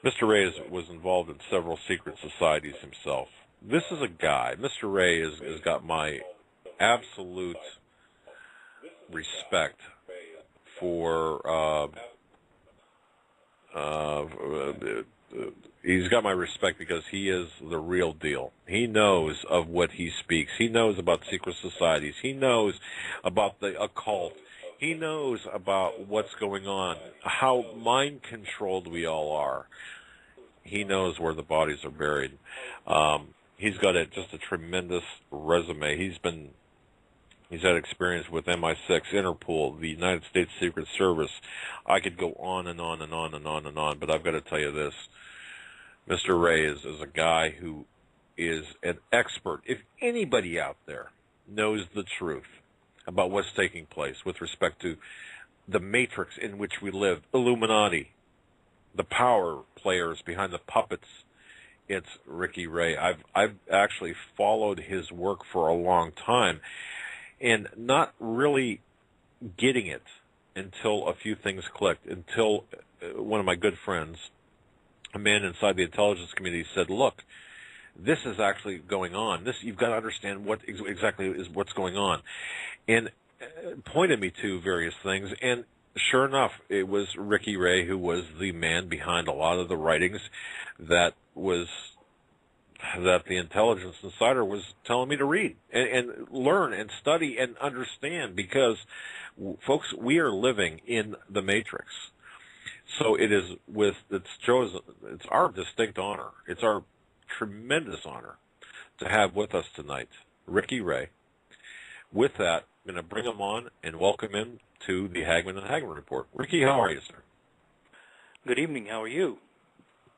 Mr. Ray was involved in several secret societies himself. This is a guy. Mr. Ray has got my absolute respect for. He's got my respect because he is the real deal. He knows of what he speaks. He knows about secret societies. He knows about the occult. He knows about what's going on, how mind-controlled we all are. He knows where the bodies are buried. He's got just a tremendous resume. He's had experience with MI6, Interpol, the United States Secret Service. I could go on and on and on and on and on, but I've got to tell you this. Mr. Ray is a guy who is an expert. If anybody out there knows the truth about what's taking place with respect to the matrix in which we live, Illuminati, the power players behind the puppets, it's Ricky Ray. I've actually followed his work for a long time and not really getting it until a few things clicked, until one of my good friends, a man inside the intelligence community, said, look, this is actually going on. You've got to understand what exactly is what's going on. And pointed me to various things, and sure enough, it was Ricky Ray who was the man behind a lot of the writings that the Intelligence Insider was telling me to read and learn and study and understand, because, folks, we are living in the Matrix. So it's our distinct honor, it's our tremendous honor to have with us tonight Ricky Ray. With that, I'm going to bring him on and welcome him to the Hagmann and Hagmann Report. Ricky, how are you, sir? Good evening. How are you?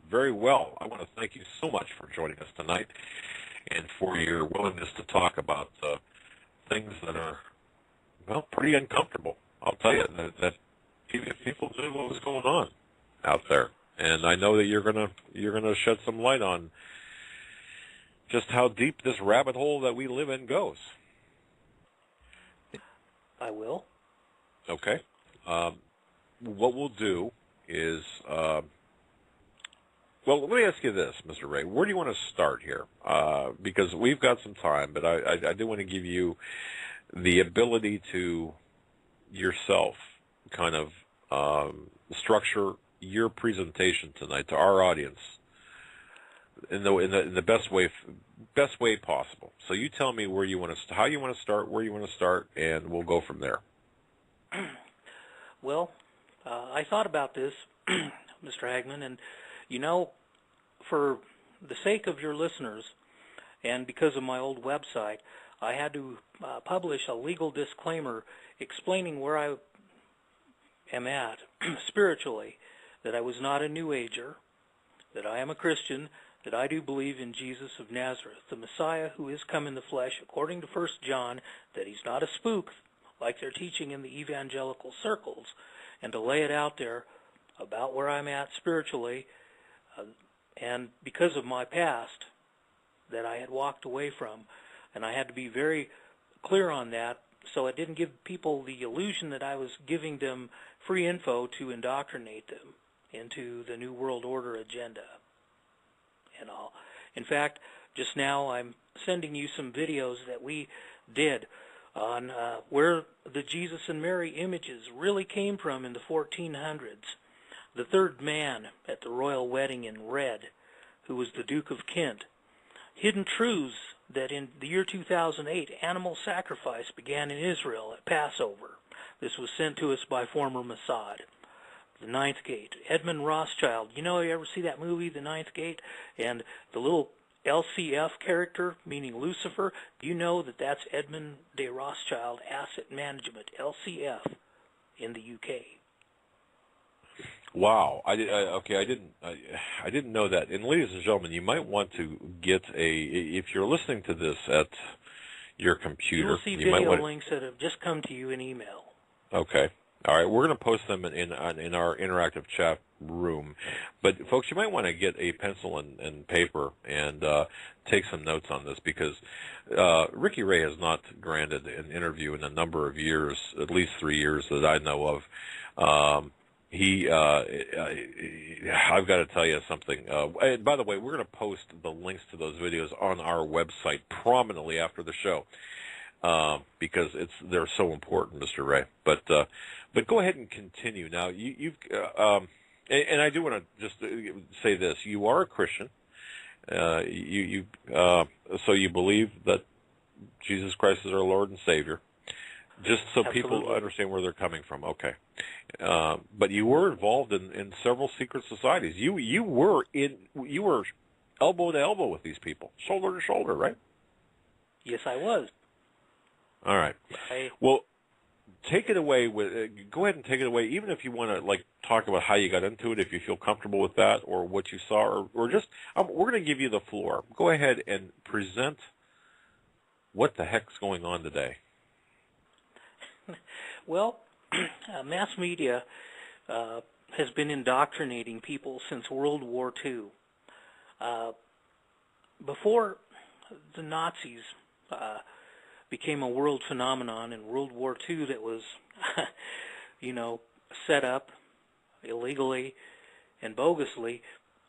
Very well. I want to thank you so much for joining us tonight and for your willingness to talk about things that are, well, pretty uncomfortable. I'll tell you that people knew what was going on out there, and I know that you're gonna shed some light on just how deep this rabbit hole that we live in goes. I will. Okay. What we'll do is, well, let me ask you this, Mr. Ray. Where do you want to start here? Because we've got some time, but I do want to give you the ability to yourself kind of structure your presentation tonight to our audience in the best way possible. So you tell me where you want to, how you want to start, where you want to start, and we'll go from there. Well, I thought about this, Mr. Hagmann, and for the sake of your listeners, and because of my old website, I had to publish a legal disclaimer explaining where I am at spiritually, that I was not a New Ager, that I am a Christian, that I do believe in Jesus of Nazareth, the Messiah who is come in the flesh, according to 1 John, that he's not a spook like they're teaching in the evangelical circles, and to lay it out there about where I'm at spiritually, and because of my past that I had walked away from, and I had to be very clear on that, so I didn't give people the illusion that I was giving them free info to indoctrinate them into the New World Order agenda and all. In fact, just now I'm sending you some videos that we did on where the Jesus and Mary images really came from in the 1400s. The third man at the royal wedding in red, who was the Duke of Kent. Hidden truths that in the year 2008, animal sacrifice began in Israel at Passover. This was sent to us by former Mossad. The Ninth Gate. Edmund Rothschild. You ever see that movie, The Ninth Gate? And the little LCF character, meaning Lucifer, do you know that that's Edmund de Rothschild Asset Management, LCF, in the UK? Wow, I didn't know that. And ladies and gentlemen, you might want to get if you're listening to this at your computer, you will see video links that have just come to you in email. Okay. All right, we're going to post them in our interactive chat room. But, folks, you might want to get a pencil and paper and take some notes on this, because Ricky Ray has not granted an interview in a number of years, at least 3 years that I know of. I've got to tell you something. And by the way, we're going to post the links to those videos on our website prominently after the show, because they're so important, Mr. Ray. But go ahead and continue. Now, and I do want to just say this: you are a Christian. So you believe that Jesus Christ is our Lord and Savior. Just so Absolutely. people understand where they're coming from. Okay. But you were involved in several secret societies. You were elbow to elbow with these people, shoulder to shoulder, right? Yes, I was. All right. Well, take it away. Go ahead and take it away, even if you want to talk about how you got into it, if you feel comfortable with that, or what you saw, or just we're going to give you the floor. Go ahead and present what the heck's going on today. Well, mass media has been indoctrinating people since World War II. Before the Nazis became a world phenomenon in World War II that was, set up illegally and bogusly,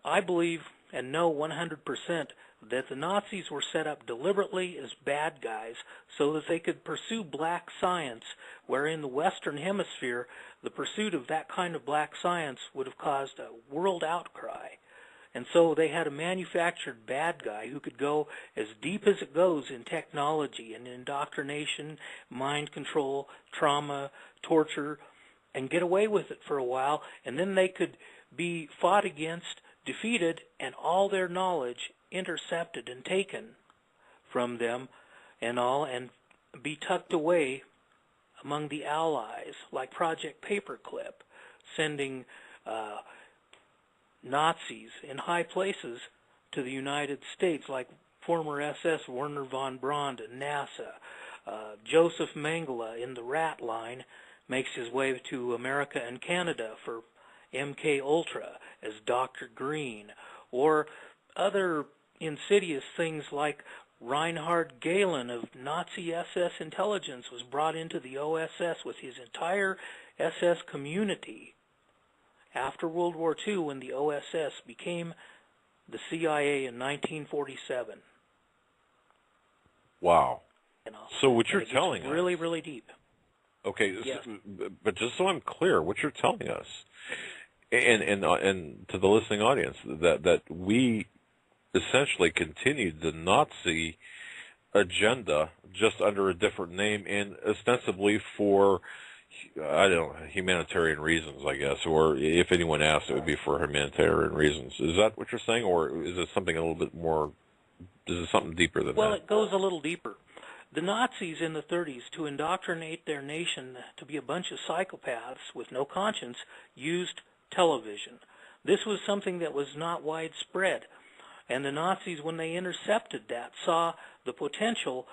I believe and know 100% that the Nazis were set up deliberately as bad guys so that they could pursue black science, where in the Western Hemisphere, the pursuit of that kind of black science would have caused a world outcry. And so they had a manufactured bad guy who could go as deep as it goes in technology and indoctrination, mind control, trauma, torture, and get away with it for a while, and then they could be fought against, defeated, and all their knowledge intercepted and taken from them and be tucked away among the Allies, like Project Paperclip, sending Nazis in high places to the United States, like former SS Werner von Braun at NASA. Joseph Mengele in the Rat Line makes his way to America and Canada for MK Ultra as Dr. Green, or other insidious things like Reinhard Gehlen of Nazi SS intelligence was brought into the OSS with his entire SS community after World War II, when the OSS became the CIA in 1947. Wow. So what you're telling us... really, really deep. Okay, yes. But just so I'm clear, what you're telling us, and to the listening audience, that we essentially continued the Nazi agenda just under a different name and ostensibly for, I don't know, humanitarian reasons, I guess, or if anyone asked, it would be for humanitarian reasons. Is that what you're saying, or is it something a little bit more, is it something deeper than that? Well, it goes a little deeper. The Nazis in the 30s, to indoctrinate their nation to be a bunch of psychopaths with no conscience, used television. This was something that was not widespread. And the Nazis, when they intercepted that, saw the potential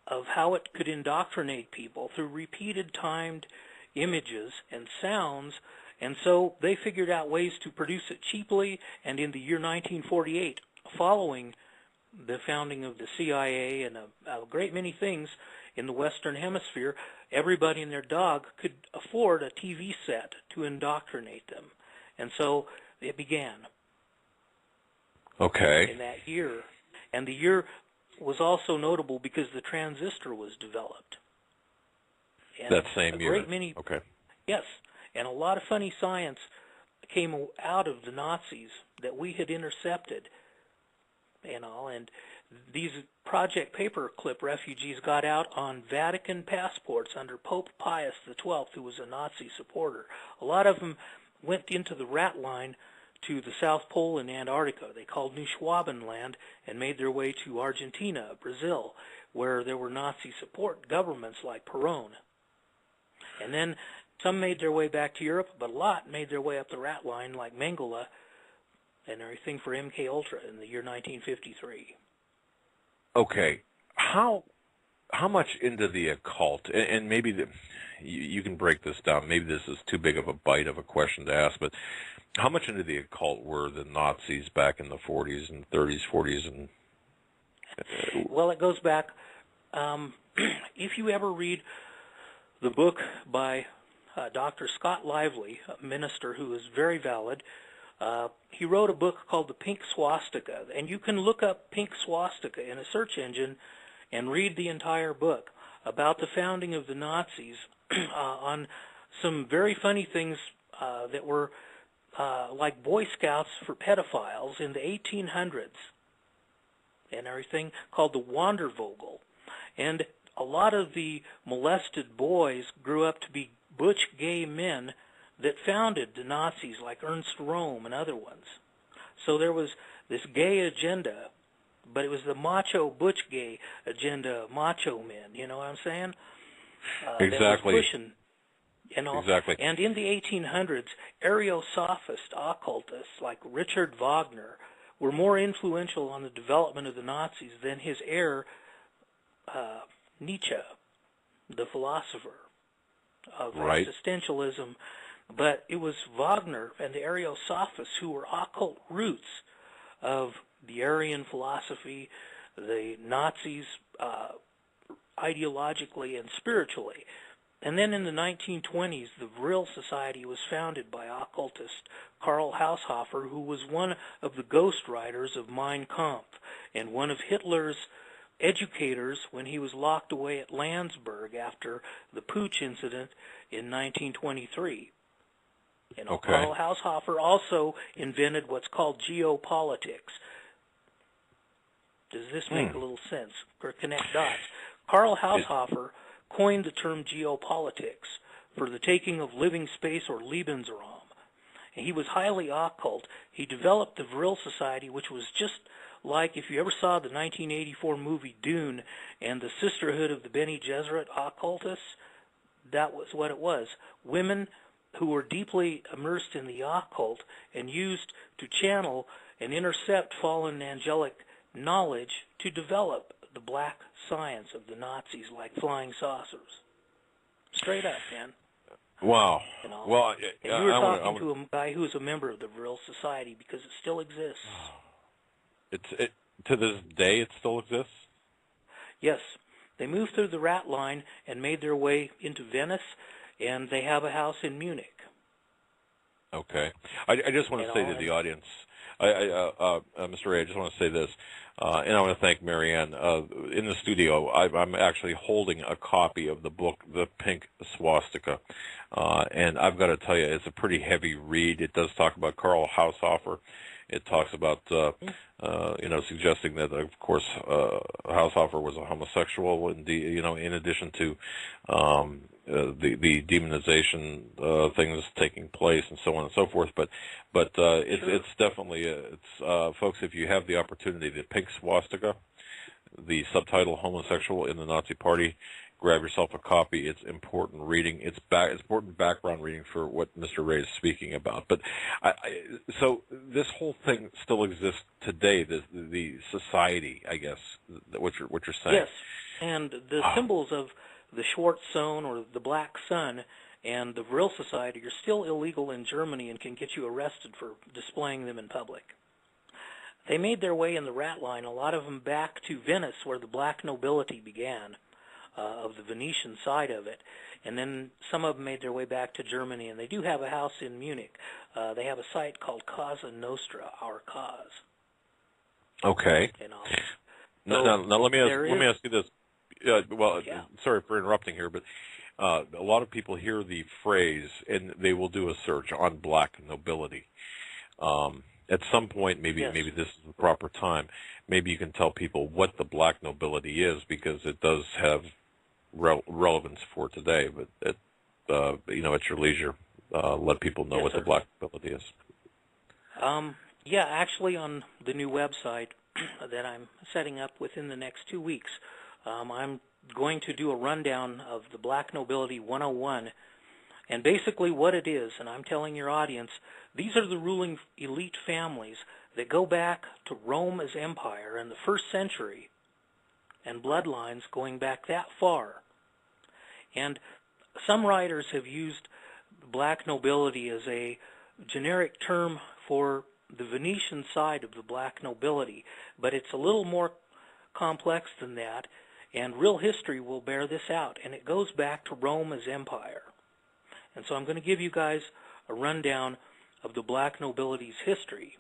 of how it could indoctrinate people through repeated timed images and sounds, and so they figured out ways to produce it cheaply. And in the year 1948, following the founding of the CIA and a great many things in the Western Hemisphere, everybody and their dog could afford a TV set to indoctrinate them. And so it began. Okay. In that year. And the year was also notable because the transistor was developed. And that same year. Great many, okay. Yes. And a lot of funny science came out of the Nazis that we had intercepted. And these Project Paperclip refugees got out on Vatican passports under Pope Pius XII, who was a Nazi supporter. A lot of them went into the Rat Line to the South Pole and Antarctica. They called New Schwabenland and made their way to Argentina, Brazil, where there were Nazi support governments like Perón. And then some made their way back to Europe, but a lot made their way up the Rat Line, like Mengele and everything for MK Ultra in the year 1953. Okay, how much into the occult, and maybe you can break this down. Maybe this is too big of a bite of a question to ask, but how much into the occult were the Nazis back in the 40s and 30s, 40s, and? Well, it goes back. If you ever read the book by Dr. Scott Lively, a minister who is very valid. He wrote a book called The Pink Swastika, and you can look up Pink Swastika in a search engine and read the entire book about the founding of the Nazis on some very funny things that were like Boy Scouts for pedophiles in the 1800s and everything, called the Wandervogel. And a lot of the molested boys grew up to be butch gay men that founded the Nazis, like Ernst Röhm and other ones. So there was this gay agenda, but it was the macho butch gay agenda of macho men, you know what I'm saying? Exactly. That was pushing, Exactly. And in the 1800s, Ariosophist occultists like Richard Wagner were more influential on the development of the Nazis than his heir, Nietzsche, the philosopher of existentialism. But it was Wagner and the Ariosophists who were occult roots of the Aryan philosophy, the Nazis ideologically and spiritually. And then in the 1920s, the Vril Society was founded by occultist Karl Haushofer, who was one of the ghostwriters of Mein Kampf and one of Hitler's educators when he was locked away at Landsberg after the Putsch incident in 1923. Karl Haushofer also invented what's called geopolitics. Does this make a little sense or connect dots? Karl Haushofer coined the term geopolitics for the taking of living space, or Lebensraum. And he was highly occult. He developed the Vril Society, which was just like if you ever saw the 1984 movie Dune and the Sisterhood of the Bene Gesserit occultists, that was what it was. Women who were deeply immersed in the occult and used to channel and intercept fallen angelic knowledge to develop the black science of the Nazis, like flying saucers. Straight up, man. Wow. Well, and you were talking to a guy who is a member of the Vril Society because it still exists. To this day, it still exists? Yes. They moved through the rat line and made their way into Venice, and they have a house in Munich. Okay. I just want to say to the audience, Mr. Ray, I just want to say this, and I want to thank Marianne. In the studio, I'm actually holding a copy of the book, The Pink Swastika, and I've got to tell you, it's a pretty heavy read. It does talk about Karl Haushofer. It talks about, suggesting that, of course, Haushofer was a homosexual, in addition to the demonization things taking place and so on and so forth. But it's definitely, folks, if you have the opportunity, The Pink Swastika, the subtitle Homosexual in the Nazi Party, grab yourself a copy. It's important reading. It's important background reading for what Mr. Ray is speaking about. But so this whole thing still exists today. The society, I guess, what you're saying. Yes, and the symbols of the Schwarz Zone or the Black Sun and the Vril Society are still illegal in Germany and can get you arrested for displaying them in public. They made their way in the rat line, a lot of them back to Venice, where the black nobility began. Of the Venetian side of it, and then some of them made their way back to Germany, and they do have a house in Munich. They have a site called Causa Nostra, Our Cause. Okay. Now let me ask you this. Sorry for interrupting here, but a lot of people hear the phrase and they will do a search on black nobility. At some point, maybe this is the proper time. Maybe you can tell people what the black nobility is, because it does have relevance for today. But at your leisure, let people know what the black nobility is. Actually, on the new website that I'm setting up within the next 2 weeks, I'm going to do a rundown of the Black Nobility 101. And basically what it is, and I'm telling your audience, these are the ruling elite families that go back to Rome as empire in the 1st century, and bloodlines going back that far. And some writers have used black nobility as a generic term for the Venetian side of the black nobility, but it's a little more complex than that, and real history will bear this out, and it goes back to Rome as empire. And so I'm going to give you guys a rundown of the black nobility's history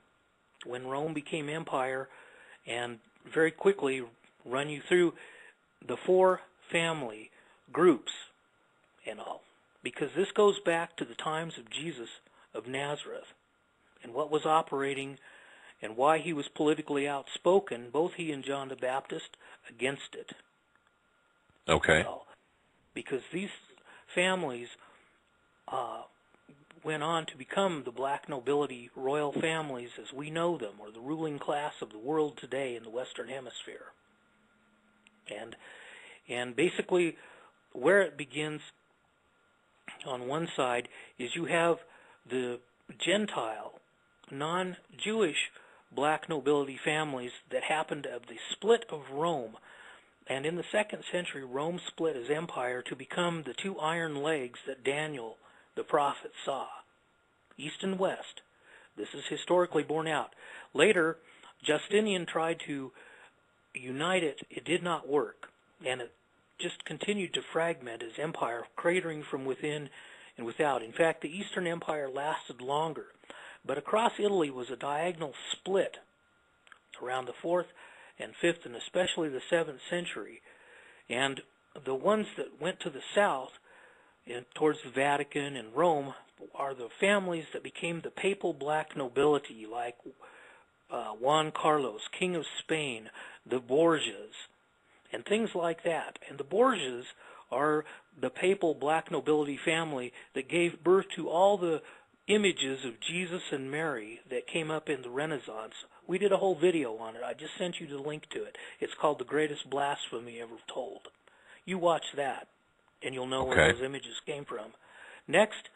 when Rome became empire, and very quickly run you through the 4 family groups and all, because this goes back to the times of Jesus of Nazareth and what was operating and why he was politically outspoken, both he and John the Baptist, against it. Okay. Well, because these families went on to become the black nobility royal families as we know them, or the ruling class of the world today in the Western Hemisphere. And basically where it begins on one side is you have the Gentile, non-Jewish black nobility families that happened of the split of Rome. And in the 2nd century, Rome split as empire to become the 2 iron legs that Daniel the prophet saw, east and west. This is historically borne out. Later, Justinian tried to unite it. It did not work, and it just continued to fragment as empire, cratering from within and without. In fact, the Eastern Empire lasted longer, but across Italy was a diagonal split around the 4th and 5th, and especially the 7th century. And the ones that went to the south and towards the Vatican and Rome are the families that became the papal black nobility, like Juan Carlos, King of Spain, the Borgias, and things like that. And the Borgias are the papal black nobility family that gave birth to all the images of Jesus and Mary that came up in the Renaissance. We did a whole video on it. I just sent you the link to it. It's called The Greatest Blasphemy Ever Told. You watch that, and you'll know where those images came from. Next,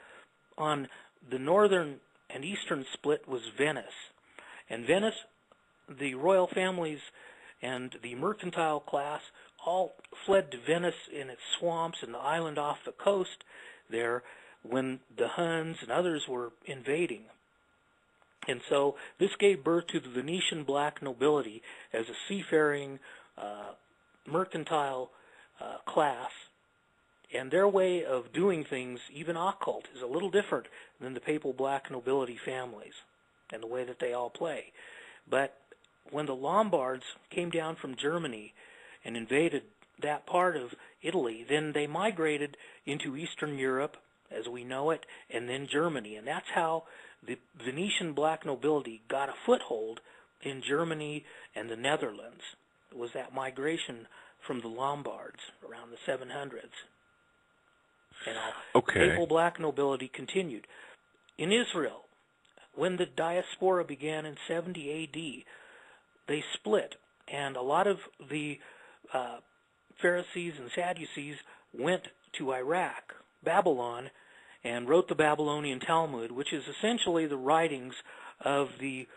on the northern and eastern split was Venice. And Venice, the royal families and the mercantile class all fled to Venice in its swamps and the island off the coast there when the Huns and others were invading. And so this gave birth to the Venetian black nobility as a seafaring mercantile class. And their way of doing things, even occult, is a little different than the papal black nobility families and the way that they all play. But when the Lombards came down from Germany and invaded that part of Italy, then they migrated into Eastern Europe, as we know it, and then Germany. And that's how the Venetian black nobility got a foothold in Germany and the Netherlands. It was that migration from the Lombards around the 700s. And the papal black nobility continued. In Israel, when the diaspora began in 70 A.D., they split, and a lot of the Pharisees and Sadducees went to Iraq, Babylon, and wrote the Babylonian Talmud, which is essentially the writings of the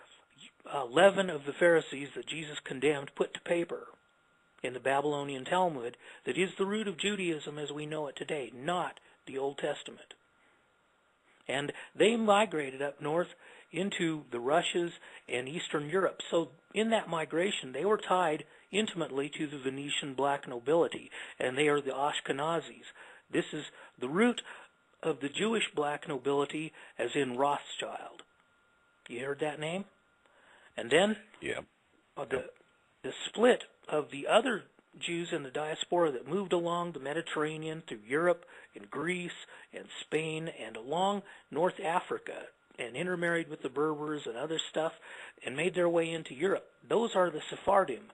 leaven of the Pharisees that Jesus condemned put to paper in the Babylonian Talmud, that is the root of Judaism as we know it today, not the Old Testament. And they migrated up north into the Russias and Eastern Europe. So in that migration, they were tied intimately to the Venetian black nobility, and they are the Ashkenazis. This is the root of the Jewish black nobility, as in Rothschild. You heard that name? And then the split of the other Jews in the diaspora that moved along the Mediterranean through Europe and Greece and Spain and along North Africa and intermarried with the Berbers and other stuff and made their way into Europe. Those are the Sephardim.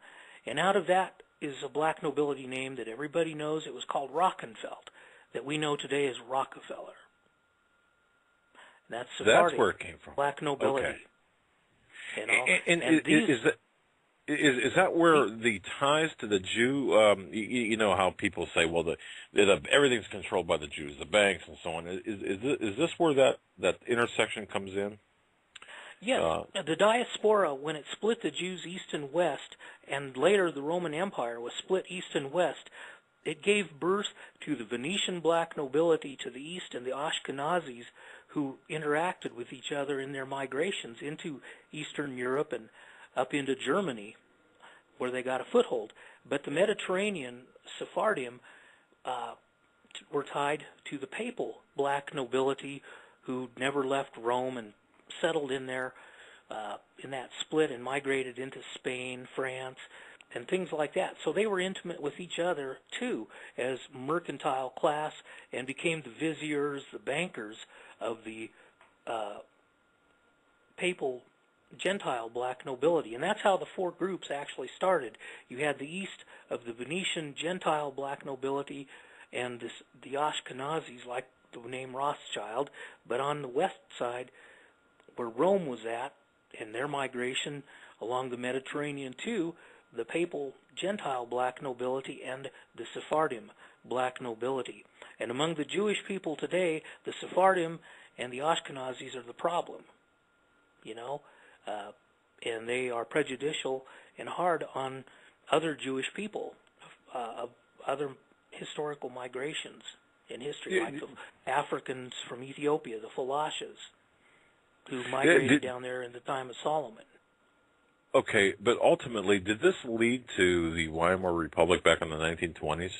And out of that is a black nobility name that everybody knows. It was called Rockenfeld, that we know today as Rockefeller. And that's Sephardim. That's where it came from. Black nobility. Okay. And these, is that where the ties to the Jew? You know how people say, well, everything's controlled by the Jews, the banks and so on. Is this where that intersection comes in? Yes, the diaspora, when it split the Jews east and west, and later the Roman Empire was split east and west, it gave birth to the Venetian black nobility to the east and the Ashkenazis, who interacted with each other in their migrations into Eastern Europe and up into Germany, where they got a foothold. But the Mediterranean Sephardim were tied to the papal black nobility who never left Rome and settled in there in that split and migrated into Spain, France, and things like that. So they were intimate with each other, too, as mercantile class, and became the viziers, the bankers of the papal Gentile black nobility. And that's how the four groups actually started. You had the east of the Venetian Gentile black nobility and the Ashkenazis, like the name Rothschild, but on the west side, where Rome was at, and their migration along the Mediterranean too, the papal Gentile black nobility and the Sephardim black nobility. And among the Jewish people today, the Sephardim and the Ashkenazis are the problem, and they are prejudicial and hard on other Jewish people of other historical migrations in history, like the Africans from Ethiopia, the Falashas, who migrated down there in the time of Solomon. Okay, but ultimately, did this lead to the Weimar Republic back in the 1920s?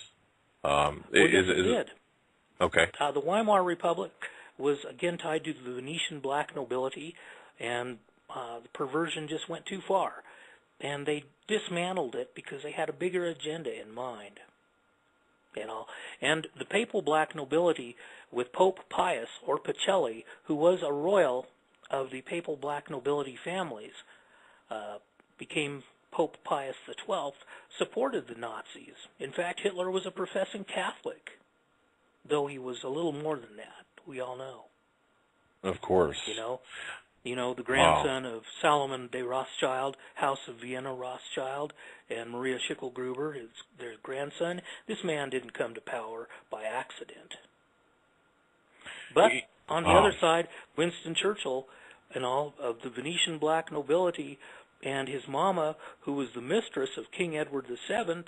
It did. Okay. The Weimar Republic was, again, tied to the Venetian black nobility, and the perversion just went too far. And they dismantled it because they had a bigger agenda in mind. And the papal black nobility with Pope Pius, or Pacelli, who was a royal of the papal black nobility families, became Pope Pius XII, supported the Nazis. In fact, Hitler was a professing Catholic, though he was a little more than that, we all know. Of course. The grandson of Salomon de Rothschild, House of Vienna Rothschild, and Maria Schicklgruber, their grandson. This man didn't come to power by accident. But on the other side, Winston Churchill and all of the Venetian black nobility, and his mama, who was the mistress of King Edward VII,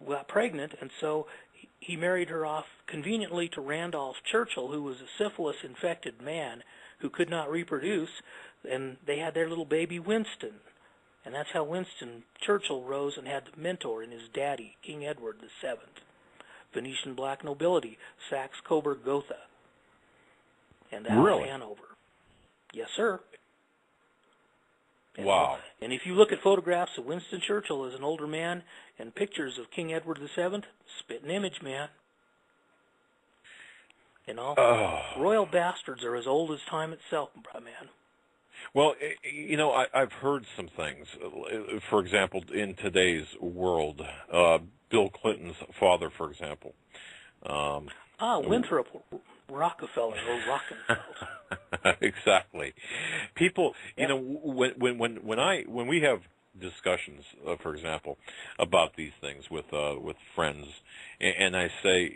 got pregnant, and so he married her off conveniently to Randolph Churchill, who was a syphilis-infected man who could not reproduce, and they had their little baby Winston. And that's how Winston Churchill rose and had the mentor in his daddy, King Edward VII. Venetian black nobility, Saxe-Coburg-Gotha, and out of Hanover. Yes, sir. Wow. And if you look at photographs of Winston Churchill as an older man and pictures of King Edward VII, spitting image, man. Royal bastards are as old as time itself, man. Well, I've heard some things. For example, in today's world, Bill Clinton's father, for example. Winthrop Rockefeller or Rockefeller. Exactly. People, when we have discussions, for example, about these things with friends, and I say,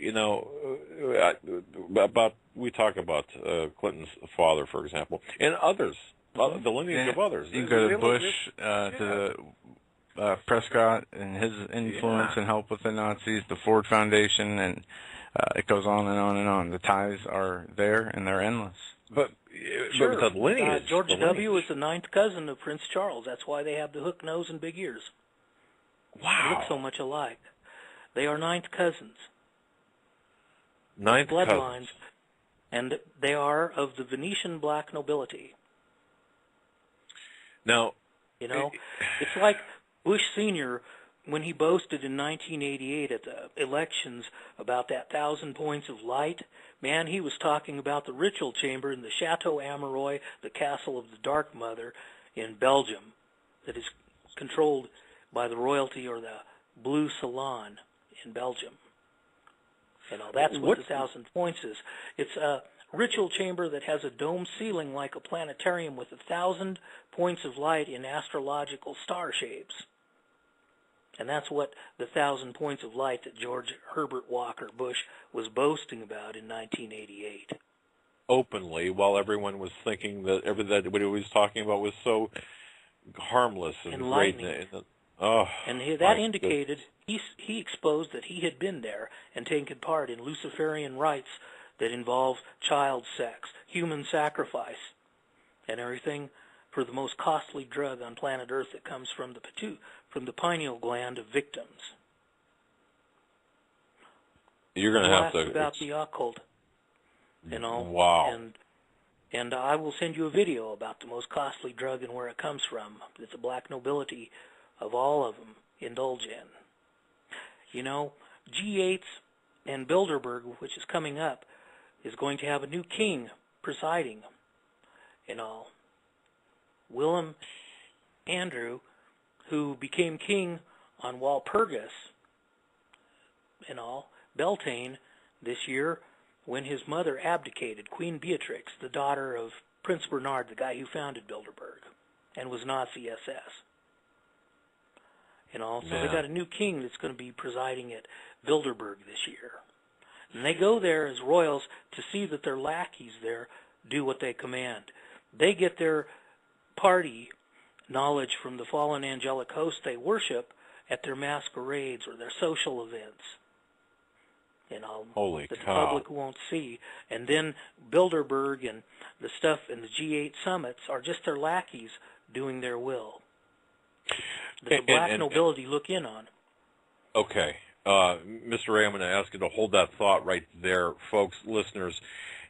we talk about Clinton's father, for example, and others, the lineage of others. You go to Bush, to Prescott and his influence and help with the Nazis, the Ford Foundation, and it goes on and on and on. The ties are there, and they're endless. But the lineage. George W. is the ninth cousin of Prince Charles. That's why they have the hook nose and big ears. Wow. They look so much alike. They are ninth cousins. Ninth bloodlines, cousins. And they are of the Venetian black nobility. Now, it's like Bush Sr., when he boasted in 1988 at the elections about that 1,000 points of light, man, he was talking about the ritual chamber in the Chateau Ameroy, the castle of the Dark Mother in Belgium, that is controlled by the royalty, or the Blue Salon in Belgium. That's what the 1,000 points is. It's a ritual chamber that has a dome ceiling like a planetarium with 1,000 points of light in astrological star shapes. And that's what the 1,000 points of light that George Herbert Walker Bush was boasting about in 1988. Openly, while everyone was thinking that what he was talking about was so harmless and great. That indicated he exposed that he had been there and taken part in Luciferian rites that involve child sex, human sacrifice, and everything for the most costly drug on planet Earth that comes from the pineal gland of victims. You're going to have to about the occult. You know. Wow. And I will send you a video about the most costly drug and where it comes from, that the black nobility of all of them indulge in. You know, G8's and Bilderberg, which is coming up, is going to have a new king presiding and all. Willem Andrew, who became king on Walpurgis and all, Beltane, this year, when his mother abdicated, Queen Beatrix, the daughter of Prince Bernard, the guy who founded Bilderberg, and was Nazi SS. And all, so they got a new king that's going to be presiding at Bilderberg this year. And they go there as royals to see that their lackeys there do what they command. They get their party knowledge from the fallen angelic host they worship at their masquerades or their social events. You know, Holy that the cow. public won't see. And then Bilderberg and the stuff in the G8 summits are just their lackeys doing their will. That the black nobility look in on. Okay. Mr. Ray, I'm going to ask you to hold that thought right there. Folks, listeners,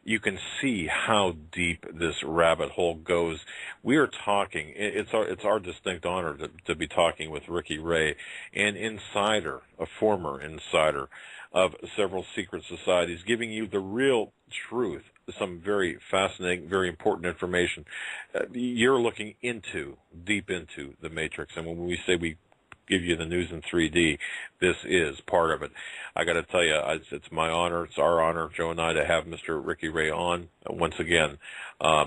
you can see how deep this rabbit hole goes. We are talking, it's our distinct honor to be talking with Ricky Ray, an insider, a former insider of several secret societies, giving you the real truth, some very fascinating, very important information. You're looking deep into the Matrix, and when we say we give you the news in 3D, this is part of it. I got to tell you, it's my honor, it's our honor, Joe and I, to have Mr. Ricky Ray on once again.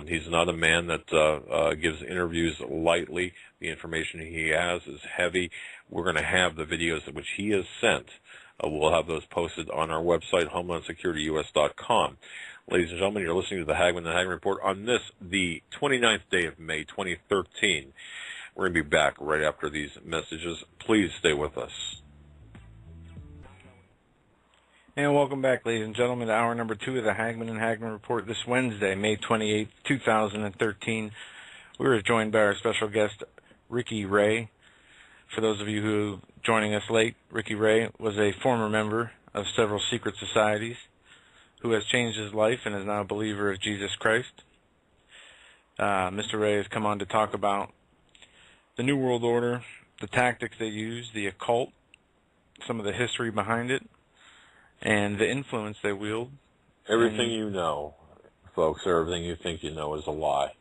He's not a man that gives interviews lightly. The information he has is heavy. We're going to have the videos which he has sent. We'll have those posted on our website, HomelandSecurityUS.com. Ladies and gentlemen, you're listening to the Hagmann and Hagmann Report on this, the 29th day of May, 2013. We're going to be back right after these messages. Please stay with us. And welcome back, ladies and gentlemen, to hour number 2 of the Hagmann and Hagmann Report this Wednesday, May 28th, 2013. We were joined by our special guest, Ricky Ray. For those of you who are joining us late, Ricky Ray was a former member of several secret societies who has changed his life and is now a believer of Jesus Christ. Mr. Ray has come on to talk about the New World Order, the tactics they use, the occult, some of the history behind it, and the influence they wield. Everything you know, folks, everything you think you know is a lie.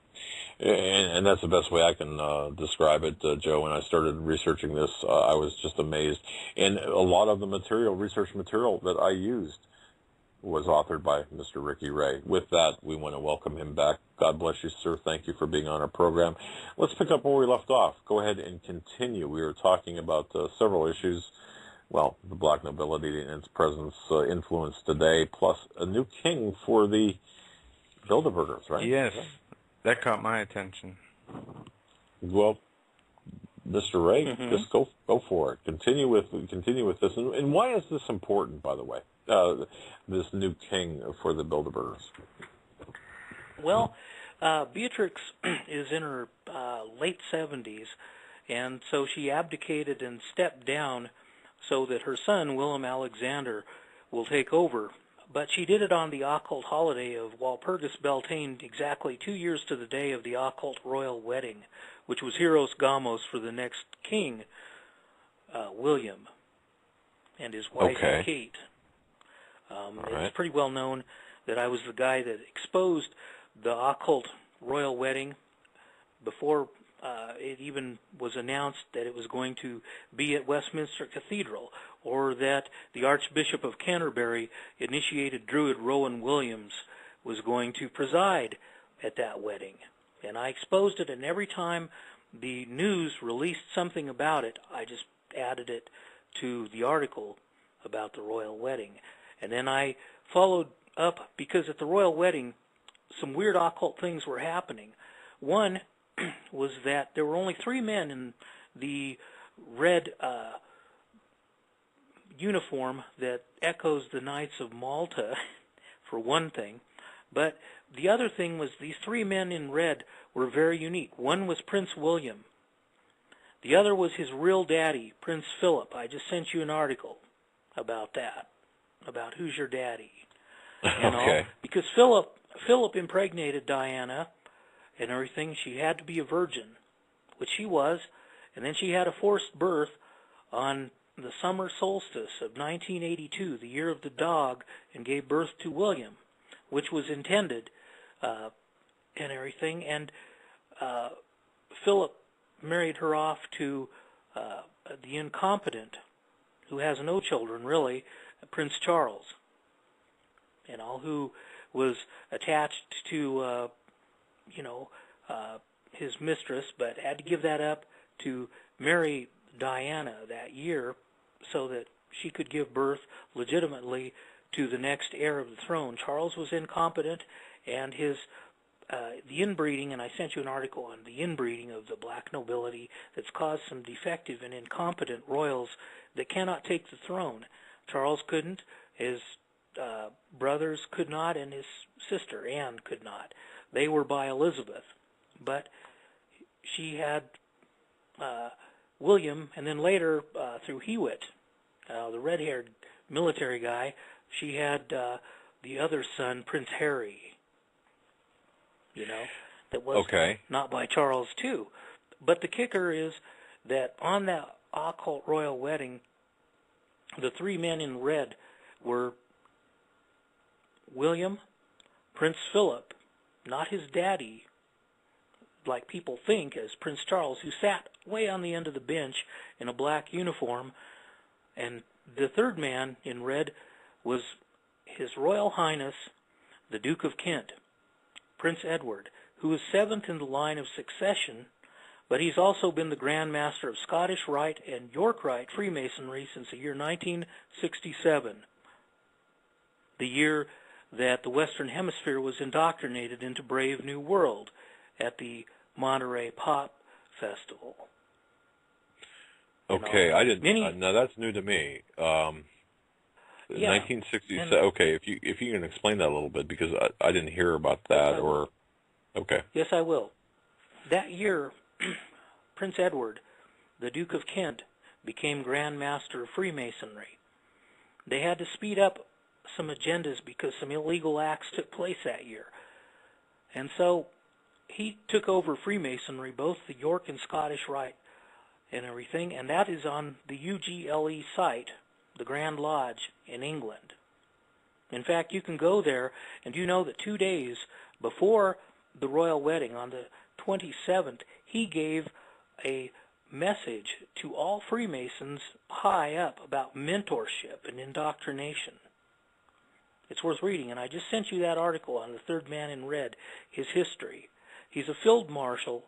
And that's the best way I can describe it, Joe. When I started researching this, I was just amazed. And a lot of the research material that I used was authored by Mr. Ricky Ray. With that, we want to welcome him back. God bless you, sir. Thank you for being on our program. Let's pick up where we left off. Go ahead and continue. We were talking about several issues. Well, the black nobility and its presence, influence today, plus a new king for the Bilderbergers, right? Yes, that caught my attention. Well, Mr. Ray, just go for it. Continue with this. And why is this important, by the way? This new king for the Bilderbergers. Well, Beatrix is in her late 70s, and so she abdicated and stepped down so that her son, Willem Alexander, will take over. But she did it on the occult holiday of Walpurgis Beltane, exactly 2 years to the day of the occult royal wedding, which was Hieros Gamos for the next king, William, and his wife, Kate. It's pretty well known that I was the guy that exposed the occult royal wedding before it even was announced that it was going to be at Westminster Cathedral, or that the Archbishop of Canterbury, initiated Druid Rowan Williams, was going to preside at that wedding. And I exposed it, and every time the news released something about it, I just added it to the article about the royal wedding. And then I followed up, because at the royal wedding, some weird occult things were happening. One was that there were only 3 men in the red uniform that echoes the Knights of Malta, for one thing. But the other thing was these 3 men in red were very unique. One was Prince William. The other was his real daddy, Prince Philip. I just sent you an article about that, about who's your daddy. Okay. Because Philip impregnated Diana and everything. She had to be a virgin, which she was, and then she had a forced birth on the summer solstice of 1982, the year of the dog, and gave birth to William, which was intended and everything. And Philip married her off to the incompetent, who has no children really, Prince Charles, who was attached to his mistress, but had to give that up to marry Diana that year so that she could give birth legitimately to the next heir of the throne. Charles was incompetent, and his the inbreeding, and I sent you an article on the inbreeding of the black nobility that's caused some defective and incompetent royals that cannot take the throne. Charles couldn't, his brothers could not, and his sister Anne could not. They were by Elizabeth, but she had William, and then later through Hewitt, the red-haired military guy, she had the other son, Prince Harry, that was not by Charles too. But the kicker is that on that occult royal wedding, the three men in red were William, Prince Philip, not his daddy, like people think, as Prince Charles, who sat way on the end of the bench in a black uniform, and the third man in red was His Royal Highness, the Duke of Kent, Prince Edward, who is seventh in the line of succession, but he's also been the Grand Master of Scottish Rite and York Rite Freemasonry since the year 1967, the year that the Western Hemisphere was indoctrinated into Brave New World at the Monterey Pop Festival. Okay, I didn't. No, that's new to me. 1967. Okay, if you can explain that a little bit, because I didn't hear about that. Yes, I will. That year, Prince Edward, the Duke of Kent, became Grand Master of Freemasonry. They had to speed up some agendas because some illegal acts took place that year. And so he took over Freemasonry, both the York and Scottish Rite and everything, and that is on the UGLE site, the Grand Lodge in England. In fact, you can go there, and you know that 2 days before the royal wedding, on the 27th, he gave a message to all Freemasons high up about mentorship and indoctrination. It's worth reading, and I just sent you that article on the third man in red, his history. He's a field marshal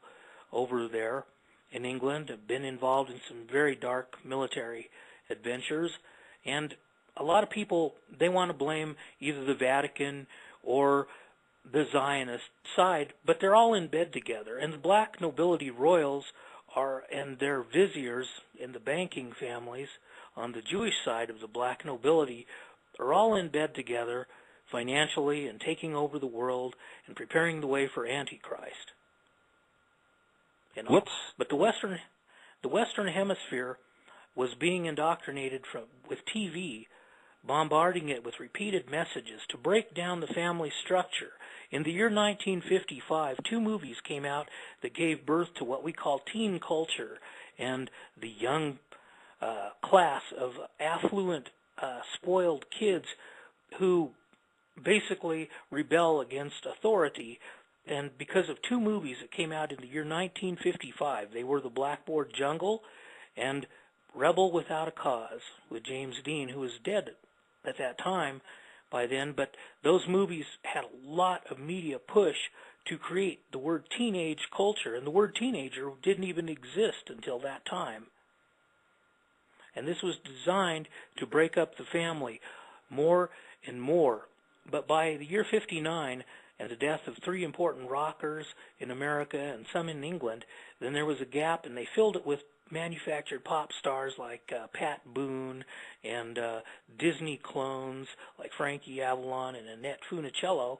over there in England, been involved in some very dark military adventures, and a lot of people, they want to blame either the Vatican or the Zionist side, but they're all in bed together, and the black nobility royals and their viziers in the banking families on the Jewish side of the black nobility are all in bed together financially and taking over the world and preparing the way for Antichrist. But the Western Hemisphere was being indoctrinated with TV, bombarding it with repeated messages to break down the family structure. In the year 1955, 2 movies came out that gave birth to what we call teen culture, and the young class of affluent, spoiled kids who basically rebel against authority. And because of 2 movies that came out in the year 1955, they were The Blackboard Jungle and Rebel Without a Cause, with James Dean, who was dead at that time by then. But those movies had a lot of media push to create the word teenage culture, and the word teenager didn't even exist until that time. And this was designed to break up the family more and more. But by the year 59, and the death of 3 important rockers in America and some in England, then there was a gap, and they filled it with manufactured pop stars like Pat Boone and Disney clones like Frankie Avalon and Annette Funicello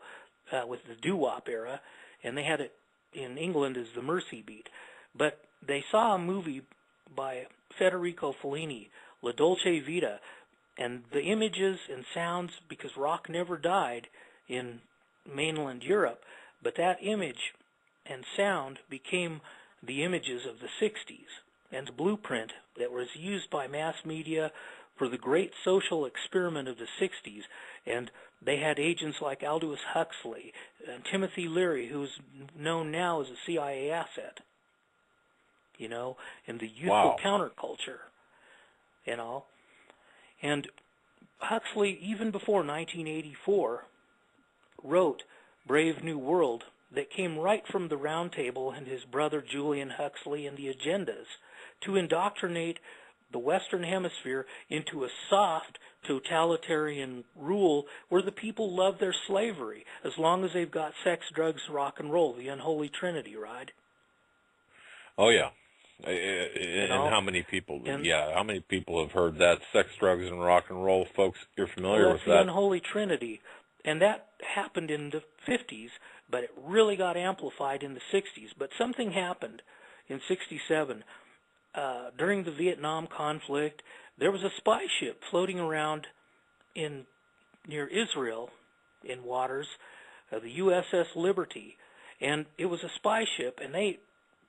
with the doo-wop era, and they had it in England as the Mercy Beat. But they saw a movie by Federico Fellini, La Dolce Vita, And the images and sounds, because rock never died in mainland Europe, but that image and sound became the images of the 60s and the blueprint that was used by mass media for the great social experiment of the 60s. And they had agents like Aldous Huxley and Timothy Leary, who's known now as a CIA asset, you know, in the youthful counterculture, you know. And Huxley, even before 1984, wrote Brave New World that came right from the Round Table and his brother Julian Huxley and the agendas to indoctrinate the Western Hemisphere into a soft totalitarian rule where the people love their slavery as long as they've got sex, drugs, rock and roll, the unholy trinity, right? Oh, yeah. And how many people, how many people have heard that? Sex, drugs, and rock and roll, folks, you're familiar with that? That's the unholy trinity. And that happened in the 50s, but it really got amplified in the 60s. But something happened in 67. During the Vietnam conflict, there was a spy ship floating around near Israel in waters, the USS Liberty. And it was a spy ship, and they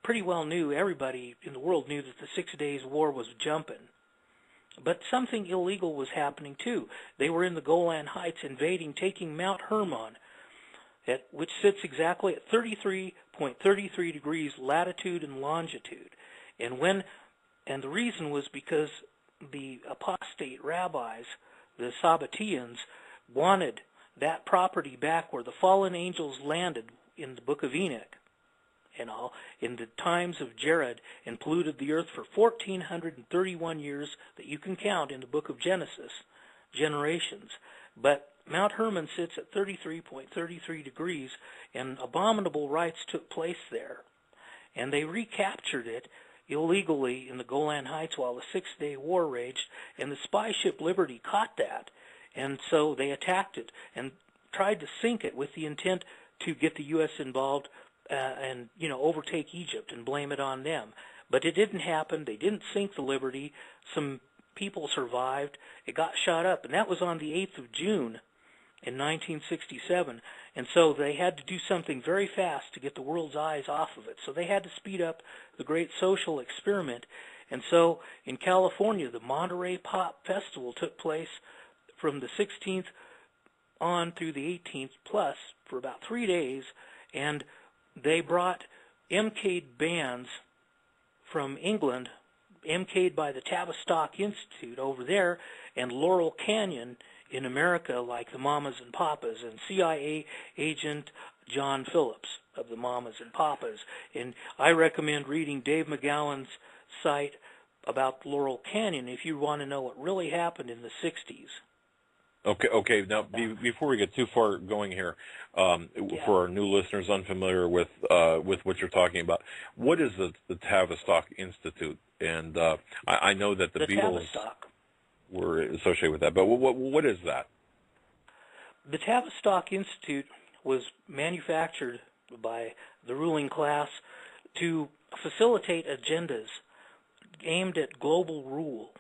pretty well knew, everybody in the world knew that the 6 Days War was jumping. But something illegal was happening too. They were in the Golan Heights invading, taking Mount Hermon, which sits exactly at 33.33 degrees latitude and longitude. And the reason was because the apostate rabbis, the Sabbateans, wanted that property back where the fallen angels landed in the Book of Enoch, and all, in the times of Jared, and polluted the earth for 1,431 years that you can count in the book of Genesis, generations. But Mount Hermon sits at 33.33 degrees, and abominable rites took place there. And they recaptured it illegally in the Golan Heights while the 6-day war raged, and the spy ship Liberty caught that. And so they attacked it and tried to sink it with the intent to get the U.S. involved and, you know, overtake Egypt and blame it on them. But it didn't happen. They didn't sink the Liberty. Some people survived. It got shot up, and that was on the 8th of June in 1967. And so they had to do something very fast to get the world's eyes off of it. So they had to speed up the great social experiment. And so in California, the Monterey Pop Festival took place from the 16th on through the 18th plus for about 3 days, and they brought MK'd bands from England, MK'd by the Tavistock Institute over there, and Laurel Canyon in America, like the Mamas and Papas, and CIA agent John Phillips of the Mamas and Papas. And I recommend reading Dave McGowan's site about Laurel Canyon if you want to know what really happened in the 60s. Okay. Now, before we get too far going here, for our new listeners unfamiliar with what you're talking about, what is the Tavistock Institute? And I know that the Beatles Tavistock were associated with that, but what is that? The Tavistock Institute was manufactured by the ruling class to facilitate agendas aimed at global rule.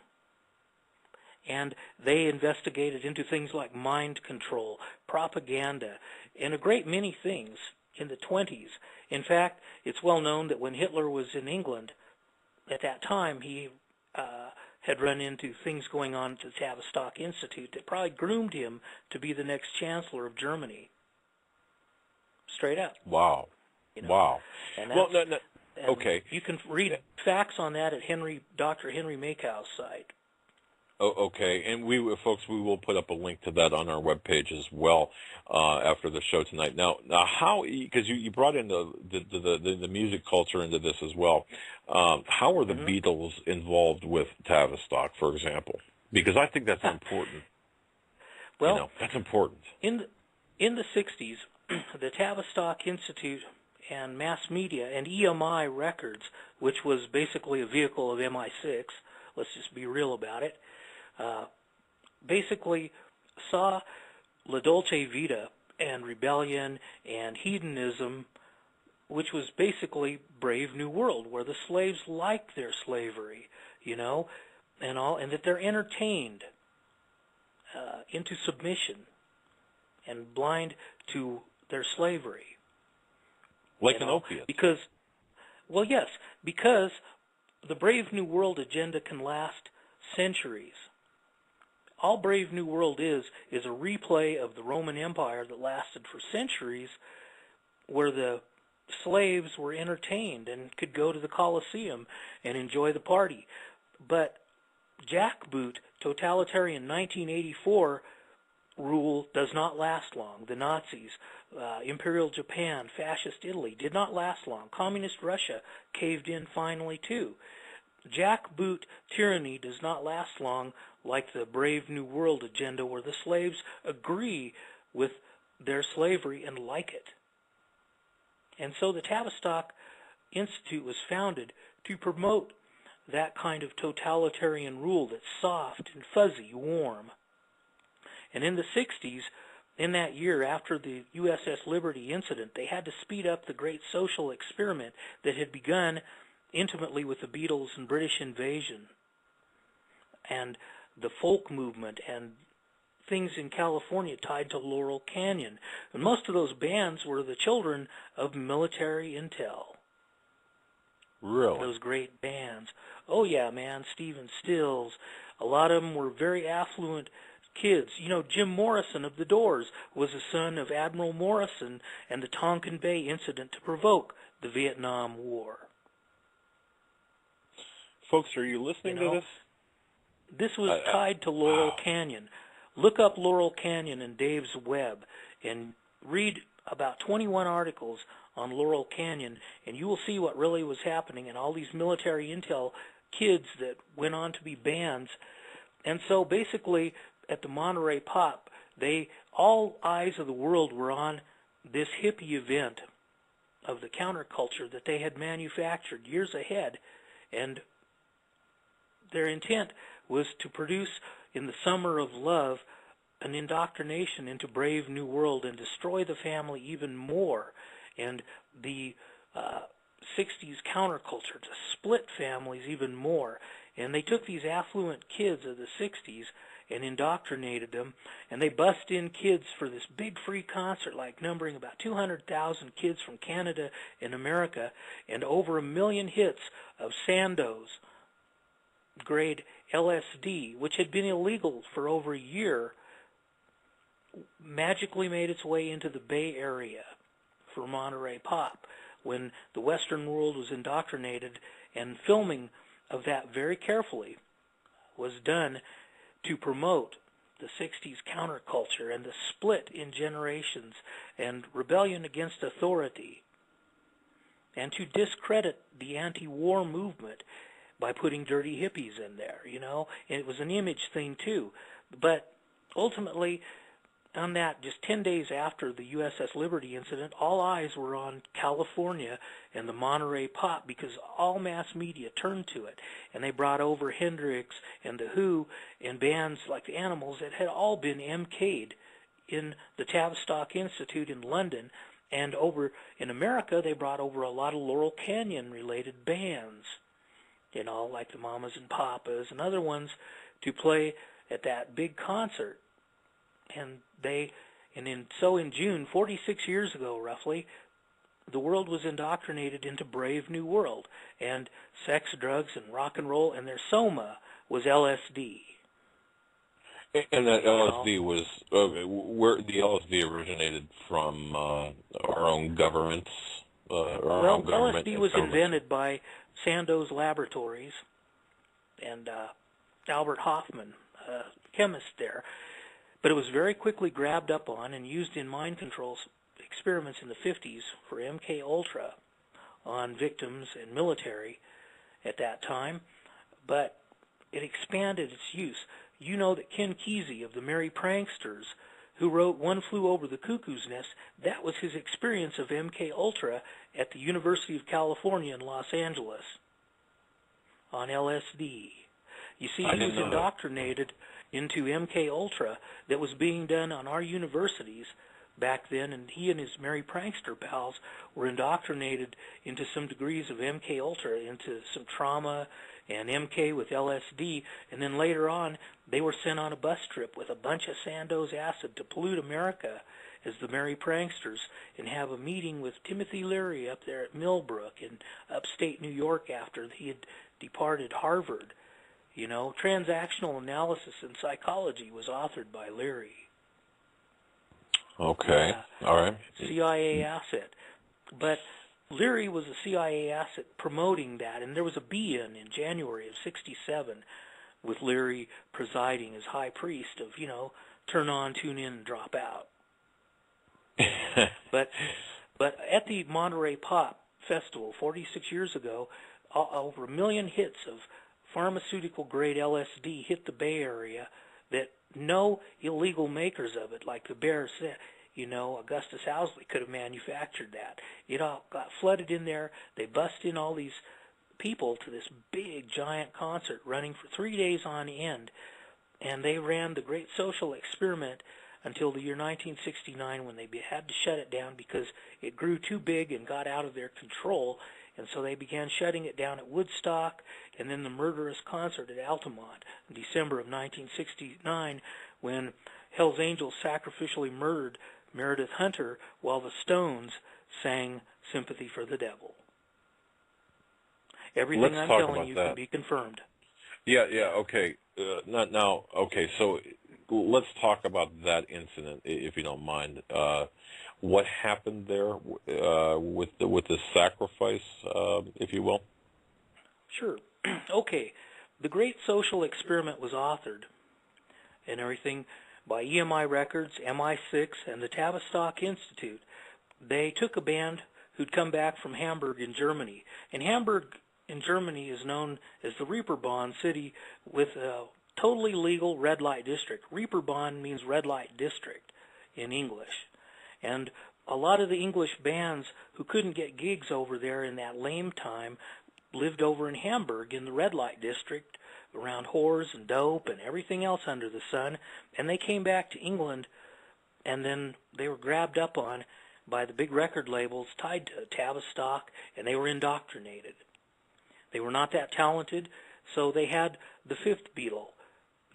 And they investigated into things like mind control, propaganda, and a great many things in the 20s. In fact, it's well known that when Hitler was in England at that time, he had run into things going on at the Tavistock Institute that probably groomed him to be the next chancellor of Germany. Straight up. Wow. You know? Wow. And well, no. Okay. You can read facts on that at Dr. Henry Makow's site. Oh, okay, and we will put up a link to that on our webpage as well after the show tonight. Now, how? Because you brought in the music culture into this as well. How are the Beatles involved with Tavistock, for example? Because I think that's important. Well, that's important. In the 60s, the Tavistock Institute and mass media and EMI Records, which was basically a vehicle of MI6. Let's just be real about it. Basically saw La Dolce Vita and rebellion and hedonism, which was basically Brave New World, where the slaves like their slavery, and all, and that they're entertained into submission and blind to their slavery. Like an opiate. Because, well, yes, because the Brave New World agenda can last centuries. All Brave New World is a replay of the Roman Empire that lasted for centuries, where the slaves were entertained and could go to the Colosseum and enjoy the party. But jackboot totalitarian 1984 rule does not last long. The Nazis, Imperial Japan, Fascist Italy did not last long. Communist Russia caved in finally too. Jackboot tyranny does not last long, like the Brave New World agenda, where the slaves agree with their slavery and like it. And so the Tavistock Institute was founded to promote that kind of totalitarian rule that's soft and fuzzy, warm. And in the 60s, in that year after the USS Liberty incident, they had to speed up the great social experiment that had begun intimately with the Beatles and British invasion and the folk movement and things in California tied to Laurel Canyon. And most of those bands were the children of military intel. Really? Those great bands. Oh, yeah, man, Stephen Stills. A lot of them were very affluent kids. You know, Jim Morrison of the Doors was the son of Admiral Morrison and the Tonkin Bay incident to provoke the Vietnam War. Folks, are you listening to this? This was tied to Laurel Canyon. Look up Laurel Canyon and Dave's Web and read about 21 articles on Laurel Canyon, and you will see what really was happening and all these military intel kids that went on to be bands. And so basically at the Monterey Pop, all eyes of the world were on this hippie event of the counterculture that they had manufactured years ahead, and their intent was to produce in the summer of love an indoctrination into Brave New World and destroy the family even more, and the 60s counterculture to split families even more. And they took these affluent kids of the 60s and indoctrinated them, and they bust in kids for this big free concert, like numbering about 200,000 kids from Canada and America, and over 1 million hits of Sandoz grade LSD, which had been illegal for over a year, magically made its way into the Bay Area for Monterey Pop when the Western world was indoctrinated, and filming of that very carefully was done to promote the 60s counterculture and the split in generations and rebellion against authority, and to discredit the anti-war movement by putting dirty hippies in there, you know. And it was an image thing too. But ultimately, on that, just 10 days after the USS Liberty incident, all eyes were on California and the Monterey Pop, because all mass media turned to it. And they brought over Hendrix and The Who and bands like the Animals that had all been MK'd in the Tavistock Institute in London. And over in America, they brought over a lot of Laurel Canyon-related bands, you know, like the Mamas and Papas and other ones, to play at that big concert. And so in June, 46 years ago roughly, the world was indoctrinated into Brave New World, and sex, drugs, and rock and roll, and their soma was LSD. And that LSD was where the LSD originated from our own governments. LSD was invented by Sandoz Laboratories and Albert Hofmann, a chemist there. But it was very quickly grabbed up on and used in mind control experiments in the 50s for MK Ultra on victims and military at that time. But it expanded its use. You know that Ken Kesey of the Merry Pranksters, who wrote One Flew Over the Cuckoo's Nest, that was his experience of MK Ultra at the University of California in Los Angeles on LSD. You see, he was indoctrinated into MK Ultra that was being done on our universities back then, and he and his merry prankster pals were indoctrinated into some degrees of MK Ultra, into some trauma and MK with LSD, and then later on they were sent on a bus trip with a bunch of Sandoz acid to pollute America as the merry pranksters and have a meeting with Timothy Leary up there at Millbrook in upstate New York after he had departed Harvard. You know, Transactional Analysis in Psychology was authored by Leary. Okay. All right. CIA asset. But Leary was a CIA asset promoting that, and there was a be-in January of '67 with Leary presiding as high priest of, you know, turn on, tune in, and drop out. But at the Monterey Pop Festival 46 years ago, over 1 million hits of pharmaceutical-grade LSD hit the Bay Area that no illegal makers of it, like the Bear said, you know, Augustus Housley could have manufactured that. It all got flooded in there. They bust in all these people to this big, giant concert running for 3 days on end, and they ran the Great Social Experiment until the year 1969 when they had to shut it down because it grew too big and got out of their control, and so they began shutting it down at Woodstock and then the murderous concert at Altamont in December of 1969 when Hell's Angels sacrificially murdered Meredith Hunter while the Stones sang Sympathy for the Devil. Everything I'm telling you can be confirmed. Yeah, okay. Okay, so let's talk about that incident, if you don't mind. What happened there with the sacrifice, if you will? Sure. Okay. The Great Social Experiment was authored and everything by EMI Records, MI6, and the Tavistock Institute. They took a band who'd come back from Hamburg in Germany. And Hamburg in Germany is known as the Reeperbahn city with a totally legal red light district. Reeperbahn means red light district in English. And a lot of the English bands who couldn't get gigs over there in that lame time lived over in Hamburg in the red light district around whores and dope and everything else under the sun. And they came back to England, and then they were grabbed up on by the big record labels tied to Tavistock, and they were indoctrinated. They were not that talented, so they had the fifth Beatle,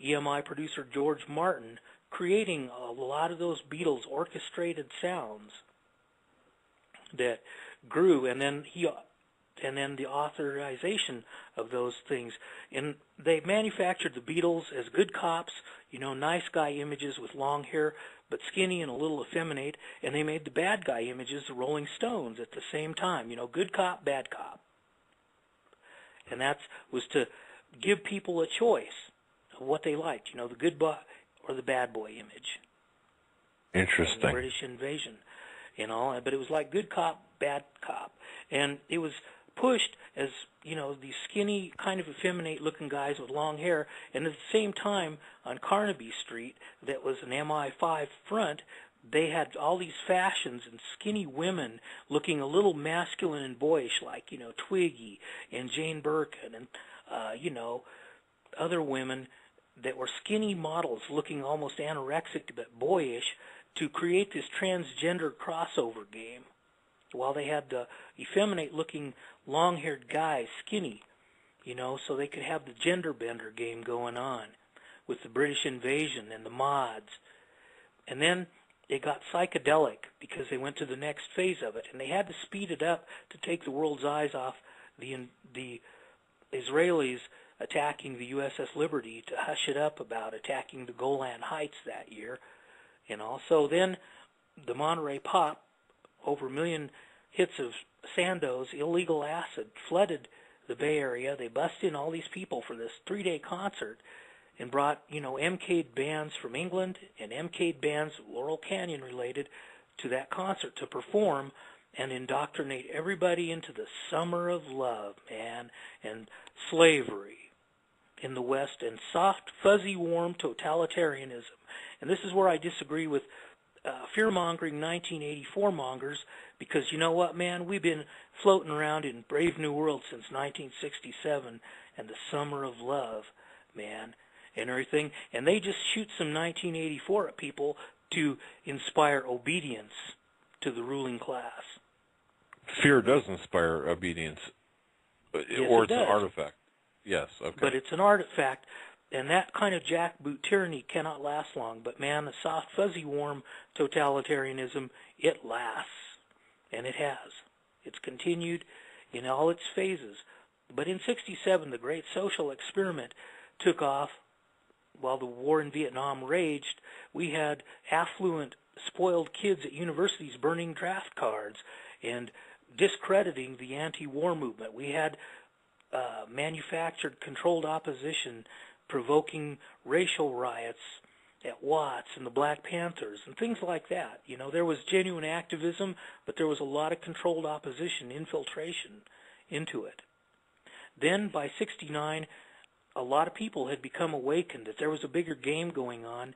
EMI producer George Martin, creating a lot of those Beatles orchestrated sounds that grew, and then the authorization of those things. And they manufactured the Beatles as good cops, you know, nice guy images with long hair, but skinny and a little effeminate, and they made the bad guy images the Rolling Stones at the same time, you know, good cop, bad cop. And that was to give people a choice of what they liked, you know, the good boy or the bad boy image. Interesting. The British invasion, you know, but it was like good cop, bad cop. And it was pushed as, you know, these skinny, kind of effeminate-looking guys with long hair, and at the same time, on Carnaby Street, that was an MI5 front, they had all these fashions and skinny women looking a little masculine and boyish, like, you know, Twiggy and Jane Birkin and, you know, other women that were skinny models looking almost anorexic but boyish to create this transgender crossover game, while they had the effeminate-looking, long-haired guys, skinny, you know, so they could have the gender bender game going on with the British invasion and the mods. And then they got psychedelic because they went to the next phase of it, and they had to speed it up to take the world's eyes off the Israelis attacking the USS Liberty, to hush it up about attacking the Golan Heights that year. And also then the Monterey Pop, over 1 million hits of Sandoz, illegal acid, flooded the Bay Area. They busted in all these people for this 3-day concert and brought, you know, MC'd bands from England and MC'd bands, Laurel Canyon related, to that concert to perform and indoctrinate everybody into the summer of love, man, and slavery in the West, and soft, fuzzy, warm totalitarianism. And this is where I disagree with fear-mongering 1984 mongers, because you know what, man? We've been floating around in Brave New World since 1967 and the summer of love, man, and everything. And they just shoot some 1984 at people to inspire obedience to the ruling class. Fear does inspire obedience, Yes, or it it's an does. artifact. Yes, okay. But it's an artifact, and that kind of jackboot tyranny cannot last long. But man, the soft, fuzzy, warm totalitarianism, it lasts, and it has. It's continued in all its phases. But in '67, the great social experiment took off. While the war in Vietnam raged, we had affluent, spoiled kids at universities burning draft cards and discrediting the anti-war movement. We had manufactured controlled opposition provoking racial riots at Watts and the Black Panthers and things like that. You know, there was genuine activism, but there was a lot of controlled opposition, infiltration into it. Then by '69, a lot of people had become awakened that there was a bigger game going on,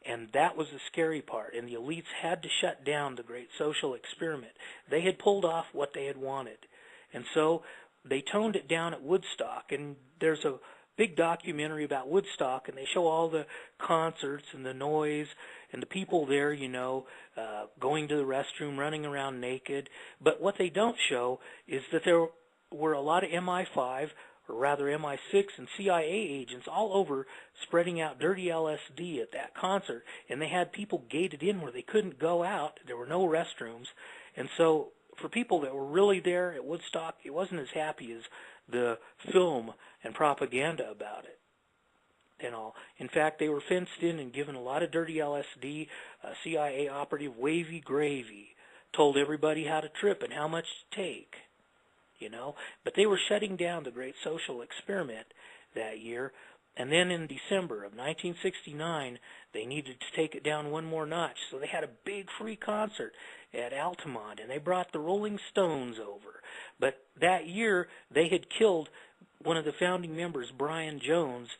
and that was the scary part. And the elites had to shut down the great social experiment. They had pulled off what they had wanted. And so they toned it down at Woodstock. And there's a big documentary about Woodstock, and they show all the concerts and the noise and the people there, you know, going to the restroom, running around naked. But what they don't show is that there were a lot of MI5, or rather MI6 and CIA agents all over spreading out dirty LSD at that concert, and they had people gated in where they couldn't go out. There were no restrooms. And so for people that were really there at Woodstock, it wasn't as happy as the film and propaganda about it and all. In fact, they were fenced in and given a lot of dirty LSD. CIA operative Wavy Gravy told everybody how to trip and how much to take. You know, but they were shutting down the great social experiment that year. And then in December of 1969, they needed to take it down one more notch. So they had a big free concert at Altamont, and they brought the Rolling Stones over. But that year, they had killed one of the founding members, Brian Jones,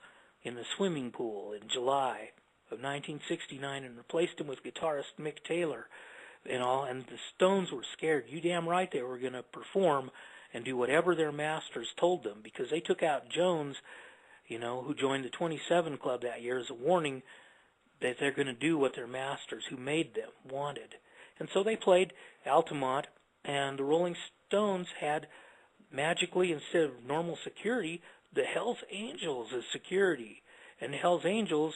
in the swimming pool in July of 1969 and replaced him with guitarist Mick Taylor and all. And the Stones were scared. You damn right they were going to perform and do whatever their masters told them, because they took out Jones, you know, who joined the 27 Club that year, as a warning that they're going to do what their masters, who made them, wanted. And so they played Altamont, and the Rolling Stones had, magically, instead of normal security, the Hells Angels as security. And the Hells Angels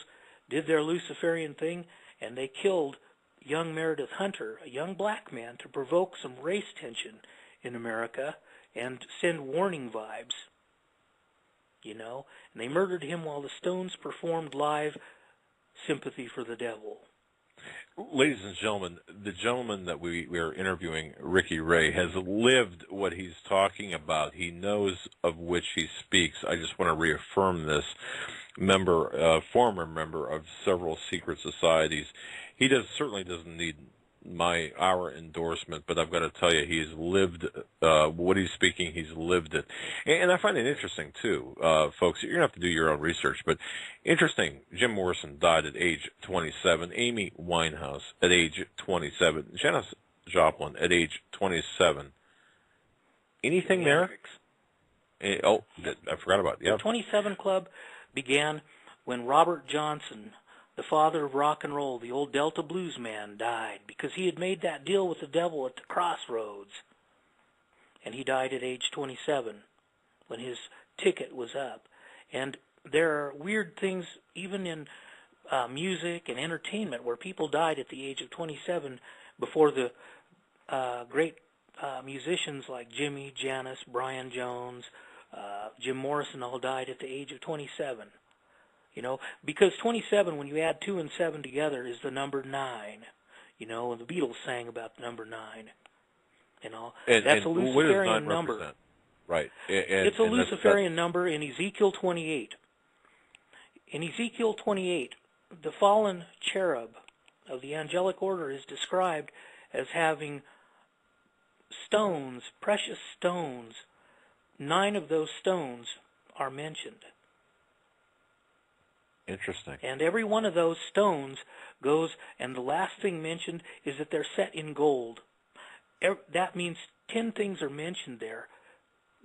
did their Luciferian thing, and they killed young Meredith Hunter, a young black man, to provoke some race tension in America and send warning vibes, you know. And they murdered him while the Stones performed live Sympathy for the Devil. Ladies and gentlemen, the gentleman that we are interviewing, Ricky Ray, has lived what he's talking about. He knows of which he speaks. I just want to reaffirm this. Former member of several secret societies. He certainly doesn't need our endorsement, but I've got to tell you, he's lived what he's speaking. He's lived it, and I find it interesting too, folks. You're gonna have to do your own research, but interesting. Jim Morrison died at age 27. Amy Winehouse at age 27. Janis Joplin at age 27. Anything there? Oh, I forgot about it. Yeah. The 27 Club began when Robert Johnson, the father of rock and roll, the old Delta blues man, died because he had made that deal with the devil at the crossroads. And he died at age 27 when his ticket was up. And there are weird things even in music and entertainment where people died at the age of 27 before the great musicians like Jimmy, Janis, Brian Jones, Jim Morrison all died at the age of 27. You know, because 27, when you add 2 and 7 together, is the number 9. You know, and the Beatles sang about the number 9. You know, that's a Luciferian number. Represent? Right. It's a Luciferian number in Ezekiel 28. In Ezekiel 28, the fallen cherub of the angelic order is described as having stones, precious stones. 9 of those stones are mentioned. Interesting. And every one of those stones goes, and the last thing mentioned is that they're set in gold. That means 10 things are mentioned there.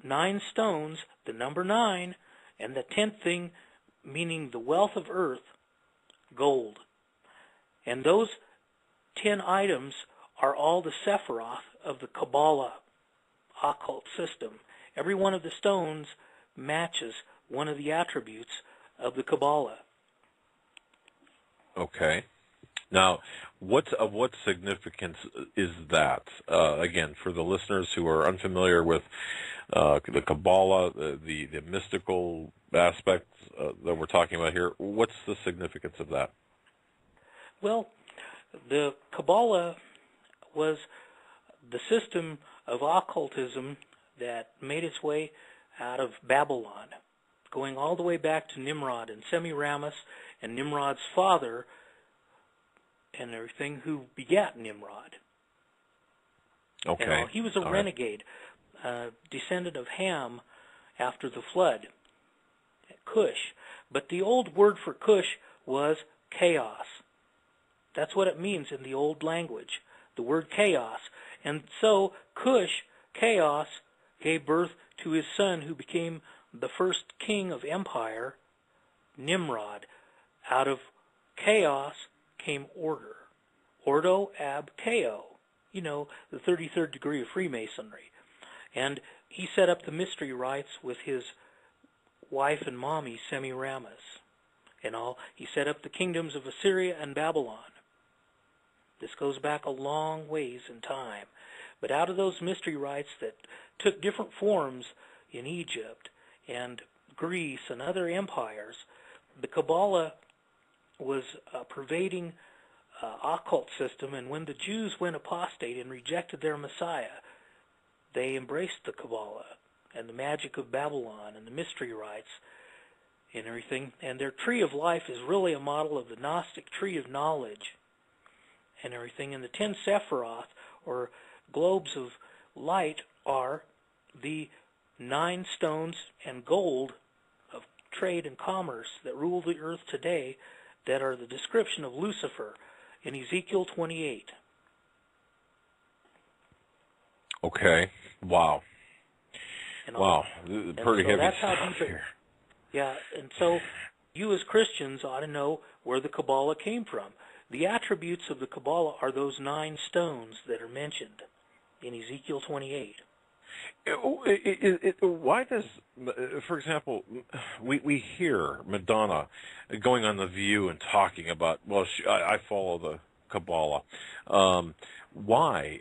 9 stones, the number 9, and the 10th thing, meaning the wealth of earth, gold. And those 10 items are all the Sephiroth of the Kabbalah occult system. Every one of the stones matches one of the attributes of the Kabbalah. Okay. Now, what significance is that? Again, for the listeners who are unfamiliar with the Kabbalah, the mystical aspects that we're talking about here, what's the significance of that? Well, the Kabbalah was the system of occultism that made its way out of Babylon, going all the way back to Nimrod and Semiramis and Nimrod's father and everything, who begat Nimrod. Okay. And he was a renegade, descendant of Ham after the flood, Cush. But the old word for Cush was chaos. That's what it means in the old language, the word chaos. And so Cush, chaos, gave birth to his son, who became the first king of empire, Nimrod. Out of chaos came order. Ordo ab chao. You know, the 33rd degree of Freemasonry. And he set up the mystery rites with his wife and mommy, Semiramis, and all. He set up the kingdoms of Assyria and Babylon. This goes back a long ways in time. But out of those mystery rites that took different forms in Egypt and Greece and other empires, the Kabbalah was a pervading occult system, and when the Jews went apostate and rejected their Messiah, they embraced the Kabbalah and the magic of Babylon and the mystery rites and everything. And their tree of life is really a model of the Gnostic tree of knowledge and everything. And the 10 Sephiroth, or globes of light, are the 9 stones and gold of trade and commerce that rule the earth today, that are the description of Lucifer in Ezekiel 28. Okay. Wow. Wow. Pretty so heavy that's stuff how here. Yeah, and so you as Christians ought to know where the Kabbalah came from. The attributes of the Kabbalah are those 9 stones that are mentioned in Ezekiel 28. Why does, for example, we hear Madonna going on The View and talking about, well, I follow the Kabbalah. Why?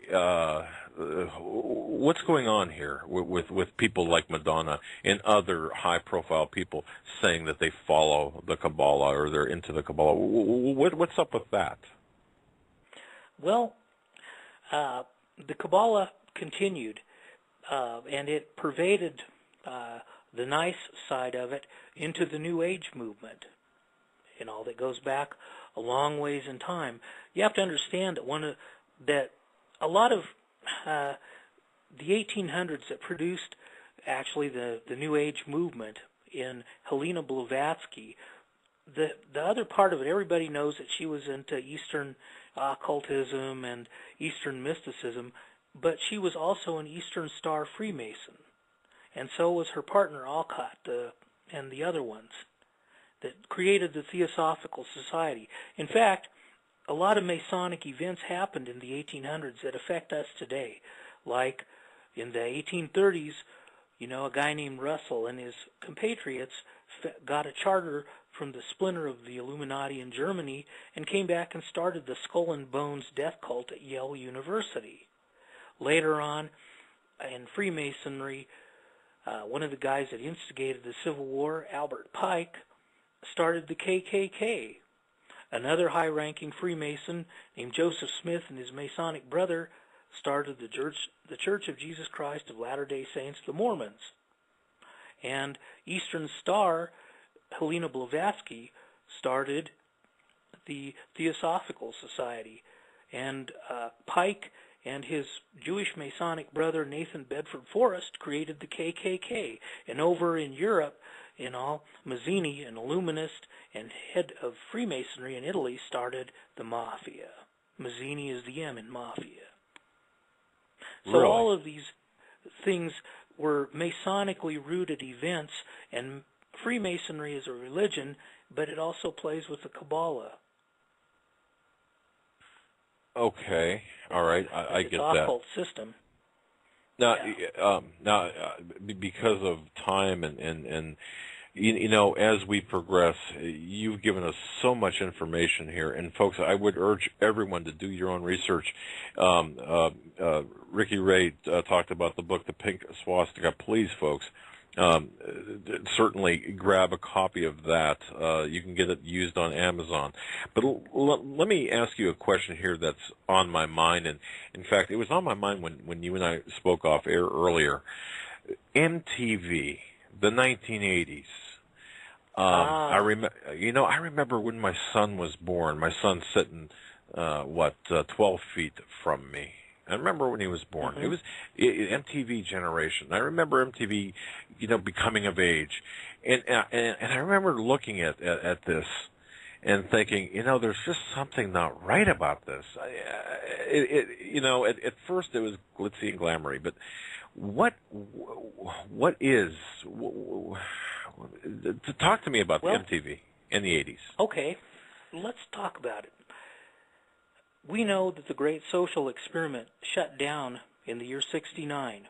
What's going on here with people like Madonna and other high-profile people saying that they follow the Kabbalah or they're into the Kabbalah? What's up with that? Well, the Kabbalah continued, and it pervaded the nice side of it into the New Age movement, and all that goes back a long ways in time. You have to understand that a lot of the 1800s that produced actually the New Age movement in Helena Blavatsky, the other part of it, everybody knows that she was into Eastern occultism and Eastern mysticism, but she was also an Eastern Star Freemason, and so was her partner Alcott and the other ones that created the Theosophical Society. In fact, a lot of Masonic events happened in the 1800s that affect us today. Like in the 1830s, a guy named Russell and his compatriots got a charter from the splinter of the Illuminati in Germany and came back and started the Skull and Bones death cult at Yale University. Later on, in Freemasonry, one of the guys that instigated the Civil War, Albert Pike, started the KKK. Another high-ranking Freemason named Joseph Smith and his Masonic brother started the Church of Jesus Christ of Latter-day Saints, the Mormons. And Eastern Star, Helena Blavatsky, started the Theosophical Society. And Pike and his Jewish Masonic brother Nathan Bedford Forrest created the KKK. And over in Europe, Mazzini, an Illuminist and head of Freemasonry in Italy, started the Mafia. Mazzini is the M in Mafia. So Really? all of these things were Masonically rooted events, and Freemasonry is a religion, but it also plays with the Kabbalah. Okay, all right, I It's get that. occult system. Now, Yeah. because of time and as we progress, you've given us so much information here. And folks, I would urge everyone to do your own research. Ricky Ray talked about the book, The Pink Swastika. Please, folks, certainly grab a copy of that. You can get it used on Amazon. But let me ask you a question here that's on my mind. And in fact, it was on my mind when you and I spoke off air earlier. MTV, the 1980s. I remember when my son was born. My son's sitting, 12 feet from me. I remember when he was born. Mm-hmm. It was MTV generation. I remember MTV, becoming of age, and I remember looking at this and thinking, there's just something not right about this. At first it was glitzy and glamoury, but what is? Talk to me about the MTV in the 80s. Okay, let's talk about it. We know that the Great Social Experiment shut down in the year 69,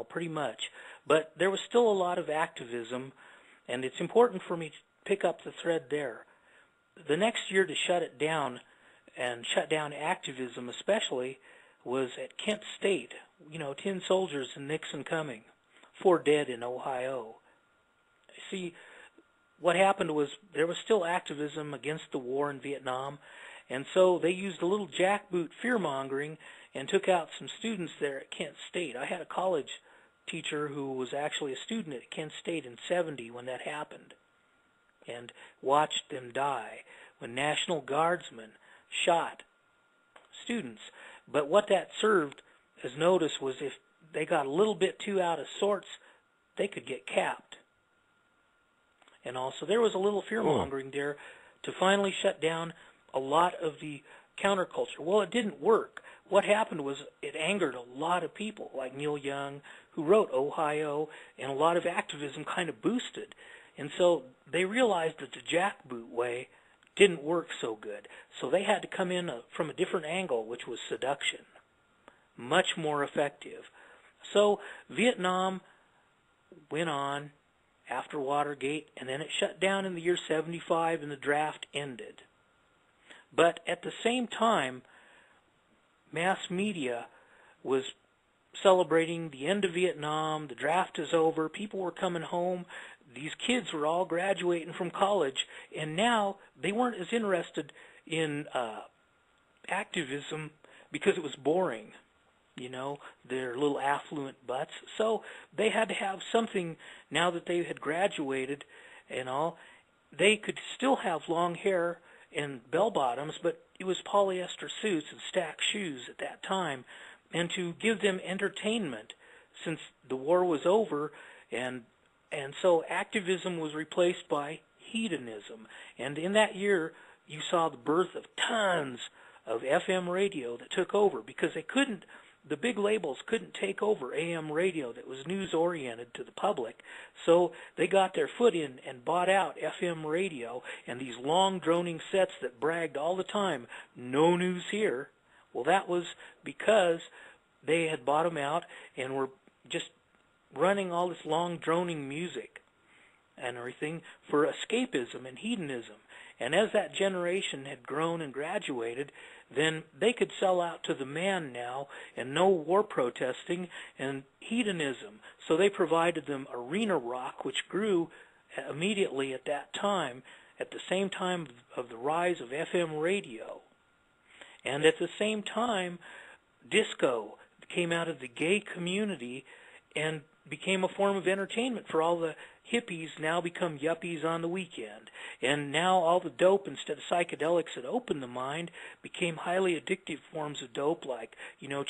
pretty much. But there was still a lot of activism, and it's important for me to pick up the thread there. The next year to shut it down, and shut down activism especially, was at Kent State. 10 soldiers and Nixon coming, 4 dead in Ohio. See, what happened was there was still activism against the war in Vietnam, and so they used a little jackboot fear-mongering and took out some students there at Kent State. I had a college teacher who was actually a student at Kent State in '70 when that happened, and watched them die when National Guardsmen shot students. But what that served as notice was if they got a little bit too out of sorts, they could get capped. And also there was a little fear-mongering there to finally shut down a lot of the counterculture. Well, it didn't work. What happened was it angered a lot of people, like Neil Young, who wrote Ohio, and a lot of activism kind of boosted. And so they realized that the jackboot way didn't work so good. So they had to come in from a different angle, which was seduction. Much more effective. So Vietnam went on after Watergate, and then it shut down in the year 75, and the draft ended. But at the same time, mass media was celebrating the end of Vietnam, the draft is over, people were coming home, these kids were all graduating from college, and now they weren't as interested in activism because it was boring. Their little affluent butts. So they had to have something now that they had graduated and all. They could still have long hair and bell-bottoms, but it was polyester suits and stacked shoes at that time. And to give them entertainment, since the war was over, and so activism was replaced by hedonism. And in that year, you saw the birth of tons of FM radio that took over because the big labels couldn't take over AM radio that was news-oriented to the public, so they got their foot in and bought out FM radio and these long, droning sets that bragged all the time, no news here. Well, that was because they had bought them out and were just running all this long, droning music and everything for escapism and hedonism. And as that generation had grown and graduated, then they could sell out to the man now, and no war protesting and hedonism. So they provided them arena rock, which grew immediately at that time, at the same time of the rise of FM radio. And at the same time, disco came out of the gay community and became a form of entertainment for all the hippies, now become yuppies on the weekend. And now all the dope, instead of psychedelics that opened the mind, became highly addictive forms of dope like,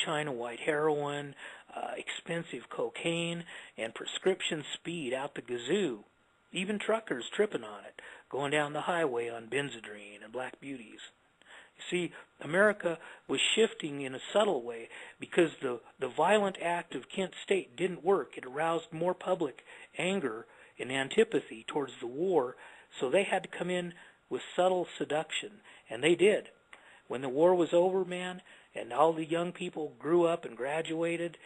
China white heroin, expensive cocaine, and prescription speed out the gazoo. Even truckers tripping on it, going down the highway on Benzedrine and Black Beauties. See, America was shifting in a subtle way because the violent act of Kent State didn't work. It aroused more public anger and antipathy towards the war, so they had to come in with subtle seduction, and they did. when the war was over, man, and all the young people grew up and graduated,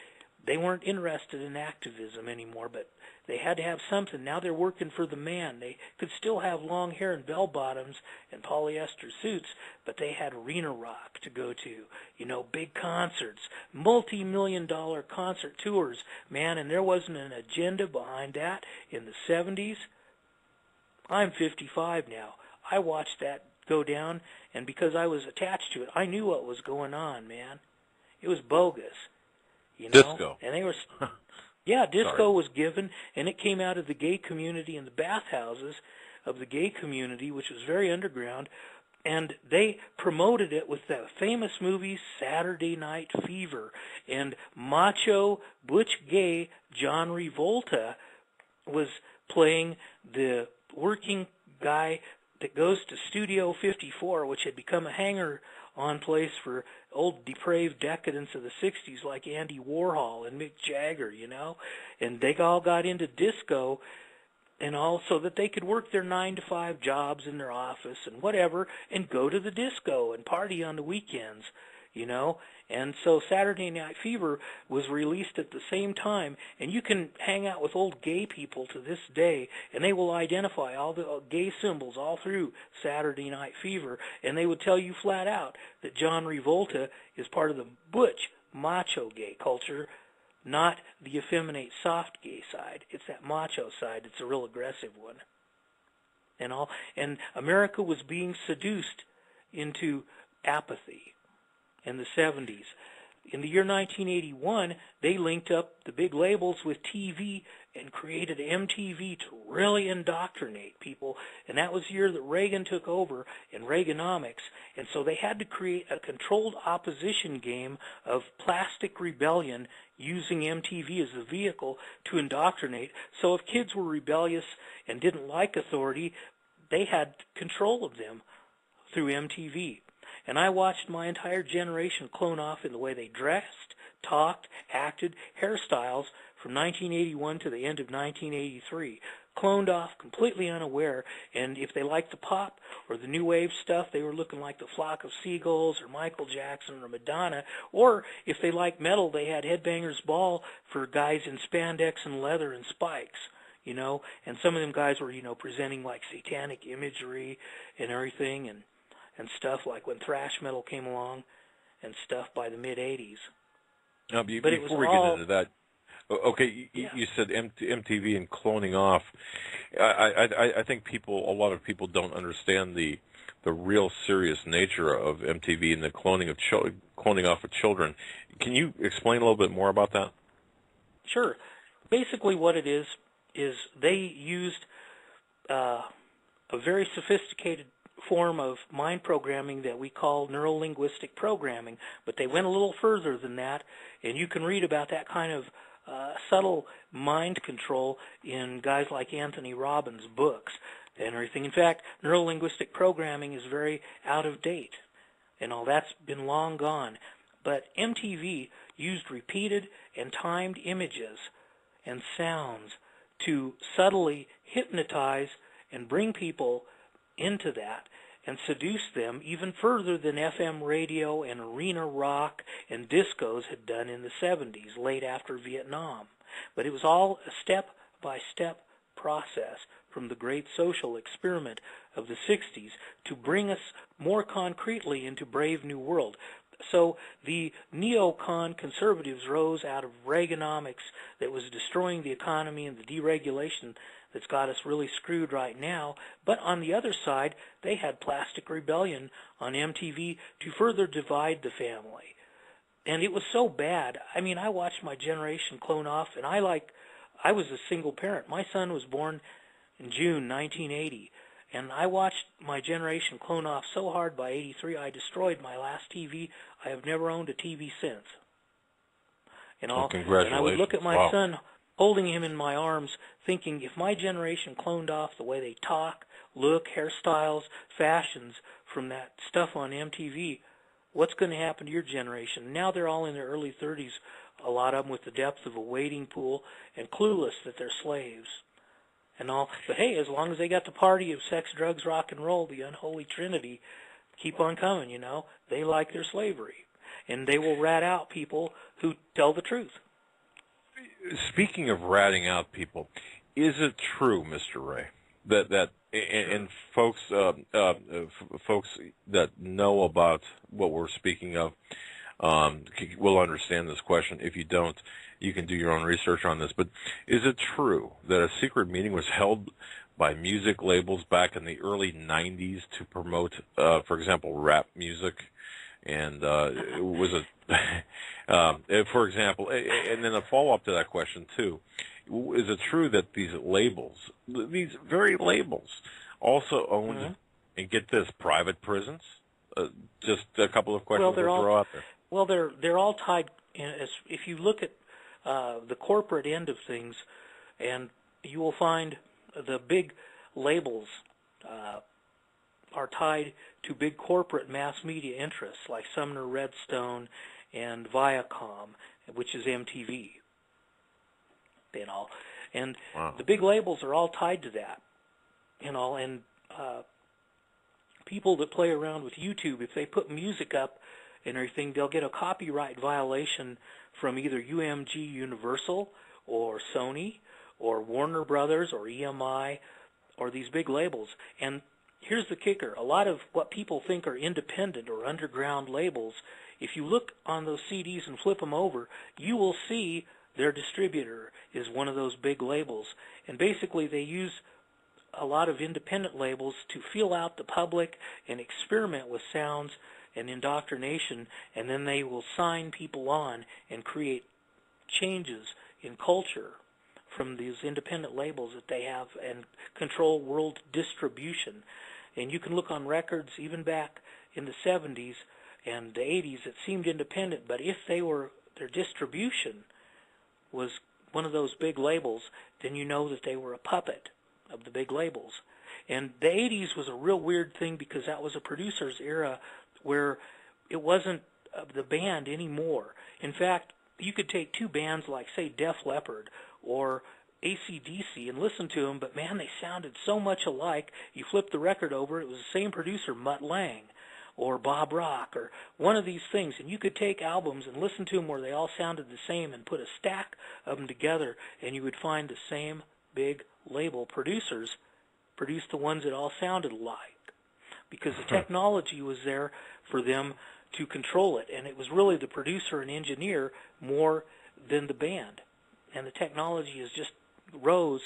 they weren't interested in activism anymore, but they had to have something. Now they're working for the man. They could still have long hair and bell-bottoms and polyester suits, but they had arena rock to go to, big concerts, multi-million-dollar concert tours, man, and there wasn't an agenda behind that in the 70s. I'm 55 now. I watched that go down, and because I was attached to it, I knew what was going on, man. It was bogus. Disco. And they were, disco was given, and it came out of the gay community and the bathhouses of the gay community, which was very underground, and they promoted it with the famous movie Saturday Night Fever, and macho, butch gay John Travolta was playing the working guy that goes to Studio 54, which had become a hanger-on place for old depraved decadents of the 60s like Andy Warhol and Mick Jagger, and they all got into disco and all so that they could work their 9-to-5 jobs in their office and whatever and go to the disco and party on the weekends, And so Saturday Night Fever was released at the same time, and you can hang out with old gay people to this day, and they will identify all the gay symbols all through Saturday Night Fever, and they would tell you flat out that John Travolta is part of the butch, macho gay culture, not the effeminate, soft gay side. It's that macho side. It's a real aggressive one. And America was being seduced into apathy in the 70s. In the year 1981, they linked up the big labels with TV and created MTV to really indoctrinate people. And that was the year that Reagan took over in Reaganomics. And so they had to create a controlled opposition game of plastic rebellion using MTV as a vehicle to indoctrinate. So if kids were rebellious and didn't like authority, they had control of them through MTV. And I watched my entire generation clone off in the way they dressed, talked, acted, hairstyles from 1981 to the end of 1983. Cloned off, completely unaware, and if they liked the pop or the new wave stuff, they were looking like the Flock of Seagulls or Michael Jackson or Madonna, or if they liked metal, they had Headbangers Ball for guys in spandex and leather and spikes, and some of them guys were, presenting like satanic imagery and everything, and stuff like when thrash metal came along and stuff by the mid-'80s. Now, before we get into that, okay, you said MTV and cloning off. I think a lot of people don't understand the real serious nature of MTV and the cloning off of children. Can you explain a little bit more about that? Sure. Basically what it is they used a very sophisticated form of mind programming that we call neuro-linguistic programming, but they went a little further than that, and you can read about that kind of subtle mind control in guys like Anthony Robbins' books and everything. In fact, neuro-linguistic programming is very out of date, and all that's been long gone. But MTV used repeated and timed images and sounds to subtly hypnotize and bring people into that and seduce them even further than FM radio and arena rock and discos had done in the 70s, late after Vietnam. But it was all a step-by-step process from the great social experiment of the 60s to bring us more concretely into Brave New World. So the neocon conservatives rose out of Reaganomics that was destroying the economy and the deregulation that's got us really screwed right now. But on the other side, they had Plastic Rebellion on MTV to further divide the family. And it was so bad. I mean, I watched my generation clone off, and I was a single parent. My son was born in June 1980. And I watched my generation clone off so hard by 83, I destroyed my last TV. I have never owned a TV since. Congratulations. And I would look at my son, holding him in my arms, thinking, if my generation cloned off the way they talk, look, hairstyles, fashions from that stuff on MTV, what's going to happen to your generation? Now they're all in their early 30s, a lot of them with the depth of a wading pool, and clueless that they're slaves. And all, but hey, as long as they got the party of sex, drugs, rock and roll, the unholy trinity, keep on coming, you know. They like their slavery. And they will rat out people who tell the truth. Speaking of ratting out people, is it true, Mr. Ray, that and folks folks that know about what we're speaking of will understand this question. If you don't, you can do your own research on this. But is it true that a secret meeting was held by music labels back in the early 90s to promote, for example, rap music? And was it, for example, and then a follow-up to that question, too, is it true that these labels, these very labels, also owned, and get this, private prisons? Just a couple of questions to throw out there. Well, they're all tied. If you look at the corporate end of things, and you will find the big labels are tied to big corporate mass media interests like Sumner Redstone and Viacom, which is MTV. You know, and the big labels are all tied to that. You know, and people that play around with YouTube, if they put music up and everything, they'll get a copyright violation from either UMG Universal or Sony or Warner Brothers or EMI or these big labels. And here's the kicker. A lot of what people think are independent or underground labels, if you look on those CDs and flip them over, you will see their distributor is one of those big labels. And basically they use a lot of independent labels to feel out the public and experiment with sounds and indoctrination, and then they will sign people on and create changes in culture from these independent labels that they have and control world distribution. And you can look on records even back in the 70s and the 80s that seemed independent, but if their distribution was one of those big labels, then you know that they were a puppet of the big labels. And the 80s was a real weird thing because that was a producer's era where it wasn't the band anymore. In fact, you could take two bands like, say, Def Leppard or AC/DC and listen to them, but man, they sounded so much alike. You flip the record over, it was the same producer, Mutt Lange, or Bob Rock, or one of these things, and you could take albums and listen to them where they all sounded the same and put a stack of them together, and you would find the same big label producers produce the ones that all sounded alike, because the technology was there for them to control it, and it was really the producer and engineer more than the band. And the technology is just rose,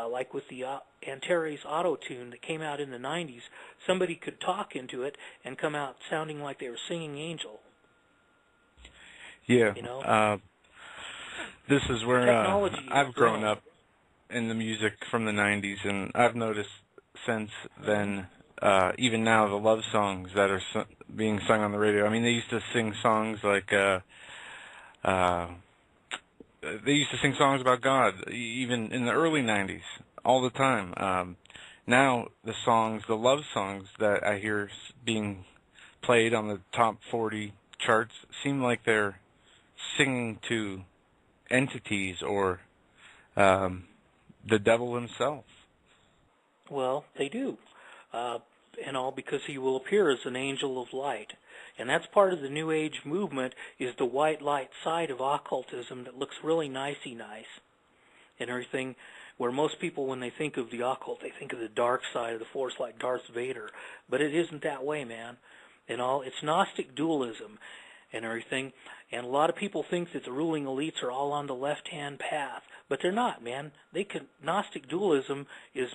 like with the Antares Auto-Tune that came out in the 90s. Somebody could talk into it and come out sounding like they were singing Angel. Yeah. You know? This is where I've grown up in the music from the 90s, and I've noticed since then, even now, the love songs that are being sung on the radio. I mean, they used to sing songs like... they used to sing songs about God, even in the early 90s, all the time. Now, the love songs that I hear being played on the top 40 charts seem like they're singing to entities or the devil himself. Well, they do. And all because he will appear as an angel of light. And that's part of the New Age movement, is the white light side of occultism that looks really nicey nice and everything, where most people, when they think of the occult, they think of the dark side of the force like Darth Vader. But it isn't that way, man. And all, it's Gnostic dualism and everything. And a lot of people think that the ruling elites are all on the left-hand path. But they're not, man. Gnostic dualism is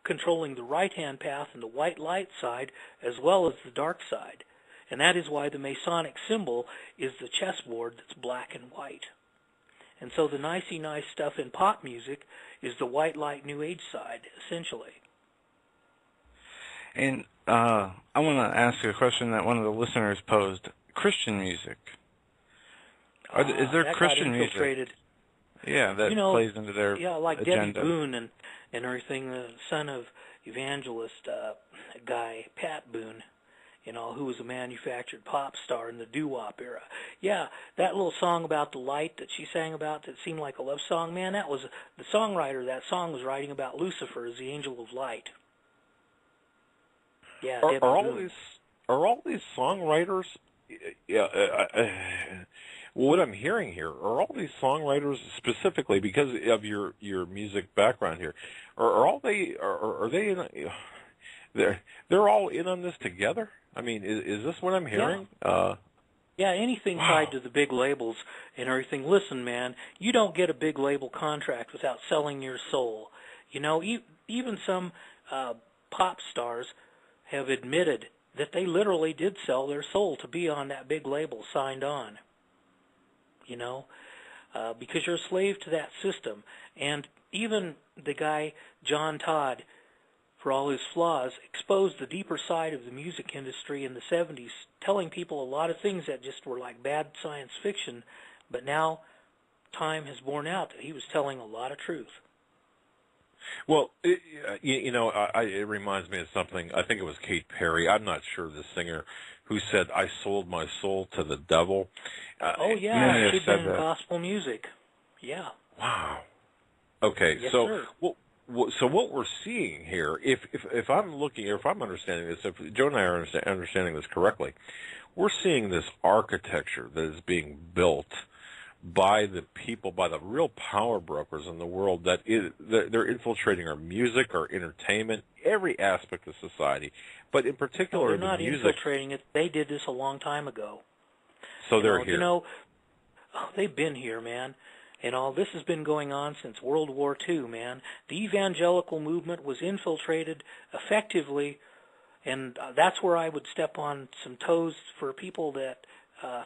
controlling the right-hand path and the white light side as well as the dark side. And that is why the Masonic symbol is the chessboard that's black and white. And so the nicey nice stuff in pop music is the white light New Age side, essentially. And I want to ask a question that one of the listeners posed. Christian music. Is there Christian music? Yeah, that plays into their like agenda. Debbie Boone and everything, the son of evangelist guy, Pat Boone, who was a manufactured pop star in the doo-wop era. Yeah, that little song about the light that she sang about that seemed like a love song, man, that was the songwriter of that song was writing about Lucifer as the angel of light. Yeah, are all are all these songwriters? What I'm hearing here, are all these songwriters specifically because of your music background here? Are they in? They're all in on this together? I mean, is this what I'm hearing? Yeah. Yeah, anything tied to the big labels and everything. Listen, man, you don't get a big label contract without selling your soul. You know, even some pop stars have admitted that they literally did sell their soul to be on that big label, signed on. You know, because you're a slave to that system. And even the guy, John Todd, for all his flaws, exposed the deeper side of the music industry in the 70s, telling people a lot of things that just were like bad science fiction, but now time has borne out that he was telling a lot of truth. Well, it reminds me of something. I think it was Kate Perry. I'm not sure, the singer, who said, "I sold my soul to the devil." She'd been in gospel music. Yeah. Wow. Okay, yes, so sir. So what we're seeing here, if I'm looking, or if I'm understanding this, if Joe and I are understanding this correctly, we're seeing this architecture that is being built by the people, by the real power brokers in the world, that they're infiltrating our music, our entertainment, every aspect of society, but in particular they're not the music. Infiltrating it. They did this a long time ago. So they're here. You know, they've been here, man. And all this has been going on since World War II, man. The evangelical movement was infiltrated effectively, and that's where I would step on some toes for people that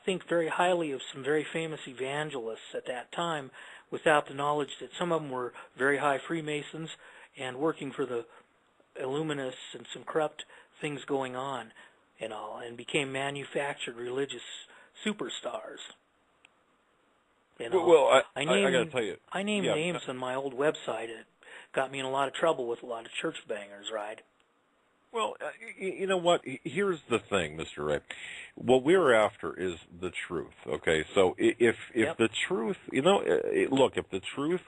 think very highly of some very famous evangelists at that time, without the knowledge that some of them were very high Freemasons and working for the Illuminists and some corrupt things going on and all, and became manufactured religious superstars. You know, well, I got to tell you, I named names on my old website. It got me in a lot of trouble with a lot of church bangers, right? Well, you know what? Here's the thing, Mr. Ray. What we're after is the truth. Okay, so if the truth, look, if the truth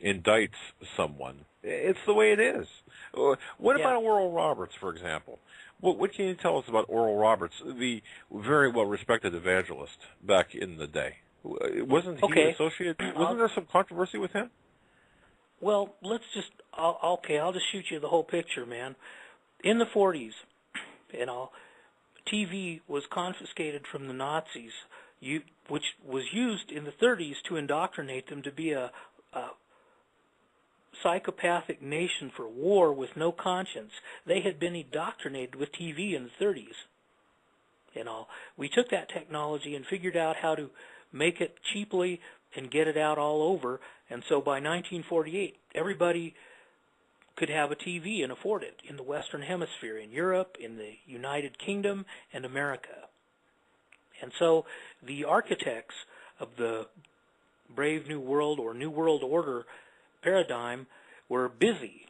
indicts someone, it's the way it is. What about Oral Roberts, for example? What can you tell us about Oral Roberts, the very well-respected evangelist back in the day? Wasn't he associated? Wasn't there some controversy with him? Well, I'll just shoot you the whole picture, man. In the 40s, TV was confiscated from the Nazis, which was used in the 30s to indoctrinate them to be a psychopathic nation for war with no conscience. They had been indoctrinated with TV in the 30s. We took that technology and figured out how to make it cheaply and get it out all over. And so by 1948, everybody could have a TV and afford it in the Western Hemisphere, in Europe, in the United Kingdom, and America. And so the architects of the Brave New World or New World Order paradigm were busy.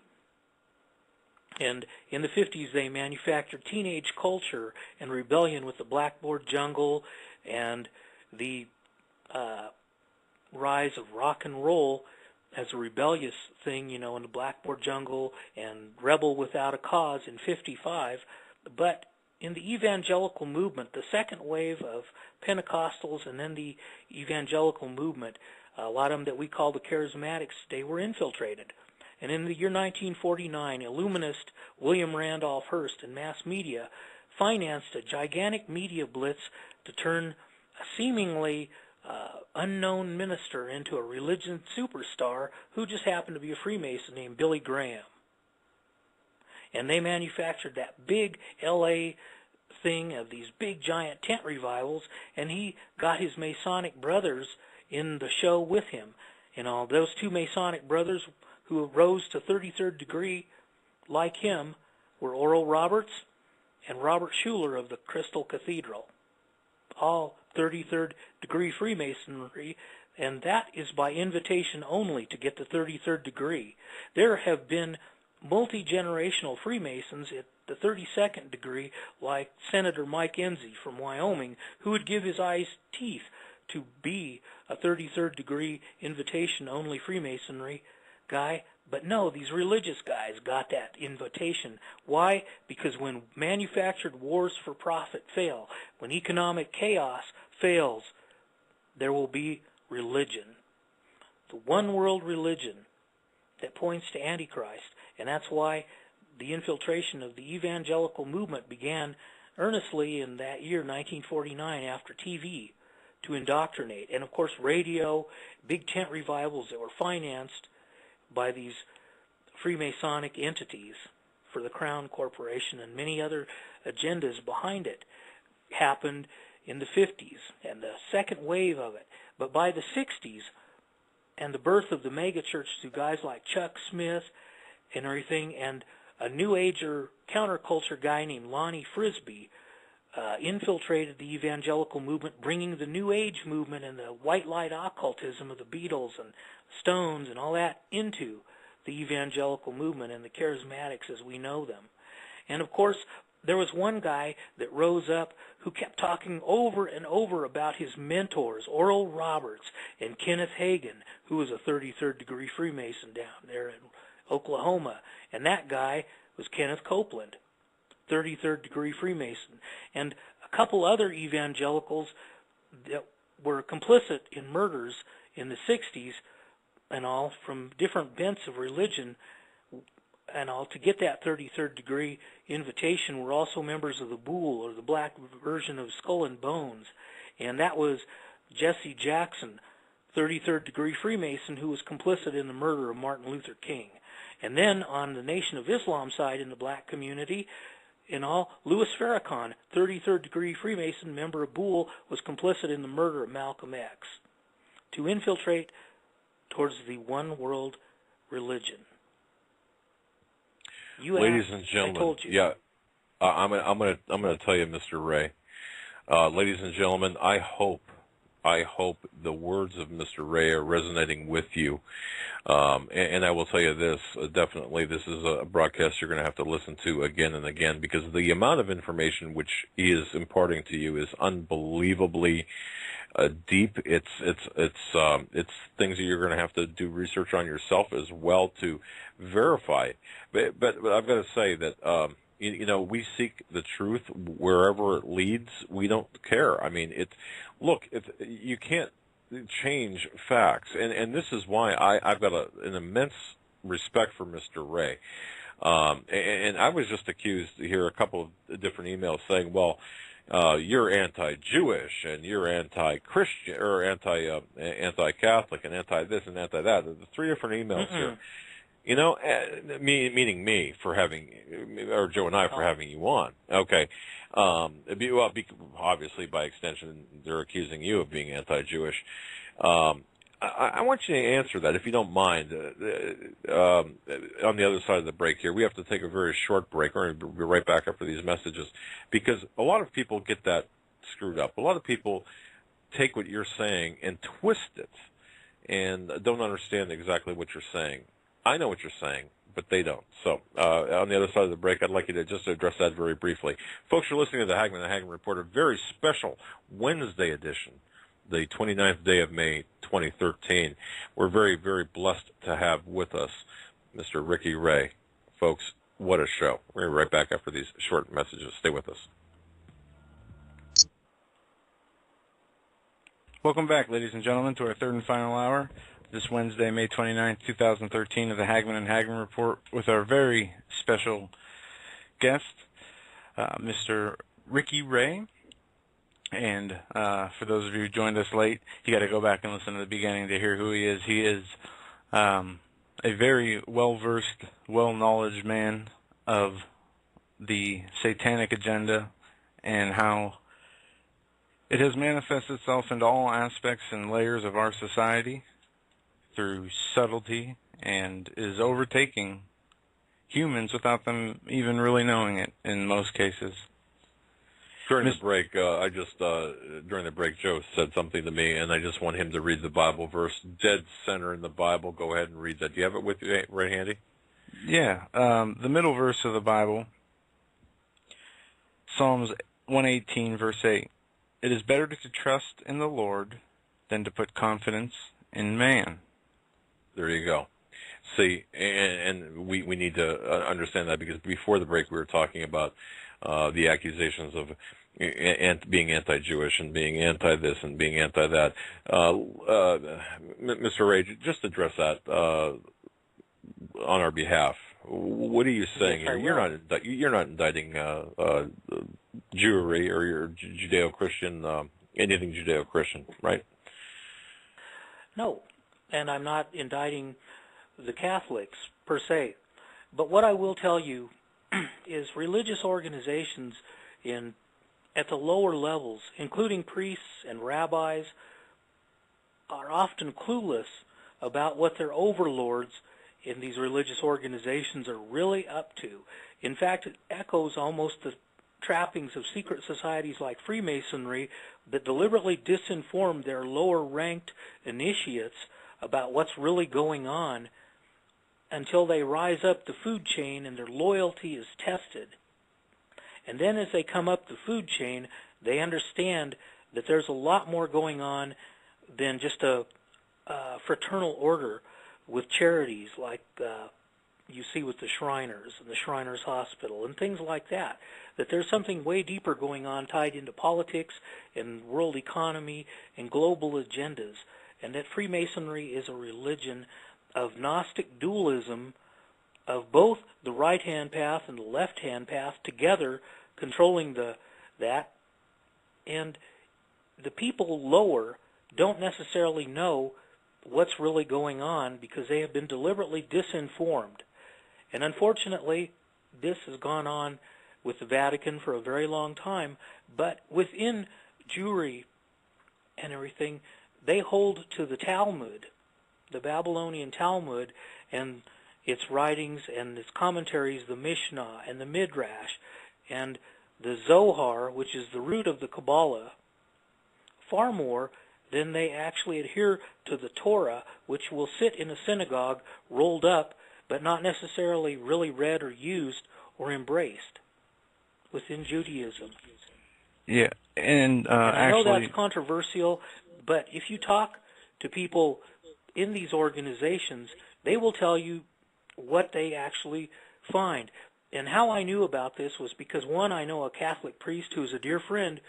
And in the 50s, they manufactured teenage culture and rebellion with the Blackboard Jungle and the rise of rock and roll as a rebellious thing, in the Blackboard Jungle, and Rebel Without a Cause in 55. But in the evangelical movement, the second wave of Pentecostals and then the evangelical movement, a lot of them that we call the charismatics, they were infiltrated. And in the year 1949, Illuminist William Randolph Hearst and mass media financed a gigantic media blitz to turn a seemingly unknown minister into a religion superstar who just happened to be a Freemason named Billy Graham. And they manufactured that big L.A. thing of these big giant tent revivals, and he got his Masonic brothers in the show with him. Those two Masonic brothers who rose to 33rd degree like him were Oral Roberts and Robert Schuller of the Crystal Cathedral. All 33rd degree Freemasonry, and that is by invitation only to get the 33rd degree. There have been multi-generational Freemasons at the 32nd degree, like Senator Mike Enzi from Wyoming, who would give his eyes teeth to be a 33rd degree invitation only Freemasonry guy. But no, these religious guys got that invitation. Why? Because when manufactured wars for profit fail, when economic chaos fails, there will be religion. The one world religion that points to Antichrist. And that's why the infiltration of the evangelical movement began earnestly in that year, 1949, after TV, to indoctrinate. And of course, radio, big tent revivals that were financed by these Freemasonic entities for the Crown Corporation and many other agendas behind it happened in the 50s and the second wave of it. But by the 60s and the birth of the megachurch through guys like Chuck Smith and everything, and a New Ager counterculture guy named Lonnie Frisbee infiltrated the evangelical movement, bringing the New Age movement and the white light occultism of the Beatles and Stones and all that into the evangelical movement and the charismatics as we know them. And of course, there was one guy that rose up who kept talking over and over about his mentors, Oral Roberts and Kenneth Hagin, who was a 33rd degree Freemason down there in Oklahoma. And that guy was Kenneth Copeland, 33rd degree Freemason. And a couple other evangelicals that were complicit in murders in the 60s and all from different bents of religion and all to get that 33rd degree invitation were also members of the Boule, or the black version of Skull and Bones. And that was Jesse Jackson, 33rd degree Freemason, who was complicit in the murder of Martin Luther King. And then on the Nation of Islam side in the black community, in all, Louis Farrakhan, 33rd degree Freemason, member of Boule, was complicit in the murder of Malcolm X to infiltrate towards the one world religion. Ladies and gentlemen, I told you. Yeah, I'm gonna tell you, Mr. Ray. Ladies and gentlemen, I hope the words of Mr. Ray are resonating with you. And I will tell you this, definitely this is a broadcast you're going to have to listen to again and again, because the amount of information which he is imparting to you is unbelievably deep. It's things that you're going to have to do research on yourself as well to verify. But I've got to say that we seek the truth wherever it leads. We don't care. I mean, you can't change facts, and this is why I've got an immense respect for Mr. Ray. And I was just accused here a couple of different emails saying, well, you're anti-Jewish and you're anti-Christian or anti-Catholic and anti-this and anti-that. There's 3 different emails here. Meaning me for having, or Joe and I for having you on. Okay. Obviously, by extension, they're accusing you of being anti-Jewish. I want you to answer that, if you don't mind. On the other side of the break here, we have to take a very short break. We're going to be right back after these messages, because a lot of people get that screwed up. A lot of people take what you're saying and twist it and don't understand exactly what you're saying. I know what you're saying, but they don't. So on the other side of the break, I'd like you to just address that very briefly. Folks, you're listening to the Hagmann Report, a very special Wednesday edition, the 29th day of May, 2013. We're very, very blessed to have with us Mr. Ricky Ray. Folks, what a show. We're going to be right back after these short messages. Stay with us. Welcome back, ladies and gentlemen, to our third and final hour. This Wednesday, May 29th, 2013, of the Hagmann Report, with our very special guest, Mr. Ricky Ray. And for those of you who joined us late, you got to go back and listen to the beginning to hear who he is. He is a very well-versed, well-knowledge man of the satanic agenda and how it has manifested itself into all aspects and layers of our society through subtlety, and is overtaking humans without them even really knowing it in most cases. During the break, during the break, Joe said something to me, and I just want him to read the Bible verse, dead center in the Bible. Go ahead and read that. Do you have it with you right handy? Yeah. The middle verse of the Bible, Psalms 118, verse 8. It is better to trust in the Lord than to put confidence in man. There you go. See, and we need to understand that, because before the break we were talking about the accusations of being anti-Jewish and being anti-this and being anti-that. Mr. Ray, just address that on our behalf. What are you saying here? You're not indicting Jewry or your Judeo-Christian, anything Judeo-Christian, right? No, and I'm not indicting the Catholics per se. But what I will tell you is religious organizations at the lower levels, including priests and rabbis, are often clueless about what their overlords in these religious organizations are really up to. In fact, it echoes almost the trappings of secret societies like Freemasonry that deliberately disinform their lower-ranked initiates about what's really going on until they rise up the food chain and their loyalty is tested. And then as they come up the food chain, they understand that there's a lot more going on than just a fraternal order with charities like you see with the Shriners and the Shriners Hospital and things like that, that there's something way deeper going on tied into politics and world economy and global agendas, and that Freemasonry is a religion of Gnostic dualism, of both the right-hand path and the left-hand path together controlling that, and the people lower don't necessarily know what's really going on because they have been deliberately disinformed. And unfortunately, this has gone on with the Vatican for a very long time, but within Jewry and everything, they hold to the Talmud, the Babylonian Talmud, and its writings and its commentaries, the Mishnah and the Midrash, and the Zohar, which is the root of the Kabbalah, far more than they actually adhere to the Torah, which will sit in a synagogue rolled up, but not necessarily really read or used or embraced within Judaism. Yeah, and I know that's controversial, but if you talk to people in these organizations, they will tell you what they actually find. And how I knew about this was because, one, I know a Catholic priest who's a dear friend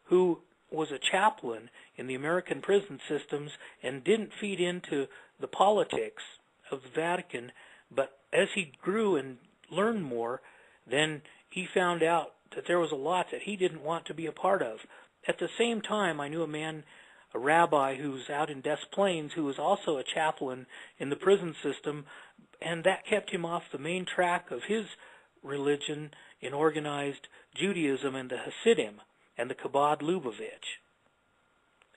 who was a chaplain in the American prison systems and didn't feed into the politics of the Vatican, but as he grew and learned more, then he found out that there was a lot that he didn't want to be a part of. At the same time, I knew a man, a rabbi who's out in Des Plaines, who was also a chaplain in the prison system, and that kept him off the main track of his religion in organized Judaism and the Hasidim and the Chabad Lubavitch.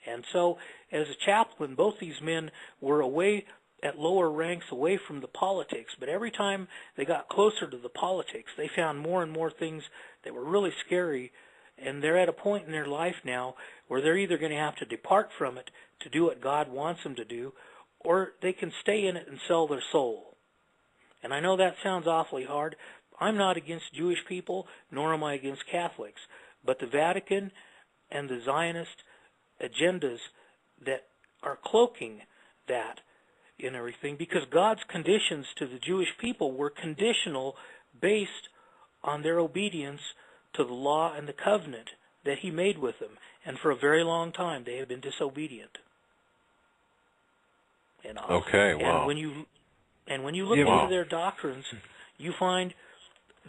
And so, as a chaplain, both these men were away at lower ranks, away from the politics, but every time they got closer to the politics, they found more and more things that were really scary, and they're at a point in their life now where they're either going to have to depart from it to do what God wants them to do, or they can stay in it and sell their soul. And I know that sounds awfully hard. I'm not against Jewish people, nor am I against Catholics, but the Vatican and the Zionist agendas that are cloaking that in everything, because God's conditions to the Jewish people were conditional based on their obedience to the law and the covenant that he made with them. And for a very long time, they have been disobedient. Okay, wow. And when you look into their doctrines, you find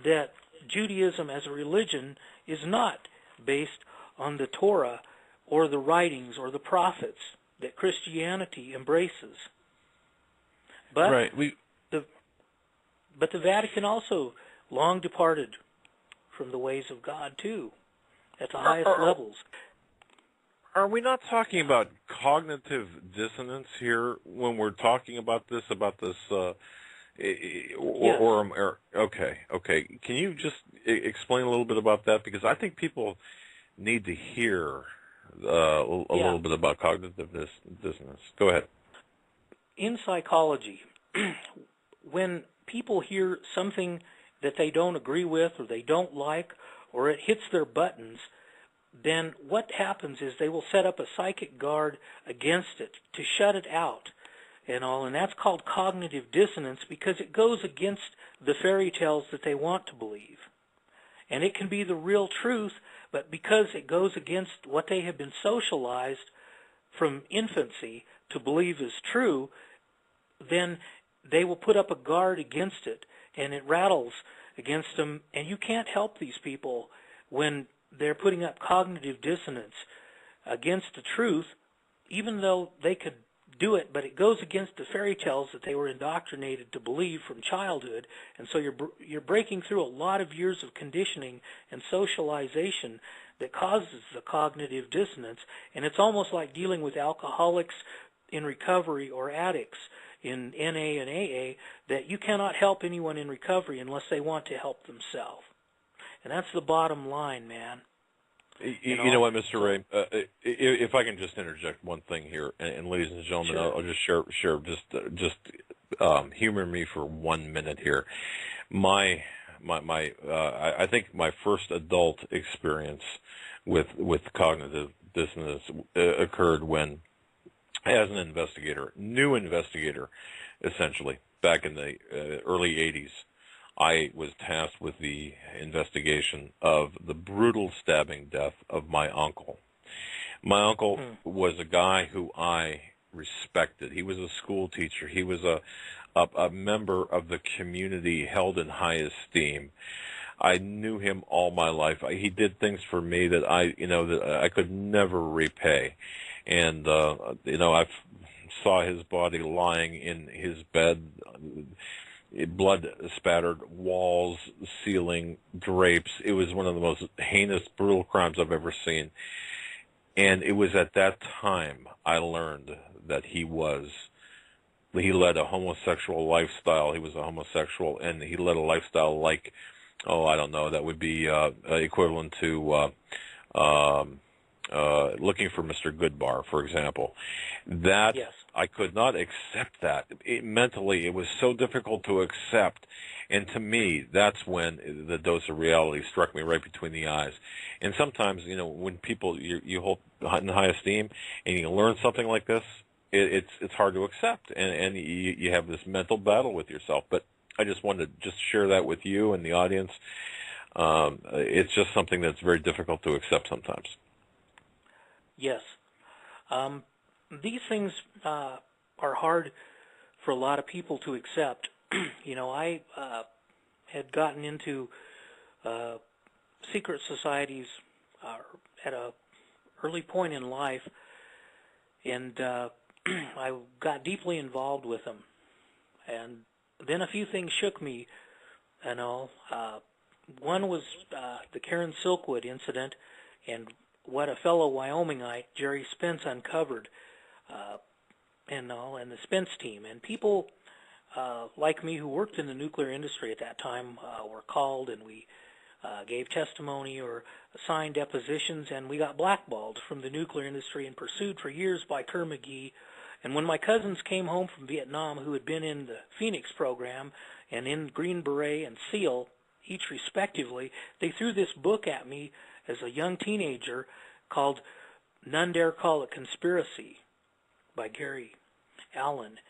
that Judaism as a religion is not based on the Torah or the writings or the prophets that Christianity embraces. But right. But the Vatican also long departed from the ways of God too, at the highest levels. Are we not talking about cognitive dissonance here when we're talking about this? Yes. Okay. Can you just explain a little bit about that? Because I think people need to hear a little bit about cognitive dissonance. Go ahead. In psychology, when people hear something that they don't agree with or they don't like, or it hits their buttons, then what happens is they will set up a psychic guard against it to shut it out. and all, and that's called cognitive dissonance because it goes against the fairy tales that they want to believe. And it can be the real truth, but because it goes against what they have been socialized from infancy to believe is true, then they will put up a guard against it, and it rattles against them, and you can't help these people when they're putting up cognitive dissonance against the truth, even though they could do it, but it goes against the fairy tales that they were indoctrinated to believe from childhood, and so you're breaking through a lot of years of conditioning and socialization that causes the cognitive dissonance, and it's almost like dealing with alcoholics in recovery or addicts in NA and AA, that you cannot help anyone in recovery unless they want to help themselves. And that's the bottom line, man. You know what, Mr. Ray? If I can just interject one thing here, and ladies and gentlemen, sure. I'll just share. Just humor me for 1 minute here. I think my first adult experience with cognitive dissonance occurred when, as an investigator, new investigator, essentially, back in the early 80s, I was tasked with the investigation of the brutal stabbing death of my uncle. My uncle was a guy who I respected. He was a school teacher. He was a member of the community held in high esteem. I knew him all my life. He did things for me that I could never repay. And I saw his body lying in his bed, blood-spattered walls, ceiling, drapes. It was one of the most heinous, brutal crimes I've ever seen. And it was at that time I learned that he led a homosexual lifestyle. He was a homosexual, and he led a lifestyle like, that would be equivalent to looking for Mr. Goodbar, for example. That, yes. I could not accept that. Mentally, it was so difficult to accept. And to me, that's when the dose of reality struck me right between the eyes. And sometimes, when people you hold in high esteem and you learn something like this, it's hard to accept. And you have this mental battle with yourself. But I just wanted to just share that with you and the audience. It's just something that's very difficult to accept sometimes. Yes. These things are hard for a lot of people to accept. I had gotten into secret societies at a early point in life, and I got deeply involved with them. And then a few things shook me, and all. One was the Karen Silkwood incident, and what a fellow Wyomingite, Jerry Spence, uncovered, and the Spence team. And people like me who worked in the nuclear industry at that time were called, and we gave testimony or signed depositions, and we got blackballed from the nuclear industry and pursued for years by Kerr McGee. And when my cousins came home from Vietnam, who had been in the Phoenix program and in Green Beret and SEAL, each respectively, they threw this book at me as a young teenager called None Dare Call It Conspiracy by Gary Allen,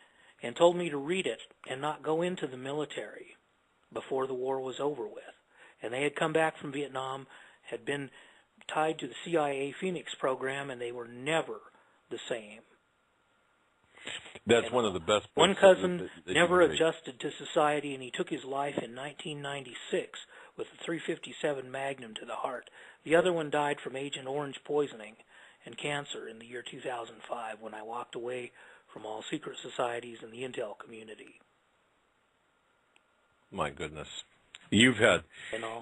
and told me to read it and not go into the military before the war was over with. And they had come back from Vietnam, had been tied to the CIA Phoenix program, and they were never the same. That's one of the best books. One cousin never adjusted to society, and he took his life in 1996 with a .357 Magnum to the heart. The other one died from Agent Orange poisoning and cancer in the year 2005 when I walked away from all secret societies and the intel community. My goodness. You've had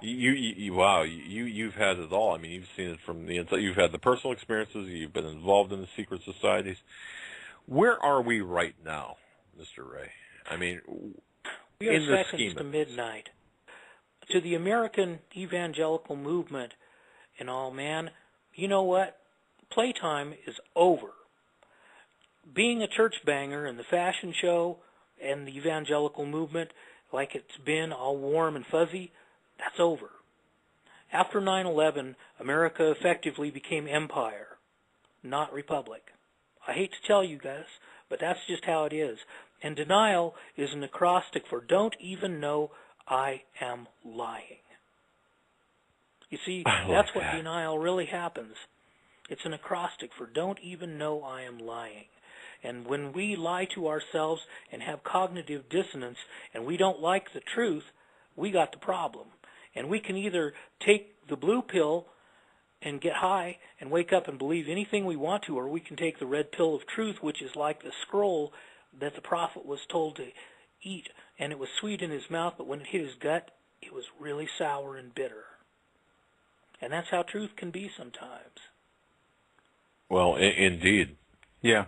you've had it all. I mean, you've seen it from the inside. You've had the personal experiences. You've been involved in the secret societies. Where are we right now, Mr. Ray? I mean, we are seconds to midnight. To the American evangelical movement and all, man, you know what? Playtime is over. Being a church banger and the fashion show and the evangelical movement, like it's been all warm and fuzzy, that's over. After 9/11, America effectively became empire, not republic. I hate to tell you guys, but that's just how it is. And denial is an acrostic for don't even know I am lying. You see, that's what denial really happens. It's an acrostic for don't even know I am lying. And when we lie to ourselves and have cognitive dissonance and we don't like the truth, we got the problem. And we can either take the blue pill and get high and wake up and believe anything we want to, or we can take the red pill of truth, which is like the scroll that the prophet was told to eat. And it was sweet in his mouth, but when it hit his gut, it was really sour and bitter. And that's how truth can be sometimes. Well, indeed. Yeah.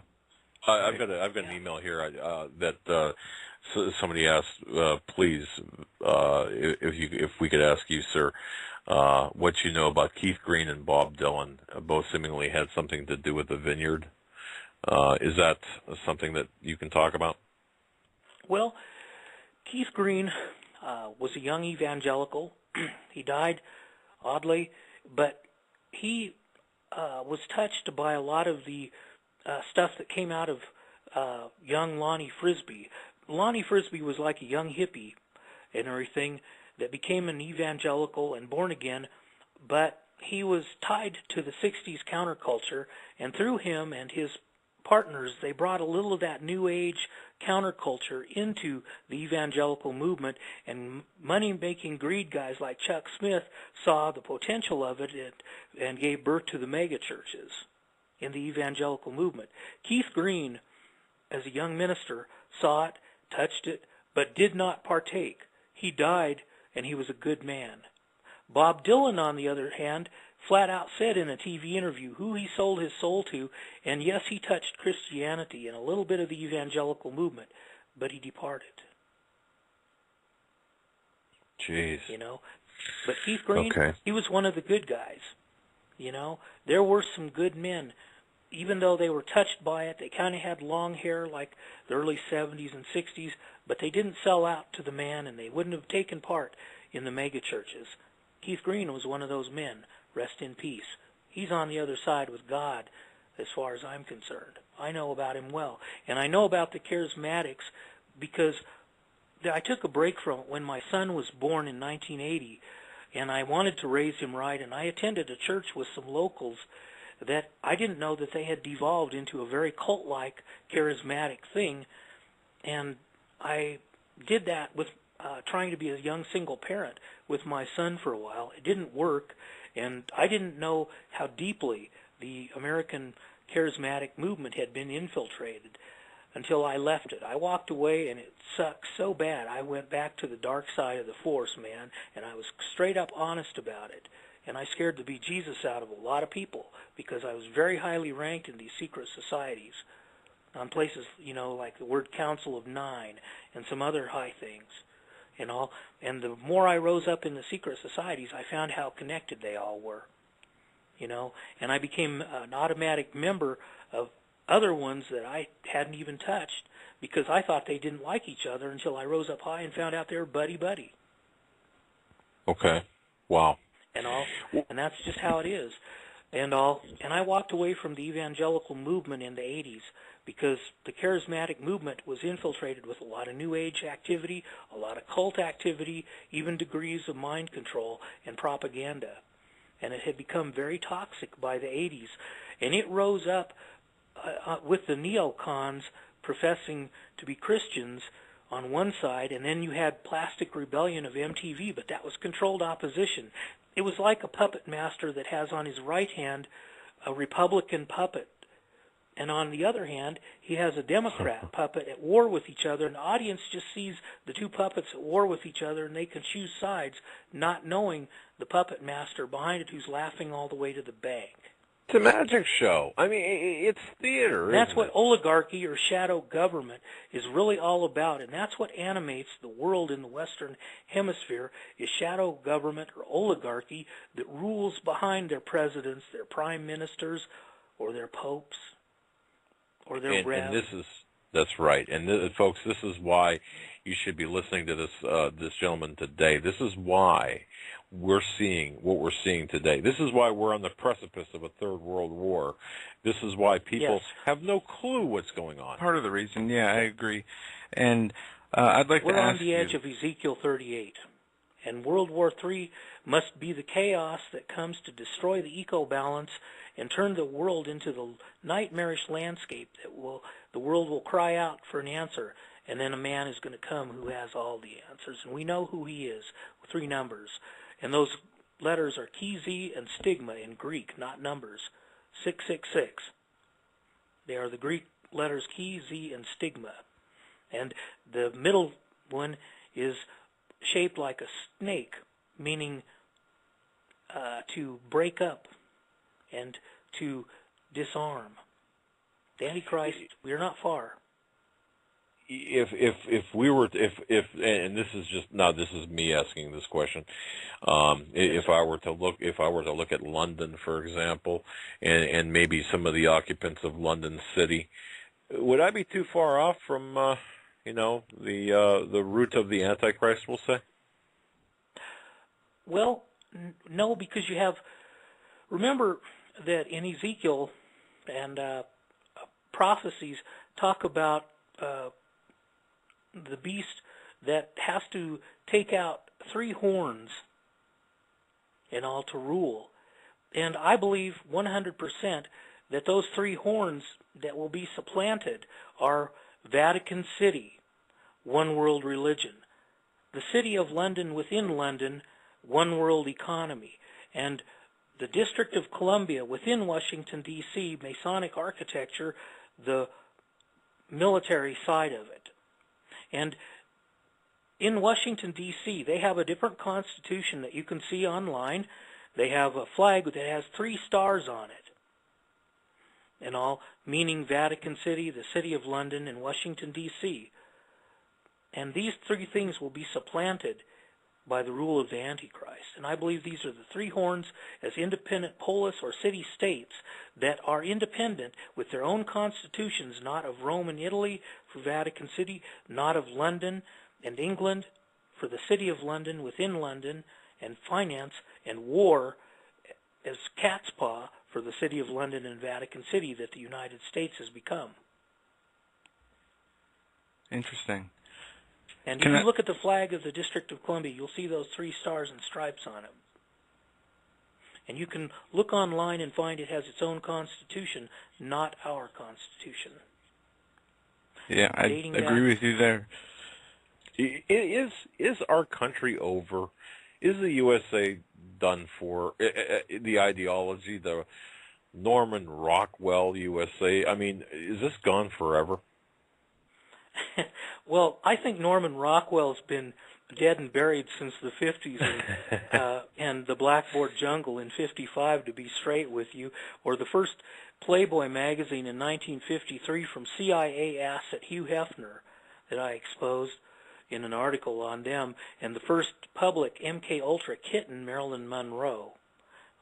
I've got an email here that somebody asked. Please, if we could ask you, sir, what you know about Keith Green and Bob Dylan. Both seemingly had something to do with the vineyard. Is that something that you can talk about? Well, Keith Green was a young evangelical. He died oddly, but he was touched by a lot of the stuff that came out of young Lonnie Frisbee. Lonnie Frisbee was like a young hippie and everything that became an evangelical and born again, but he was tied to the 60s counterculture, and through him and his partners, they brought a little of that New Age counterculture into the evangelical movement, and money-making greed guys like Chuck Smith saw the potential of it and gave birth to the megachurches in the evangelical movement. Keith Green, as a young minister, saw it, touched it, but did not partake. He died, and he was a good man. Bob Dylan, on the other hand, flat out said in a TV interview who he sold his soul to, and yes, he touched Christianity and a little bit of the evangelical movement, but he departed. Jeez. You know, but Keith Green, okay. He was one of the good guys. You know, there were some good men. Even though they were touched by it, they kind of had long hair like the early 70s and 60s, but they didn't sell out to the man, and they wouldn't have taken part in the mega churches. Keith Green was one of those men. Rest in peace. He's on the other side with God, as far as I'm concerned. I know about him well. And I know about the charismatics because I took a break from it when my son was born in 1980, and I wanted to raise him right, and I attended a church with some locals that I didn't know that they had devolved into a very cult-like charismatic thing, and I did that with trying to be a young single parent with my son for a while. It didn't work, and I didn't know how deeply the American charismatic movement had been infiltrated until I left it. I walked away, and it sucked so bad. I went back to the dark side of the force, man, and I was straight up honest about it. And I scared the bejesus out of a lot of people because I was very highly ranked in these secret societies on places, you know, like the Word Council of Nine and some other high things and all. And the more I rose up in the secret societies, I found how connected they all were, you know. And I became an automatic member of other ones that I hadn't even touched because I thought they didn't like each other until I rose up high and found out they were buddy-buddy. Okay. Wow. And all, and that's just how it is, and all. And I walked away from the evangelical movement in the 80s because the charismatic movement was infiltrated with a lot of New Age activity, a lot of cult activity, even degrees of mind control and propaganda. And it had become very toxic by the 80s. And it rose up with the neocons professing to be Christians on one side, and then you had Plastic Rebellion of MTV, but that was controlled opposition. It was like a puppet master that has on his right hand a Republican puppet, and on the other hand, he has a Democrat puppet at war with each other, and the audience just sees the two puppets at war with each other, and they can choose sides, not knowing the puppet master behind it who's laughing all the way to the bank. It's a magic show. I mean, it's theater. That's what oligarchy or shadow government is really all about, and that's what animates the world in the Western Hemisphere is shadow government or oligarchy that rules behind their presidents, their prime ministers, or their popes, or their revs. That's right. And folks, this is why you should be listening to this gentleman today. This is why we're seeing what we're seeing today. This is why we're on the precipice of a third world war. This is why people have no clue what's going on. Part of the reason, yeah, I agree. And I'd like to ask you... We're on the edge of Ezekiel 38. And World War III must be the chaos that comes to destroy the eco-balance and turn the world into the nightmarish landscape that the world will cry out for an answer. And then a man is going to come who has all the answers. And we know who he is, 3 numbers. And those letters are chi, z, and stigma in Greek, not numbers. 666. They are the Greek letters chi, z, and stigma. And the middle one is shaped like a snake, meaning to break up and to disarm. The Antichrist, we are not far. If we were and this is me asking this question, if I were to look at London, for example, and maybe some of the occupants of London City, would I be too far off from the root of the Antichrist, we'll say? Well, no, because you have, remember that in Ezekiel and prophecies talk about the beast that has to take out 3 horns and all to rule. And I believe 100% that those 3 horns that will be supplanted are Vatican City, one world religion, the City of London within London, one world economy, and the District of Columbia within Washington, D.C., Masonic architecture, the military side of it. And in Washington, D.C., they have a different constitution that you can see online. They have a flag that has 3 stars on it, and all, meaning Vatican City, the City of London, and Washington, D.C. And these 3 things will be supplanted by the rule of the Antichrist. And I believe these are the 3 horns as independent polis or city-states that are independent with their own constitutions, not of Rome and Italy for Vatican City, not of London and England for the City of London within London, and finance and war as cat's paw for the City of London and Vatican City that the United States has become. Interesting. And if you look at the flag of the District of Columbia, you'll see those 3 stars and stripes on it. And you can look online and find it has its own constitution, not our constitution. Yeah, I agree with you there. Is our country over? Is the USA done for? The ideology, the Norman Rockwell USA, I mean, is this gone forever? Well, I think Norman Rockwell's been dead and buried since the 50s and the Blackboard Jungle in 55, to be straight with you, or the first Playboy magazine in 1953 from CIA asset Hugh Hefner that I exposed in an article on them, and the first public MK Ultra kitten, Marilyn Monroe,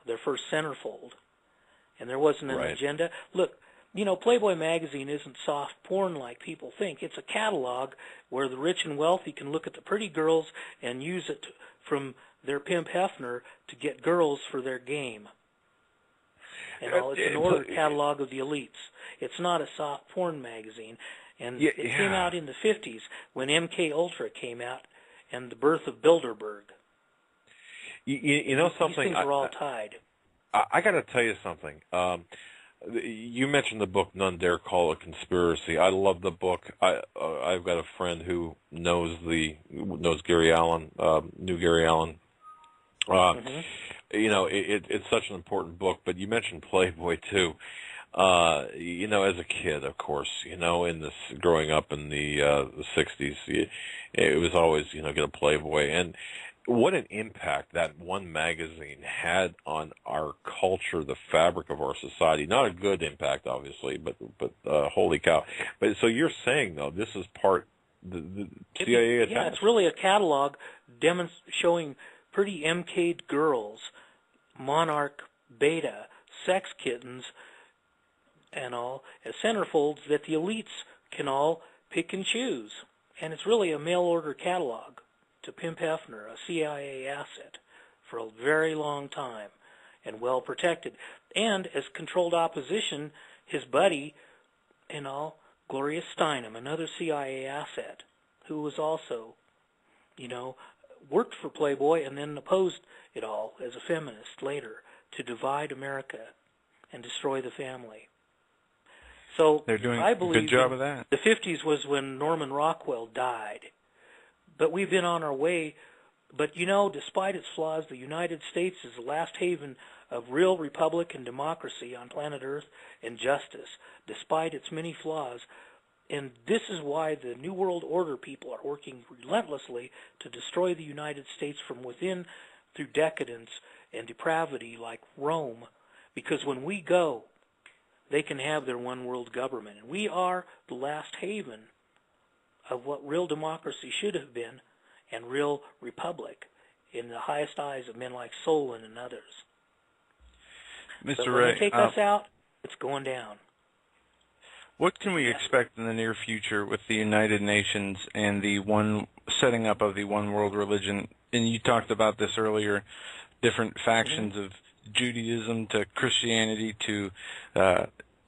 their first centerfold. And there wasn't an agenda. Look, Playboy magazine isn't soft porn like people think. It's a catalog where the rich and wealthy can look at the pretty girls and use it from their pimp Hefner to get girls for their game. And all, it's an order catalog of the elites. It's not a soft porn magazine. And it came out in the 50s when MK Ultra came out and the birth of Bilderberg. You know something? These things are all tied. I got to tell you something. You mentioned the book None Dare Call It Conspiracy. I love the book. I've got a friend who knows Gary Allen, knew Gary Allen. It's such an important book. But you mentioned Playboy too. As a kid, of course, in this growing up in the 60s, it was always get a Playboy. And what an impact that one magazine had on our culture, the fabric of our society. Not a good impact, obviously, but holy cow. But so you're saying, though, this is part the CIA attack? Yeah, it's really a catalog showing pretty MK'd girls, monarch beta, sex kittens, and all, as centerfolds that the elites can all pick and choose. And it's really a mail-order catalog to Pimp Hefner, a CIA asset, for a very long time and well protected. And as controlled opposition, his buddy, Gloria Steinem, another CIA asset, who was also, worked for Playboy and then opposed it all as a feminist later to divide America and destroy the family. So they're doing I a believe good job of that. The 50s was when Norman Rockwell died. But we've been on our way. But, despite its flaws, the United States is the last haven of real republic and democracy on planet Earth and justice, despite its many flaws. And this is why the New World Order people are working relentlessly to destroy the United States from within through decadence and depravity like Rome. Because when we go, they can have their one world government. And we are the last haven of what real democracy should have been and real republic in the highest eyes of men like Solon and others. Mr. But Ray, when they take us out, it's going down. What can we expect in the near future with the United Nations and the setting up of the one world religion? And you talked about this earlier, different factions of Judaism to Christianity to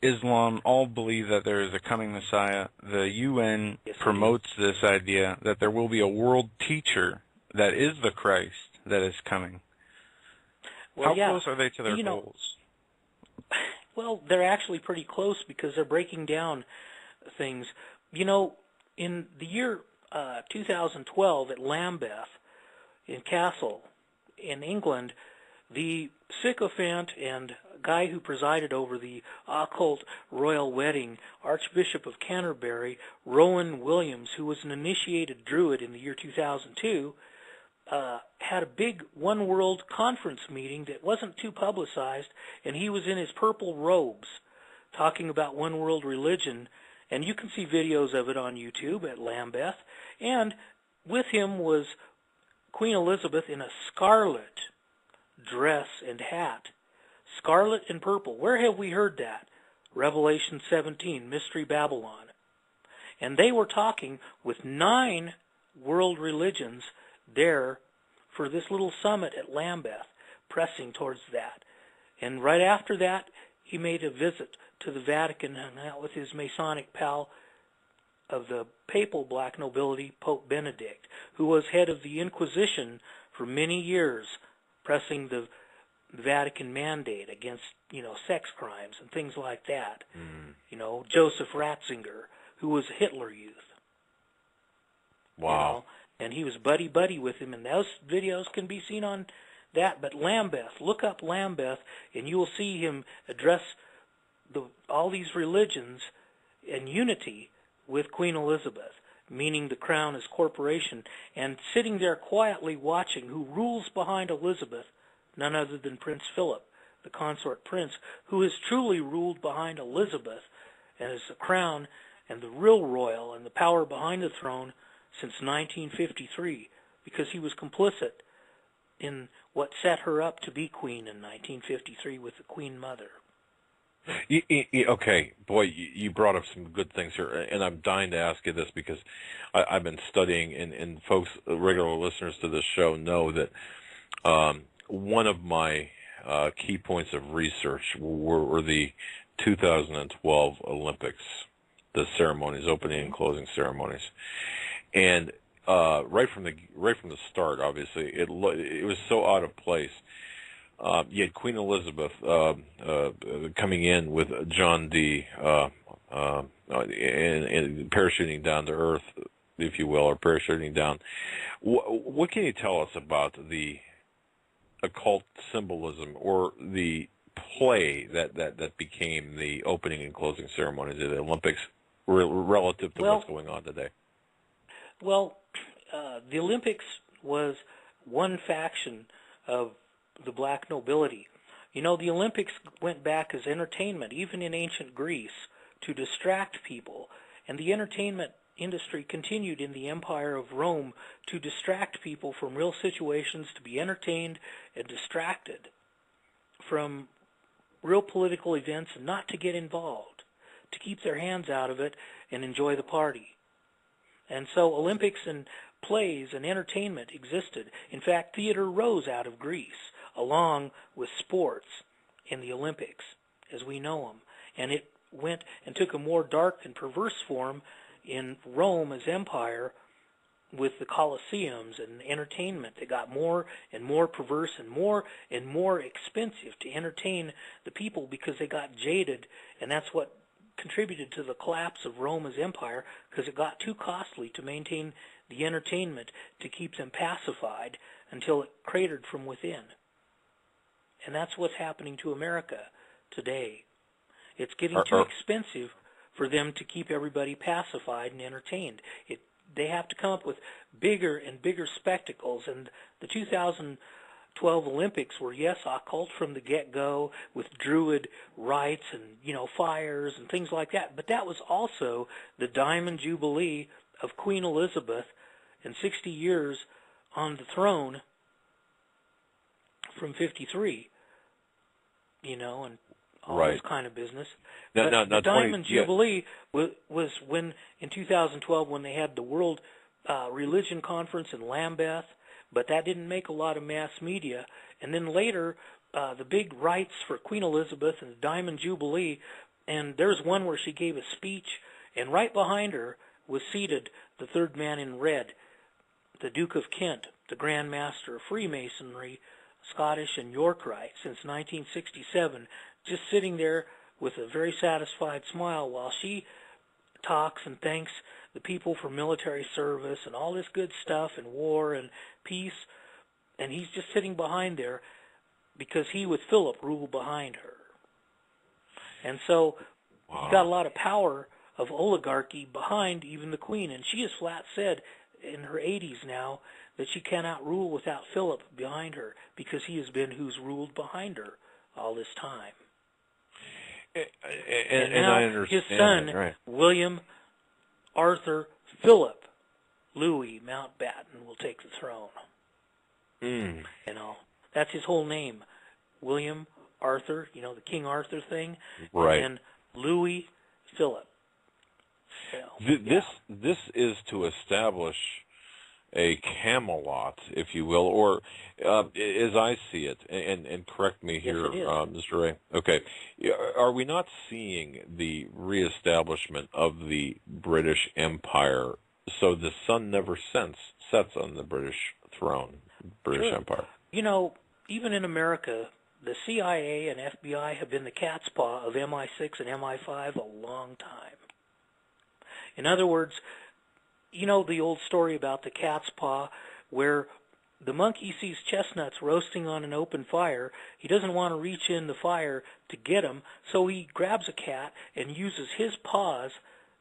Islam all believe that there is a coming Messiah. The UN promotes this idea that there will be a world teacher that is the Christ that is coming. Well, How close are they to their goals? Well, they're actually pretty close because they're breaking down things. In the year 2012 at Lambeth in Castle in England, the sycophant and guy who presided over the occult royal wedding, Archbishop of Canterbury, Rowan Williams, who was an initiated Druid in the year 2002, had a big One World conference meeting that wasn't too publicized, and he was in his purple robes talking about One World religion, and you can see videos of it on YouTube at Lambeth, and with him was Queen Elizabeth in a scarlet dress and hat. Scarlet and purple. Where have we heard that? Revelation 17, Mystery Babylon. And they were talking with 9 world religions there for this little summit at Lambeth, pressing towards that. And right after that, he made a visit to the Vatican and hung out with his Masonic pal of the papal black nobility, Pope Benedict, who was head of the Inquisition for many years, pressing the Vatican mandate against, sex crimes and things like that. Joseph Ratzinger, who was a Hitler Youth. Wow. And he was buddy-buddy with him, and those videos can be seen on that. But Lambeth, look up Lambeth, and you will see him address all these religions in unity with Queen Elizabeth, meaning the crown as corporation, and sitting there quietly watching who rules behind Elizabeth, none other than Prince Philip, the consort prince, who has truly ruled behind Elizabeth and as the crown and the real royal and the power behind the throne since 1953, because he was complicit in what set her up to be queen in 1953 with the Queen Mother. Okay, boy, you brought up some good things here, and I'm dying to ask you this because I've been studying, and folks, regular listeners to this show know that one of my key points of research were the 2012 Olympics, the ceremonies, opening and closing ceremonies, and right from the start, obviously, it was so out of place. You had Queen Elizabeth coming in with John D. And parachuting down to Earth, if you will, or parachuting down. What can you tell us about the occult symbolism or the play that became the opening and closing ceremonies of the Olympics relative to what's going on today? Well, the Olympics was one faction of the black nobility. The Olympics went back as entertainment, even in ancient Greece, to distract people. And the entertainment industry continued in the Empire of Rome to distract people from real situations, to be entertained and distracted from real political events and not to get involved, to keep their hands out of it and enjoy the party. And so Olympics and plays and entertainment existed. In fact, theater rose out of Greece, along with sports in the Olympics, as we know them. And it went and took a more dark and perverse form in Rome as empire, with the Colosseums and entertainment that got more and more perverse and more expensive to entertain the people, because they got jaded, and that's what contributed to the collapse of Rome as empire, because it got too costly to maintain the entertainment to keep them pacified until it cratered from within. And that's what's happening to America today. It's getting too expensive for them to keep everybody pacified and entertained. They have to come up with bigger and bigger spectacles, and the 2012 Olympics were, yes, occult from the get-go, with Druid rites and, fires and things like that, but that was also the Diamond Jubilee of Queen Elizabeth and 60 years on the throne from 53, and all this kind of business. The Diamond Jubilee was when, in 2012, when they had the World Religion Conference in Lambeth, but that didn't make a lot of mass media. And then later, the big rites for Queen Elizabeth and the Diamond Jubilee, and there's one where she gave a speech, and right behind her was seated the third man in red, the Duke of Kent, the Grand Master of Freemasonry, Scottish and York Rite since 1967, just sitting there with a very satisfied smile while she talks and thanks the people for military service and all this good stuff and war and peace. And he's just sitting behind there because he, with Philip, ruled behind her. And so you got a lot of power of oligarchy behind even the Queen. And she has flat said in her 80s now that she cannot rule without Philip behind her, because he has been who's ruled behind her all this time. And now I understand his son, that, right. William Arthur Philip Louis Mountbatten, will take the throne. That's his whole name, William Arthur. The King Arthur thing, right? And Louis Philip. This is to establish a Camelot, if you will, or as I see it, and correct me here, Mr. Ray. Okay, are we not seeing the reestablishment of the British Empire? So the sun never sets on the British throne, British Empire. Even in America, the CIA and FBI have been the cat's paw of MI6 and MI5 a long time. In other words, the old story about the cat's paw, where the monkey sees chestnuts roasting on an open fire. He doesn't want to reach in the fire to get them, so he grabs a cat and uses his paws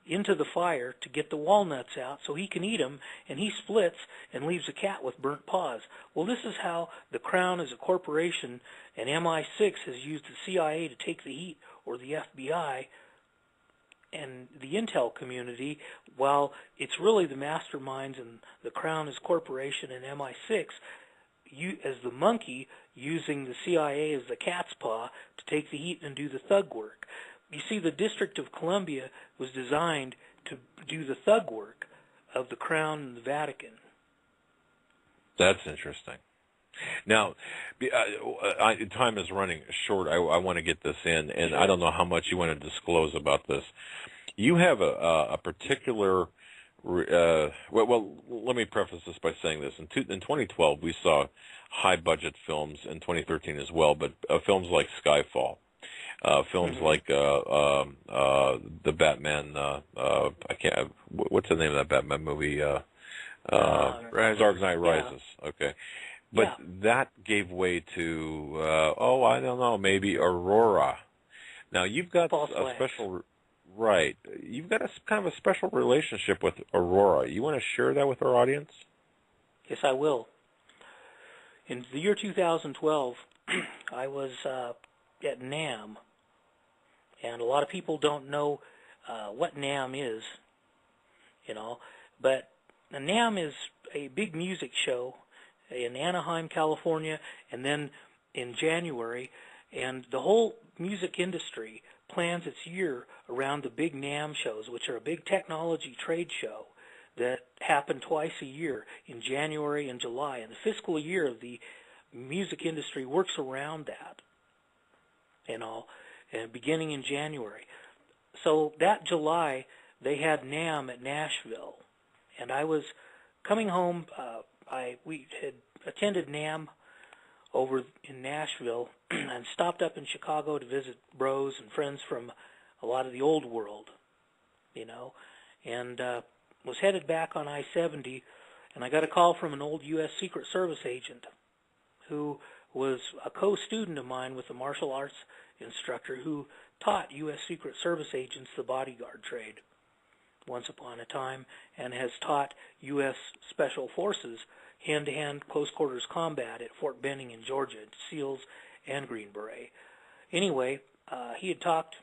into the fire to get the walnuts out so he can eat them, and he splits and leaves the cat with burnt paws. Well, this is how the Crown as a corporation and MI6 has used the CIA to take the heat, or the FBI and the intel community, while it's really the masterminds and the Crown as corporation and MI6 as the monkey, using the CIA as the cat's paw to take the heat and do the thug work. You see, the District of Columbia was designed to do the thug work of the Crown and the Vatican. That's interesting. Now, time is running short. I want to get this in, and I don't know how much you want to disclose about this. You have a particular. Well, let me preface this by saying this. In 2012, we saw high-budget films. In 2013 as well, but films like Skyfall, films like the Batman. I can't. What's the name of that Batman movie? Dark Knight Rises. Yeah. Okay. But that gave way to, I don't know, maybe Aurora. Now, you've got a special, right, you've got kind of a special relationship with Aurora. You want to share that with our audience? Yes, I will. In the year 2012, I was at NAMM, and a lot of people don't know what NAMM is, but NAMM is a big music show in Anaheim, California, and then in January, and the whole music industry plans its year around the big NAMM shows, which are a big technology trade show that happen twice a year in January and July. And the fiscal year of the music industry works around that and all, and beginning in January. So that July, they had NAMM at Nashville. And I was coming home. We had attended NAMM over in Nashville and stopped up in Chicago to visit bros and friends from a lot of the old world, and was headed back on I-70, and I got a call from an old U.S. Secret Service agent who was a co-student of mine with a martial arts instructor who taught U.S. Secret Service agents the bodyguard trade once upon a time, and has taught U.S. Special Forces hand-to-hand close-quarters combat at Fort Benning in Georgia, SEALs and Green Beret. Anyway, he had talked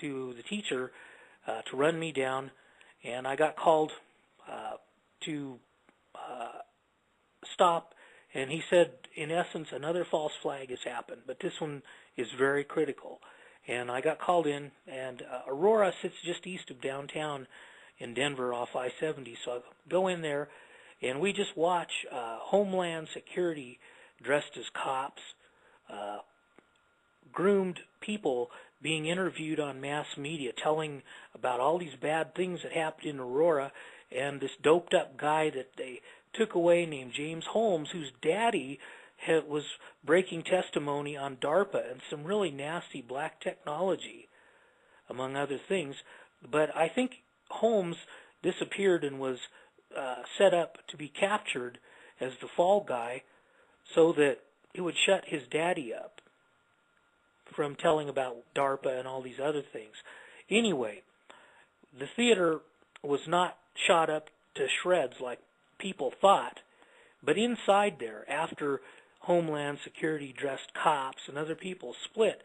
to the teacher to run me down, and I got called to stop, and he said, in essence, another false flag has happened, but this one is very critical. And I got called in, and Aurora sits just east of downtown in Denver off I-70, so I go in there, and we just watch Homeland Security dressed as cops, groomed people being interviewed on mass media, telling about all these bad things that happened in Aurora, and this doped-up guy that they took away named James Holmes, whose daddy was breaking testimony on DARPA and some really nasty black technology, among other things. But I think Holmes disappeared and was set up to be captured as the fall guy so that it would shut his daddy up from telling about DARPA and all these other things. Anyway, the theater was not shot up to shreds like people thought, but inside there, after Homeland Security dressed cops and other people split,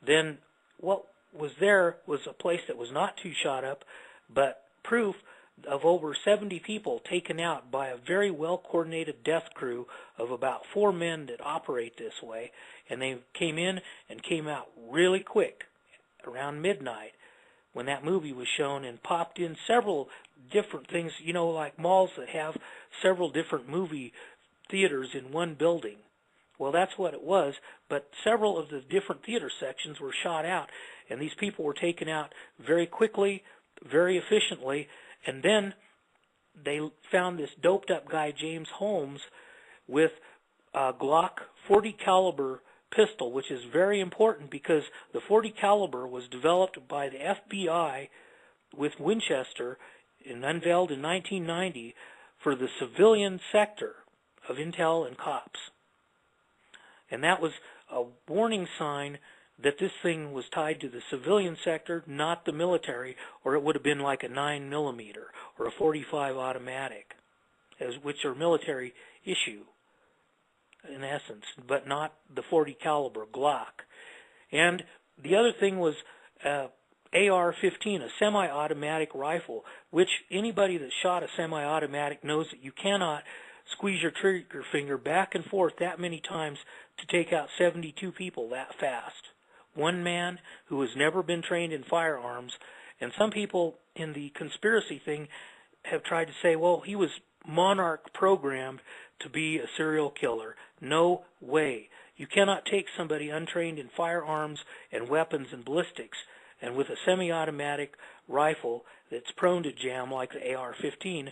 then what was there was a place that was not too shot up, but proof of over 70 people taken out by a very well-coordinated death crew of about 4 men that operate this way, and they came in and came out really quick around midnight when that movie was shown, and popped in several different things, like malls that have several different movie theaters in one building. Well, that's what it was, but several of the different theater sections were shot out, and these people were taken out very quickly, very efficiently, and then they found this doped-up guy, James Holmes, with a Glock 40 caliber pistol, which is very important because the 40 caliber was developed by the FBI with Winchester and unveiled in 1990 for the civilian sector of intel and cops. And that was a warning sign that this thing was tied to the civilian sector, not the military, or it would have been like a 9mm or a 45 automatic, which are military issue in essence, but not the 40 caliber Glock. And the other thing was AR-15, a semi-automatic rifle, which anybody that shot a semi-automatic knows that you cannot squeeze your trigger finger back and forth that many times to take out 72 people that fast. One man who has never been trained in firearms, and some people in the conspiracy thing have tried to say, well, he was Monarch programmed to be a serial killer. No way. You cannot take somebody untrained in firearms and weapons and ballistics and with a semi-automatic rifle that's prone to jam like the AR-15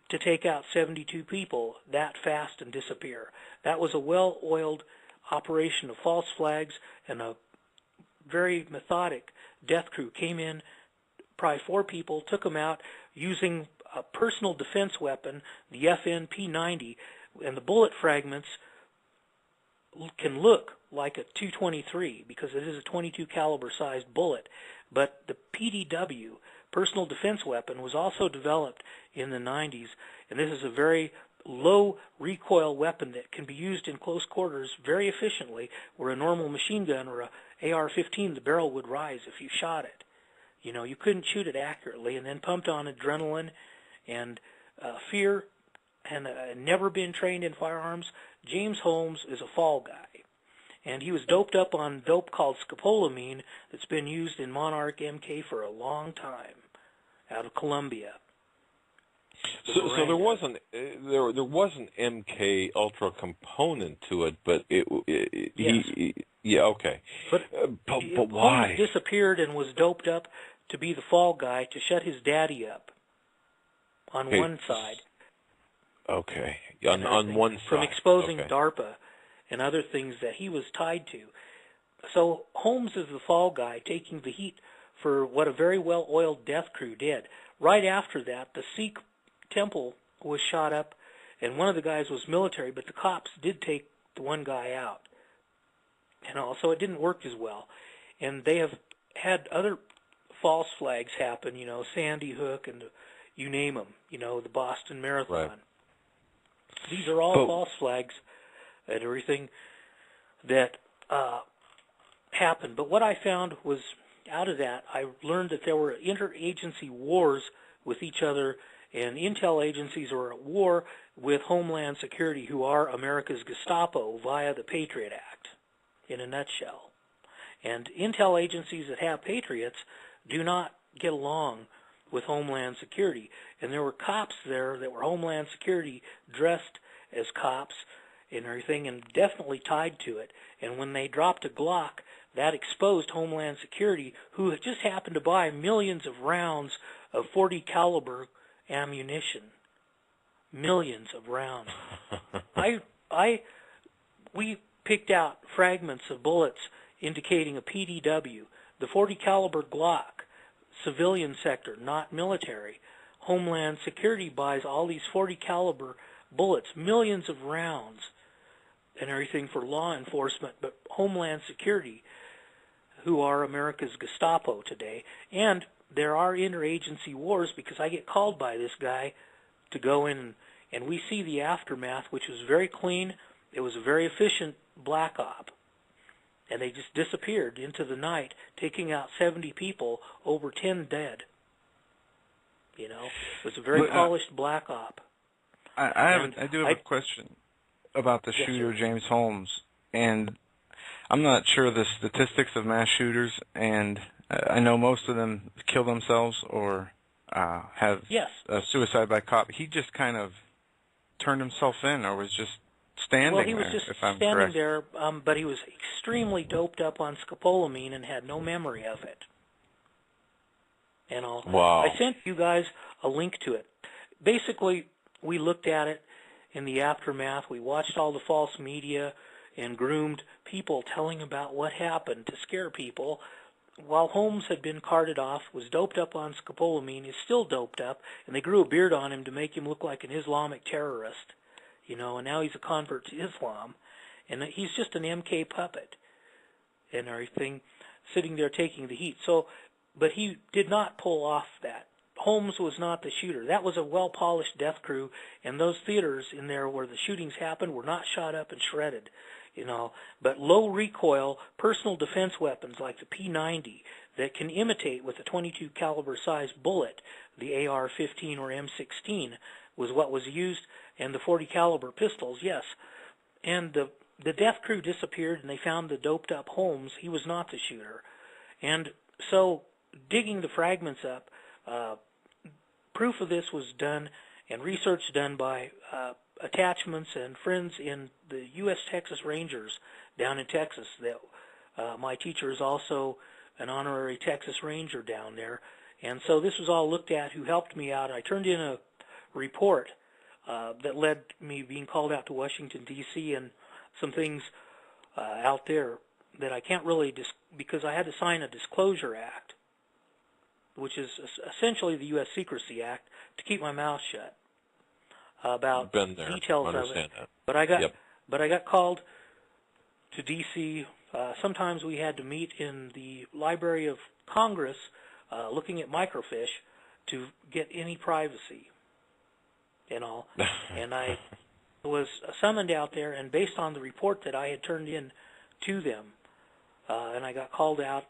to take out 72 people that fast and disappear. That was a well-oiled operation of false flags, and a very methodic death crew came in, probably 4 people, took them out using a personal defense weapon, the FN P90, and the bullet fragments can look like a .223 because it is a .22 caliber sized bullet, but the PDW, personal defense weapon, was also developed in the 90s, and this is a very low recoil weapon that can be used in close quarters very efficiently, where a normal machine gun or a AR-15, the barrel would rise if you shot it. You couldn't shoot it accurately, and then pumped on adrenaline and fear, and never been trained in firearms. James Holmes is a fall guy. and he was doped up on dope called scopolamine that's been used in Monarch MK for a long time, out of Colombia. So there was an MK Ultra component to it, but yes. Yeah, okay. But why? Holmes disappeared and was doped up to be the fall guy to shut his daddy up on one side. Okay, on one side. From exposing DARPA and other things that he was tied to. So Holmes is the fall guy taking the heat for what a very well-oiled death crew did. Right after that, the Sikh temple was shot up, and one of the guys was military, but the cops did take the one guy out. So it didn't work as well. And they have had other false flags happen, Sandy Hook and you name them, the Boston Marathon. Right. These are all false flags and everything that happened. But what I found was, out of that, I learned that there were interagency wars with each other, and intel agencies are at war with Homeland Security, who are America's Gestapo via the Patriot Act, in a nutshell. And intel agencies that have patriots do not get along with Homeland Security. And there were cops there that were Homeland Security dressed as cops and everything, and definitely tied to it. And when they dropped a Glock, that exposed Homeland Security, who had just happened to buy millions of rounds of .40 caliber ammunition. Millions of rounds. We picked out fragments of bullets indicating a PDW. The .40 caliber Glock, civilian sector, not military. Homeland Security buys all these .40 caliber bullets, millions of rounds, and everything for law enforcement, but Homeland Security, who are America's Gestapo today. And there are interagency wars, because I get called by this guy to go in, and we see the aftermath, which was very clean. It was a very efficient black op. And they just disappeared into the night, taking out 70 people, over 10 dead. It was a very polished black op. I do have a question about the shooter, James Holmes, and I'm not sure the statistics of mass shooters, and I know most of them kill themselves or have a suicide by cop. He just kind of turned himself in, or was just standing there. Well, he was just standing there, but he was extremely doped up on scopolamine and had no memory of it. Wow. I sent you guys a link to it. Basically, we looked at it in the aftermath. We watched all the false media and groomed people telling about what happened to scare people. While Holmes had been carted off, was doped up on scopolamine, is still doped up, and they grew a beard on him to make him look like an Islamic terrorist, and now he's a convert to Islam, and he's just an MK puppet and everything, sitting there taking the heat. But he did not pull off that. Holmes was not the shooter. That was a well-polished death crew, and those theaters in there where the shootings happened were not shot up and shredded, But low recoil personal defense weapons like the P90 that can imitate with a .22 caliber size bullet the AR-15 or M16 was what was used, and the .40 caliber pistols, yes. And the death crew disappeared, and they found the doped up Holmes. He was not the shooter. And so digging the fragments up, proof of this was done, and research done by attachments and friends in the U.S. Texas Rangers down in Texas. That my teacher is also an honorary Texas Ranger down there. And so this was all looked at, who helped me out. I turned in a report that led me being called out to Washington, D.C., and some things out there that I can't really, because I had to sign a Disclosure Act, which is essentially the U.S. Secrecy Act, to keep my mouth shut about details of it. That. But I got called to D.C. Sometimes we had to meet in the Library of Congress, looking at microfiche, to get any privacy and all. And I was summoned out there, and based on the report that I had turned in to them, and I got called out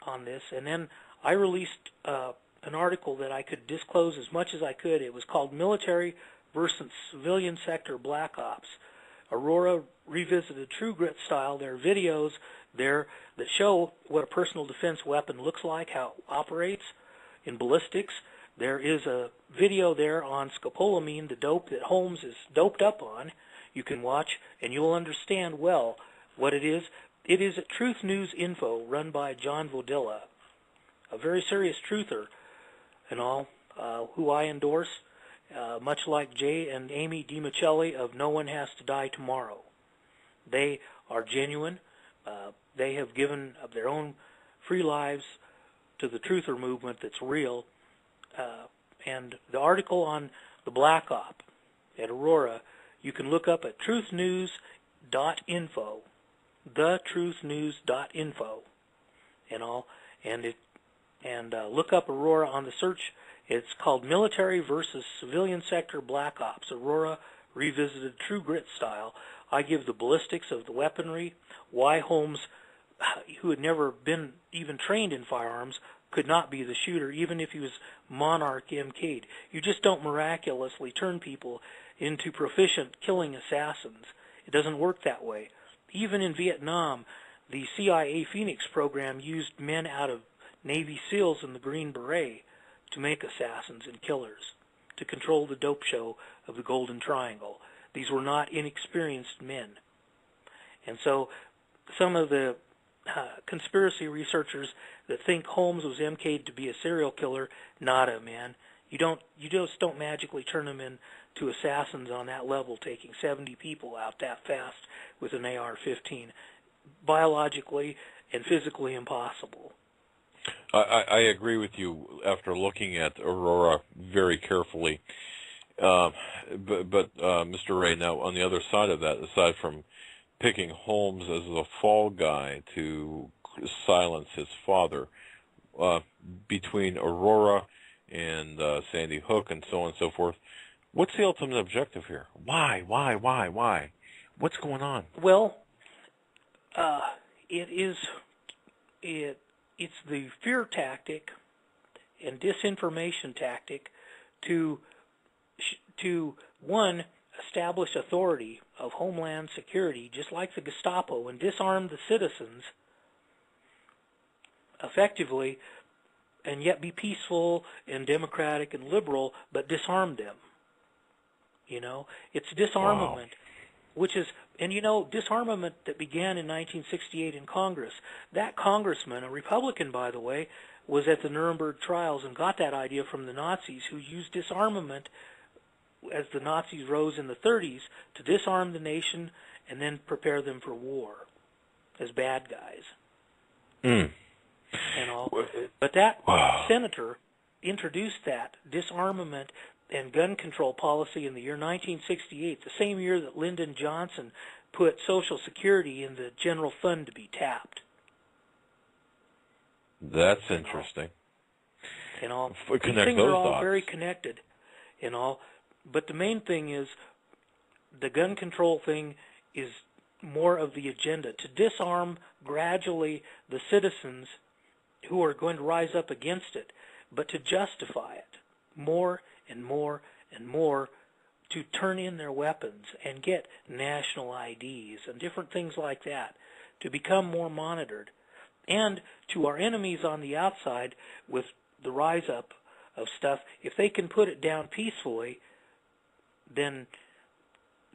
on this, and then I released an article that I could disclose as much as I could. It was called Military versus Civilian Sector Black Ops, Aurora Revisited True Grit style. There are videos there that show what a personal defense weapon looks like, how it operates in ballistics. There is a video there on scopolamine, the dope that Holmes is doped up on. You can watch, and you'll understand well what it is. It is at Truth News Info, run by John Vodilla, a very serious truther and all, who I endorse, much like Jay and Amy DiMichelli of No One Has to Die Tomorrow. They are genuine. They have given of their own free lives to the truther movement that's real. And the article on the Black Op at Aurora, you can look up at truthnews.info, thetruthnews.info, and all, and look up Aurora on the search. It's called Military versus Civilian Sector Black Ops, Aurora Revisited True Grit Style. I give the ballistics of the weaponry, why Holmes, who had never been even trained in firearms, could not be the shooter, even if he was Monarch MK'd. You just don't miraculously turn people into proficient killing assassins. It doesn't work that way. Even in Vietnam, the CIA Phoenix program used men out of Navy SEALs and the Green Beret to make assassins and killers, to control the dope show of the Golden Triangle. These were not inexperienced men. And so some of the conspiracy researchers that think Holmes was MK'd to be a serial killer, nada, man. You just don't magically turn them into assassins on that level, taking 70 people out that fast with an AR-15. Biologically and physically impossible. I agree with you after looking at Aurora very carefully. But Mr. Ray, now on the other side of that, aside from picking Holmes as the fall guy to silence his father, between Aurora and Sandy Hook and so on and so forth, what's the ultimate objective here? Why? What's going on? Well, it's the fear tactic and disinformation tactic to one, establish authority of Homeland Security, just like the Gestapo, and disarm the citizens effectively, and yet be peaceful and democratic and liberal, but disarm them. You know, it's disarmament, which is, and you know, disarmament that began in 1968 in Congress. That congressman, a Republican by the way, was at the Nuremberg trials and got that idea from the Nazis, who used disarmament as the Nazis rose in the 30s to disarm the nation and then prepare them for war as bad guys. And all. But that senator introduced that disarmament and gun control policy in the year 1968, the same year that Lyndon Johnson put Social Security in the general fund to be tapped. That's interesting. And all. Connect These things those are all dots. very connected and all. But the main thing is the gun control thing is more of the agenda, to disarm gradually the citizens who are going to rise up against it, but to justify it more and more and more, to turn in their weapons and get national IDs and different things like that, to become more monitored. And to our enemies on the outside, with the rise up of stuff, if they can put it down peacefully, then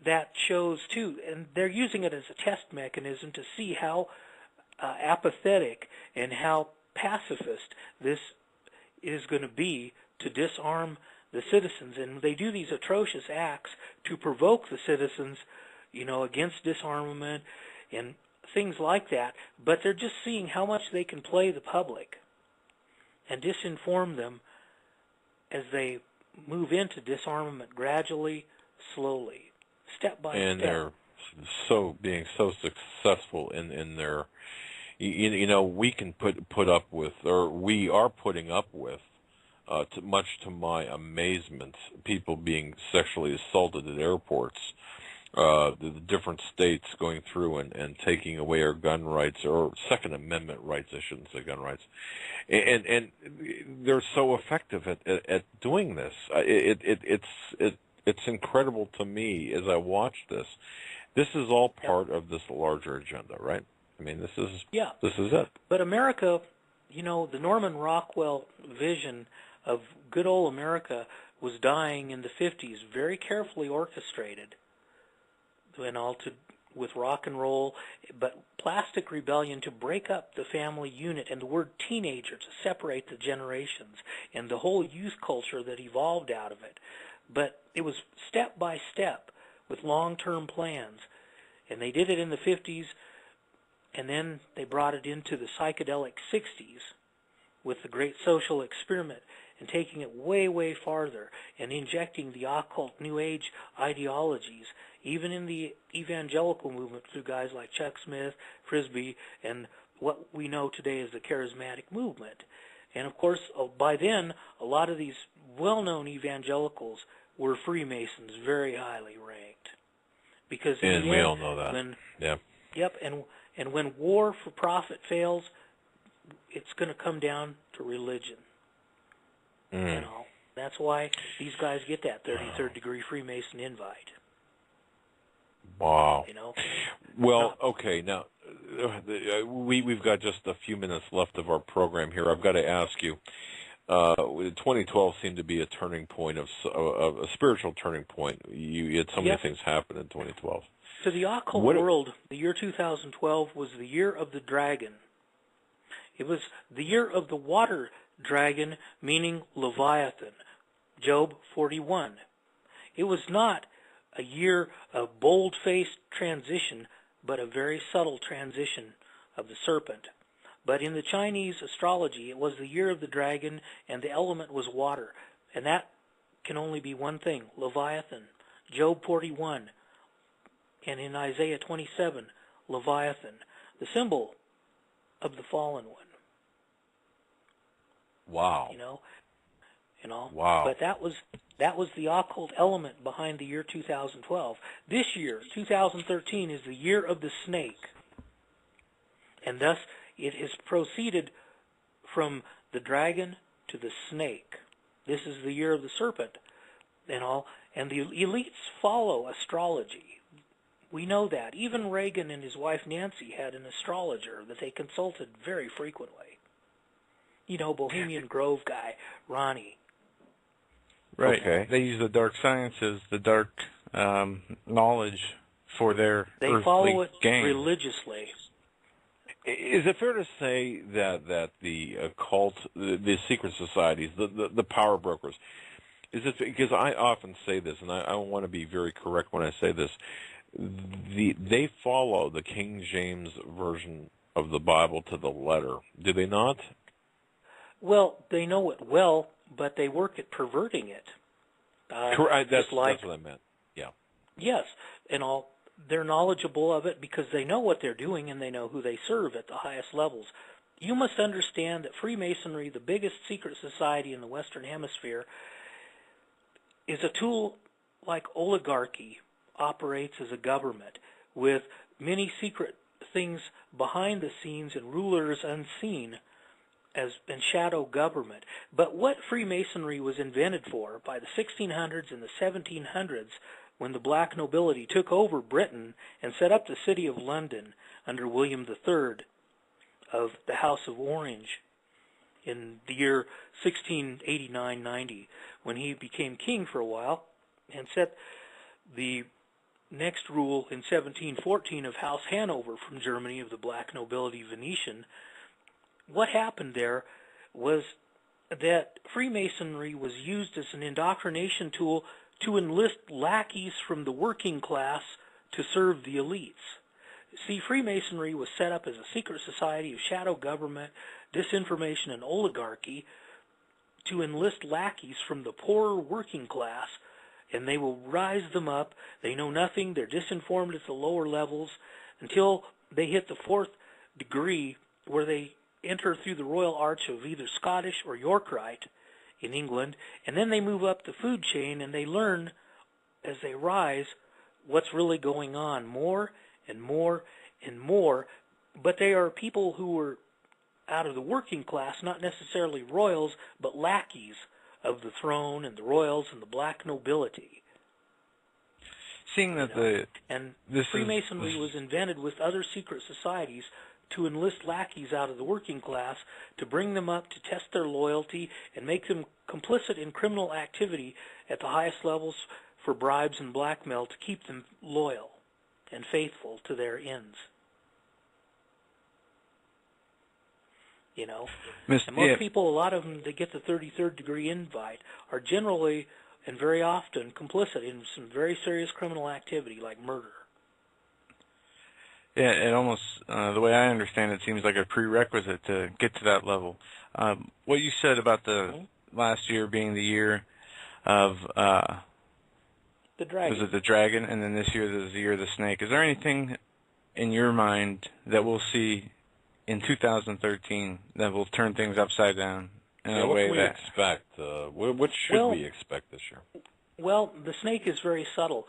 that shows too, and they're using it as a test mechanism to see how apathetic and how pacifist this is going to be to disarm the citizens. And they do these atrocious acts to provoke the citizens, you know, against disarmament and things like that, but they're just seeing how much they can play the public and disinform them as they move into disarmament gradually, slowly, step by step. And they're being so successful in their, you know, we can put up with, or we are putting up with, much to my amazement, people being sexually assaulted at airports, the different states going through and taking away our gun rights, or Second Amendment rights, I shouldn't say gun rights, and they're so effective at doing this. It's incredible to me as I watch this This is all part of this larger agenda, right? I mean, this is it. But America, the Norman Rockwell vision of good old America was dying in the 50s, very carefully orchestrated, with rock and roll, but plastic rebellion to break up the family unit, and the word teenager to separate the generations, and the whole youth culture that evolved out of it. But it was step by step with long-term plans, and they did it in the 50s, and then they brought it into the psychedelic 60s with the great social experiment, and taking it way, way farther, and injecting the occult New Age ideologies, even in the evangelical movement through guys like Chuck Smith, Frisbee, and what we know today as the charismatic movement. And of course, by then, a lot of these well-known evangelicals were Freemasons, very highly ranked. Because and we all know that. Yep, and when war for profit fails, it's going to come down to religion. That's why these guys get that 33rd degree Freemason invite. Wow. Well, okay. Now we've got just a few minutes left of our program here. I've got to ask you. 2012 seemed to be a turning point of a spiritual turning point. You had so many things happen in 2012. To the occult world, the year 2012 was the year of the dragon. It was the year of the water dragon, meaning Leviathan, Job 41. It was not a year of bold-faced transition, but a very subtle transition of the serpent. But in the Chinese astrology, it was the year of the dragon, and the element was water. And that can only be one thing, Leviathan, Job 41, and in Isaiah 27, Leviathan, the symbol of the fallen one. Wow. Wow. But that was the occult element behind the year 2012. This year, 2013, is the year of the snake. And thus, it has proceeded from the dragon to the snake. This is the year of the serpent and the elites follow astrology. We know that. Even Reagan and his wife Nancy had an astrologer that they consulted very frequently. Bohemian Grove guy, Ronnie. Right. Okay. They use the dark sciences, the dark knowledge for their They earthly follow it gain. religiously. Is it fair to say that the occult, the secret societies, the power brokers, is it, because I often say this, and I want to be very correct when I say this, they follow the King James version of the Bible to the letter, do they not? Well, they know it well, but they work at perverting it. Correct. That's what I meant. Yeah. Yes, they're knowledgeable of it because they know what they're doing and they know who they serve at the highest levels. You must understand that Freemasonry, the biggest secret society in the Western Hemisphere, is a tool like oligarchy operates as a government with many secret things behind the scenes and rulers unseen and shadow government. But what Freemasonry was invented for by the 1600s and the 1700s, when the black nobility took over Britain and set up the city of London under William III of the House of Orange in the year 1689-90, when he became king for a while, and set the next rule in 1714 of House Hanover from Germany of the black nobility Venetian. What happened there was that Freemasonry was used as an indoctrination tool to enlist lackeys from the working class to serve the elites. See, Freemasonry was set up as a secret society of shadow government, disinformation, and oligarchy to enlist lackeys from the poorer working class, and they will rise them up. They know nothing. They're disinformed at the lower levels until they hit the 4th degree, where they enter through the royal arch of either Scottish or Yorkite in England, and then they move up the food chain and they learn as they rise what's really going on, more and more and more. But they are people who were out of the working class, not necessarily royals, but lackeys of the throne and the royals and the black nobility. Seeing that Freemasonry was invented with other secret societies to enlist lackeys out of the working class, to bring them up, to test their loyalty, and make them complicit in criminal activity at the highest levels for bribes and blackmail to keep them loyal and faithful to their ends. You know, and most people, a lot of them that get the 33rd degree invite, are generally and very often complicit in some very serious criminal activity like murder. Yeah, it almost, the way I understand it, seems like a prerequisite to get to that level. What you said about the last year being the year of the dragon. Was it the dragon, and then this year is the year of the snake. Is there anything in your mind that we'll see in 2013 that will turn things upside down in a way that... What should we expect this year? Well, the snake is very subtle.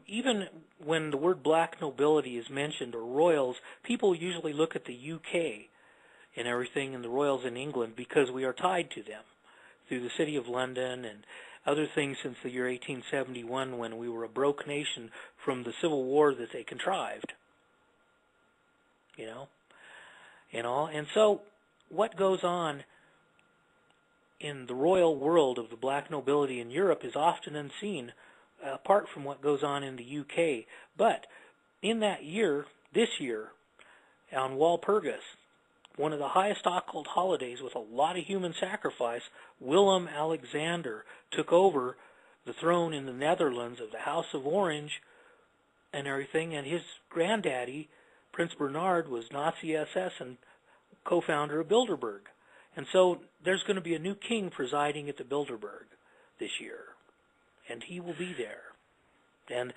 Even when the word black nobility is mentioned, or royals, people usually look at the UK and everything, and the royals in England, because we are tied to them through the City of London and other things since the year 1871, when we were a broke nation from the Civil War that they contrived. You know? And so what goes on in the royal world of the black nobility in Europe is often unseen, apart from what goes on in the UK. But in that year, this year, on Walpurgis, one of the highest occult holidays with a lot of human sacrifice, Willem Alexander took over the throne in the Netherlands of the House of Orange and everything, and his granddaddy, Prince Bernhard, was Nazi SS and co-founder of Bilderberg. And so there's going to be a new king presiding at the Bilderberg this year, and he will be there. And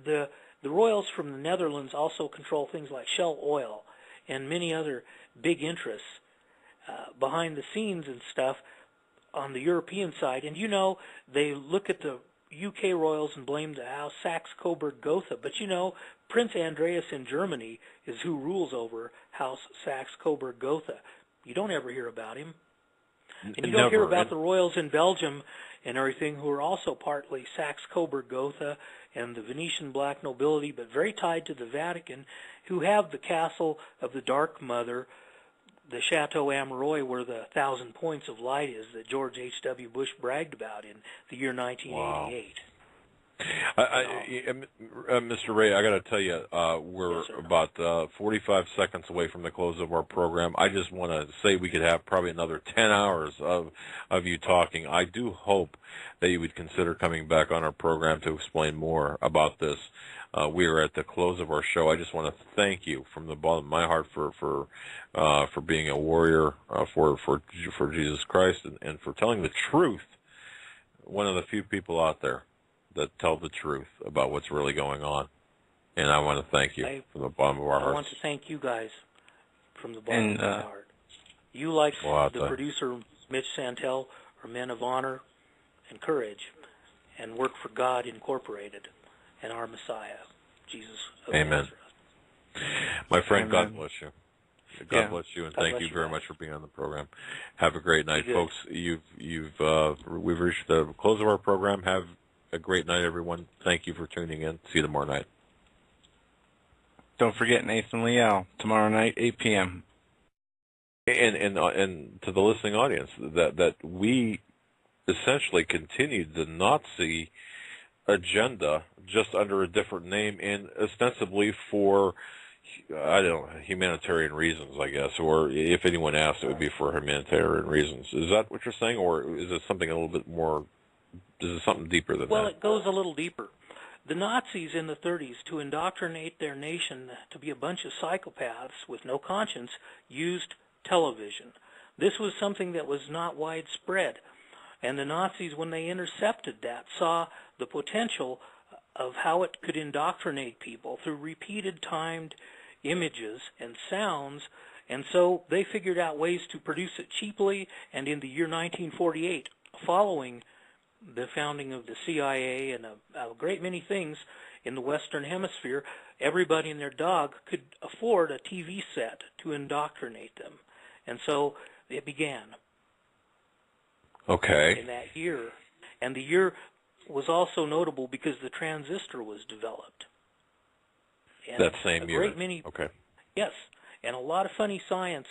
the royals from the Netherlands also control things like Shell Oil and many other big interests behind the scenes and stuff on the European side. And you know, they look at the UK royals and blame the House Saxe-Coburg-Gotha, but you know, Prince Andreas in Germany is who rules over House Saxe-Coburg-Gotha. You don't ever hear about him. And you don't hear about the royals in Belgium and everything, who are also partly Saxe-Coburg-Gotha and the Venetian black nobility, but very tied to the Vatican, who have the castle of the Dark Mother, the Chateau Amaroi, where the 1,000 points of light is that George H.W. Bush bragged about in the year 1988. Wow. Mr. Ray, I got to tell you, we're about 45 seconds away from the close of our program. I just want to say we could have probably another 10 hours of you talking. I do hope that you would consider coming back on our program to explain more about this. We are at the close of our show. I just want to thank you from the bottom of my heart for being a warrior for Jesus Christ and for telling the truth. One of the few people out there that tell the truth about what's really going on. And I want to thank you from the bottom of our hearts. I want to thank you guys from the bottom of my heart. You, like the producer, Mitch Santel, are men of honor and courage and work for God Incorporated and our Messiah, Jesus of Nazareth. My friend, God bless you. God bless you, and thank you very much for being on the program. Have a great night, folks. We've reached the close of our program. Have a great night, everyone. Thank you for tuning in. See you tomorrow night. Don't forget Nathan Liao tomorrow night, 8 p.m. And to the listening audience, that we essentially continued the Nazi agenda just under a different name, and ostensibly for humanitarian reasons, I guess. Or if anyone asked, it would be for humanitarian reasons. Is that what you're saying, or is it something a little bit more? Is it something deeper than that? Well, it goes a little deeper. The Nazis in the 30s, to indoctrinate their nation to be a bunch of psychopaths with no conscience, used television. This was something that was not widespread. And the Nazis, when they intercepted that, saw the potential of how it could indoctrinate people through repeated timed images and sounds. And so they figured out ways to produce it cheaply. And in the year 1948, following the founding of the CIA and a great many things in the Western Hemisphere, everybody and their dog could afford a TV set to indoctrinate them. And so it began. Okay. In that year. And the year was also notable because the transistor was developed. And that same year. Great many, okay. Yes, and a lot of funny science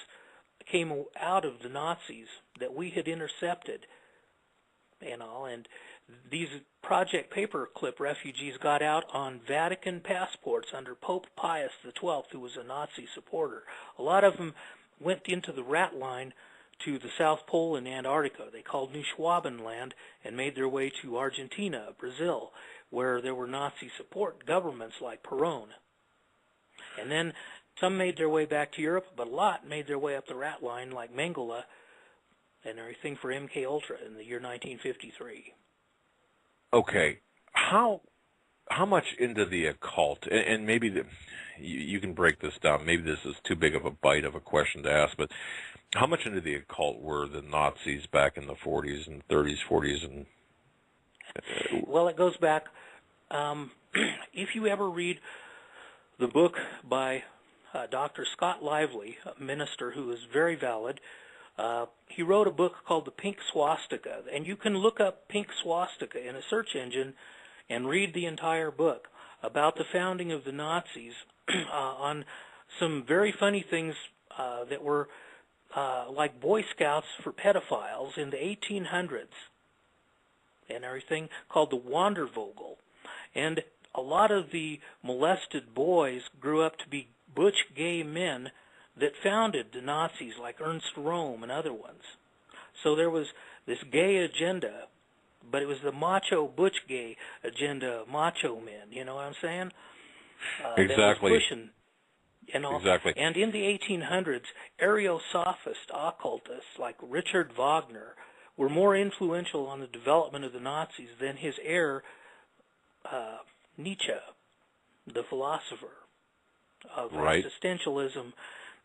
came out of the Nazis that we had intercepted and all, and these Project Paperclip refugees got out on Vatican passports under Pope Pius XII, who was a Nazi supporter. A lot of them went into the rat line to the South Pole and Antarctica. They called New Schwabenland and made their way to Argentina, Brazil, where there were Nazi support governments like Perón. And then some made their way back to Europe, but a lot made their way up the rat line, like Mengele and everything for MK Ultra in the year 1953. Okay, how much into the occult, and maybe you can break this down. Maybe this is too big of a bite of a question to ask, but how much into the occult were the Nazis back in the 40s and 30s, 40s, and? Well, it goes back. If you ever read the book by Dr. Scott Lively, a minister who is very valid, he wrote a book called The Pink Swastika, and you can look up Pink Swastika in a search engine and read the entire book about the founding of the Nazis on some very funny things that were like Boy Scouts for pedophiles in the 1800s and everything, called the Wandervogel. And a lot of the molested boys grew up to be butch gay men that founded the Nazis, like Ernst Röhm and other ones. So there was this gay agenda, but it was the macho butch gay agenda, macho men, you know what I'm saying? Exactly. That was pushing, and all. Exactly. And in the 1800s, Ariosophist occultists like Richard Wagner were more influential on the development of the Nazis than his heir, Nietzsche, the philosopher of existentialism.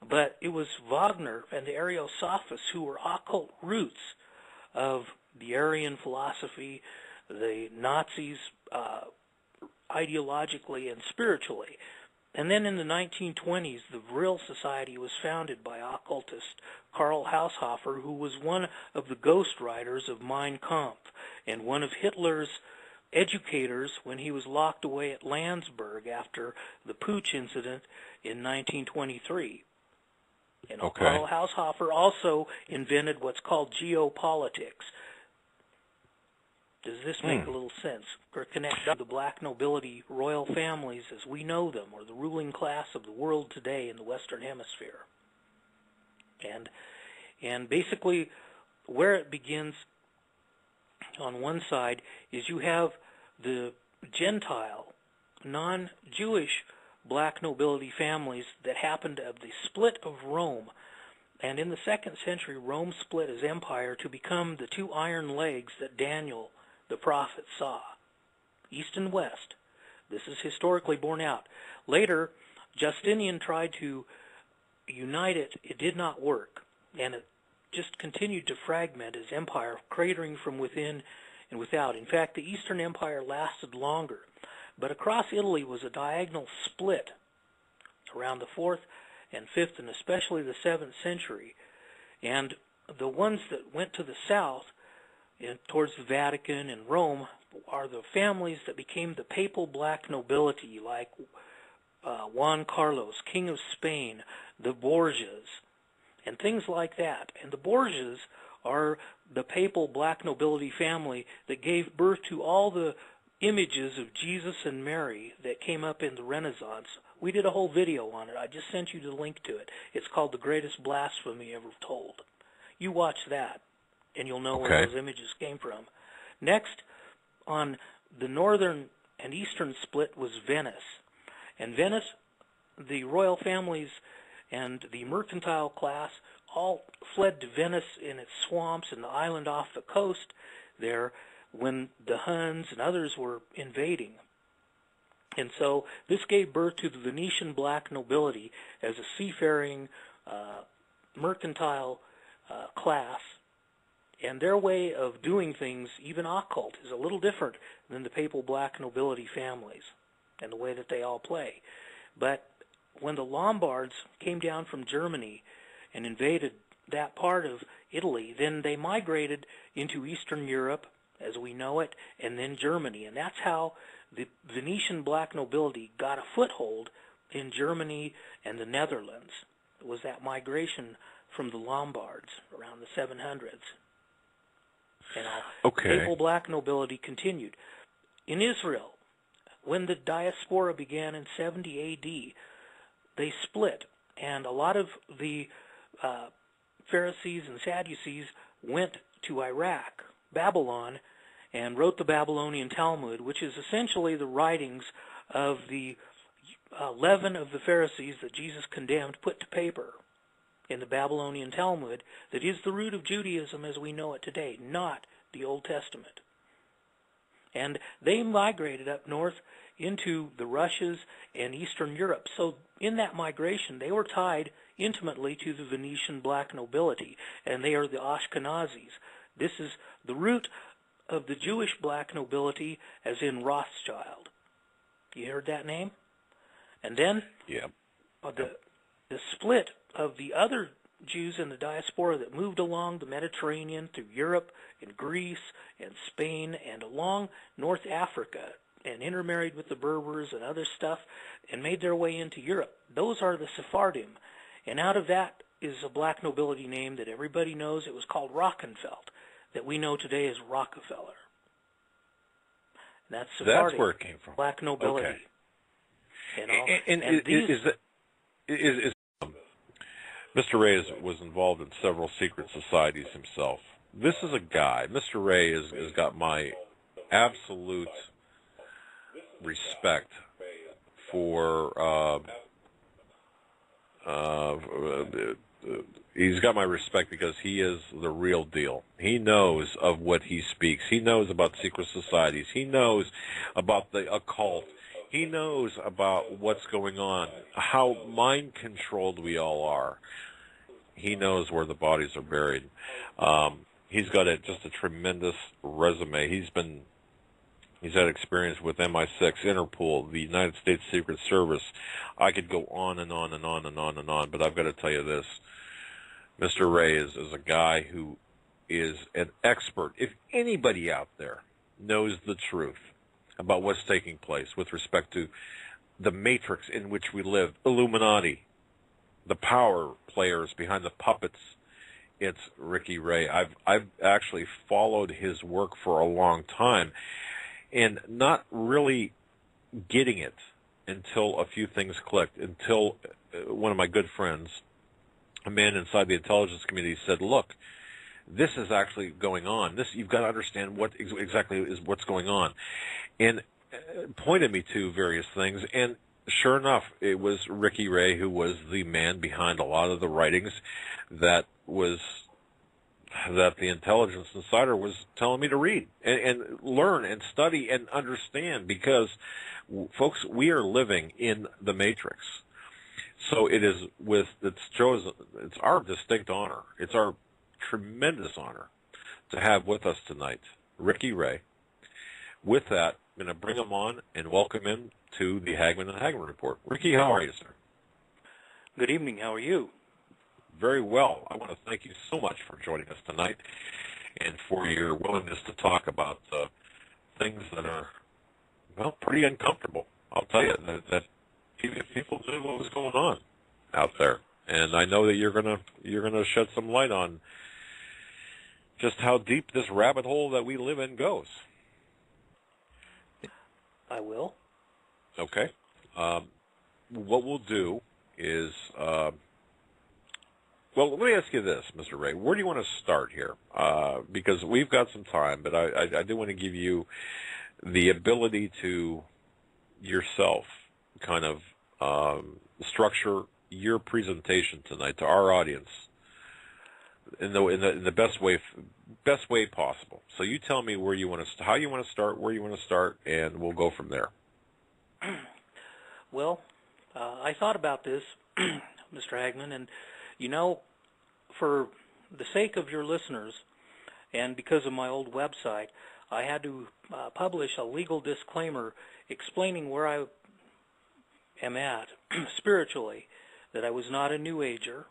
But it was Wagner and the Ariosophists who were occult roots of the Aryan philosophy, the Nazis ideologically and spiritually. And then in the 1920s, the Vril Society was founded by occultist Karl Haushofer, who was one of the ghostwriters of Mein Kampf and one of Hitler's educators when he was locked away at Landsberg after the Putsch incident in 1923. And Karl Haushofer also invented what's called geopolitics. Does this make a little sense? Or connect the black nobility royal families as we know them, or the ruling class of the world today in the Western Hemisphere? And basically where it begins on one side is you have the Gentile, non-Jewish black nobility families that happened of the split of Rome. And in the 2nd century, Rome split as empire to become the two iron legs that Daniel the prophet saw, east and west. This is historically borne out. Later, Justinian tried to unite it. It did not work, and it just continued to fragment his empire, cratering from within and without. In fact, the Eastern Empire lasted longer. But across Italy was a diagonal split around the 4th and 5th, and especially the 7th century. And the ones that went to the south, towards the Vatican and Rome, are the families that became the papal black nobility, like Juan Carlos, King of Spain, the Borgias, and things like that. And the Borgias are the papal black nobility family that gave birth to all the images of Jesus and Mary that came up in the Renaissance. We did a whole video on it. I just sent you the link to it. It's called The Greatest Blasphemy Ever Told. You watch that, and you'll know where those images came from. Next, on the northern and eastern split was Venice. And Venice, the royal families and the mercantile class all fled to Venice in its swamps and the island off the coast there when the Huns and others were invading. And so this gave birth to the Venetian black nobility as a seafaring mercantile class. And their way of doing things, even occult, is a little different than the papal black nobility families and the way that they all play. But when the Lombards came down from Germany and invaded that part of Italy, then they migrated into Eastern Europe as we know it, and then Germany. And that's how the Venetian black nobility got a foothold in Germany and the Netherlands. It was that migration from the Lombards around the 700s. And Sheeple black nobility continued. In Israel, when the diaspora began in 70 A.D., they split, and a lot of the Pharisees and Sadducees went to Iraq, Babylon, and wrote the Babylonian Talmud, which is essentially the writings of the leaven of the Pharisees that Jesus condemned put to paper in the Babylonian Talmud, that is the root of Judaism as we know it today, not the Old Testament. And they migrated up north into the Russias and Eastern Europe. So in that migration, they were tied intimately to the Venetian black nobility, and they are the Ashkenazis. This is the root of the Jewish black nobility, as in Rothschild. You heard that name? And then the split of the other Jews in the diaspora that moved along the Mediterranean through Europe and Greece and Spain and along North Africa and intermarried with the Berbers and other stuff and made their way into Europe. Those are the Sephardim. And out of that is a black nobility name that everybody knows. It was called Rockenfeld, that we know today as Rockefeller. And that's Sephardim. That's where it came from. Black nobility. Okay. And these... Is Mr. Ray was involved in several secret societies himself. This is a guy, Mr. Ray has got my absolute respect for, he's got my respect because he is the real deal. He knows of what he speaks. He knows about secret societies. He knows about the occult. He knows about what's going on, how mind-controlled we all are. He knows where the bodies are buried. He's got just a tremendous resume. He's had experience with MI6, Interpol, the United States Secret Service. I could go on and on and on and on and on, but I've got to tell you this. Mr. Ray is a guy who is an expert. If anybody out there knows the truth about what's taking place with respect to the matrix in which we live, Illuminati, the power players behind the puppets, it's Ricky Ray. I've actually followed his work for a long time and not really getting it until a few things clicked, until one of my good friends, a man inside the intelligence community, said, look, this is actually going on. You've got to understand what exactly is what's going on. And pointed me to various things, and sure enough, it was Ricky Ray who was the man behind a lot of the writings that the intelligence insider was telling me to read and learn and study and understand, because, folks, we are living in the matrix. So it's our distinct honor. It's our tremendous honor to have with us tonight Ricky Ray. With that, I'm going to bring him on and welcome him to the Hagmann and Hagmann Report. Ricky, how are you, sir? Good evening. How are you? Very well. I want to thank you so much for joining us tonight and for your willingness to talk about things that are, well, pretty uncomfortable. I'll tell you that people knew what was going on out there, and I know that you're gonna shed some light on just how deep this rabbit hole that we live in goes. I will. Okay. What we'll do is, well, let me ask you this, Mr. Ray. Where do you want to start here? Because we've got some time, but I do want to give you the ability to yourself kind of structure your presentation tonight to our audience in the best way possible. So you tell me where you want to, how you want to start, where you want to start, and we'll go from there. Well, I thought about this, Mr. Hagmann, and for the sake of your listeners, and because of my old website, I had to publish a legal disclaimer explaining where I am at spiritually, that I was not a New Ager,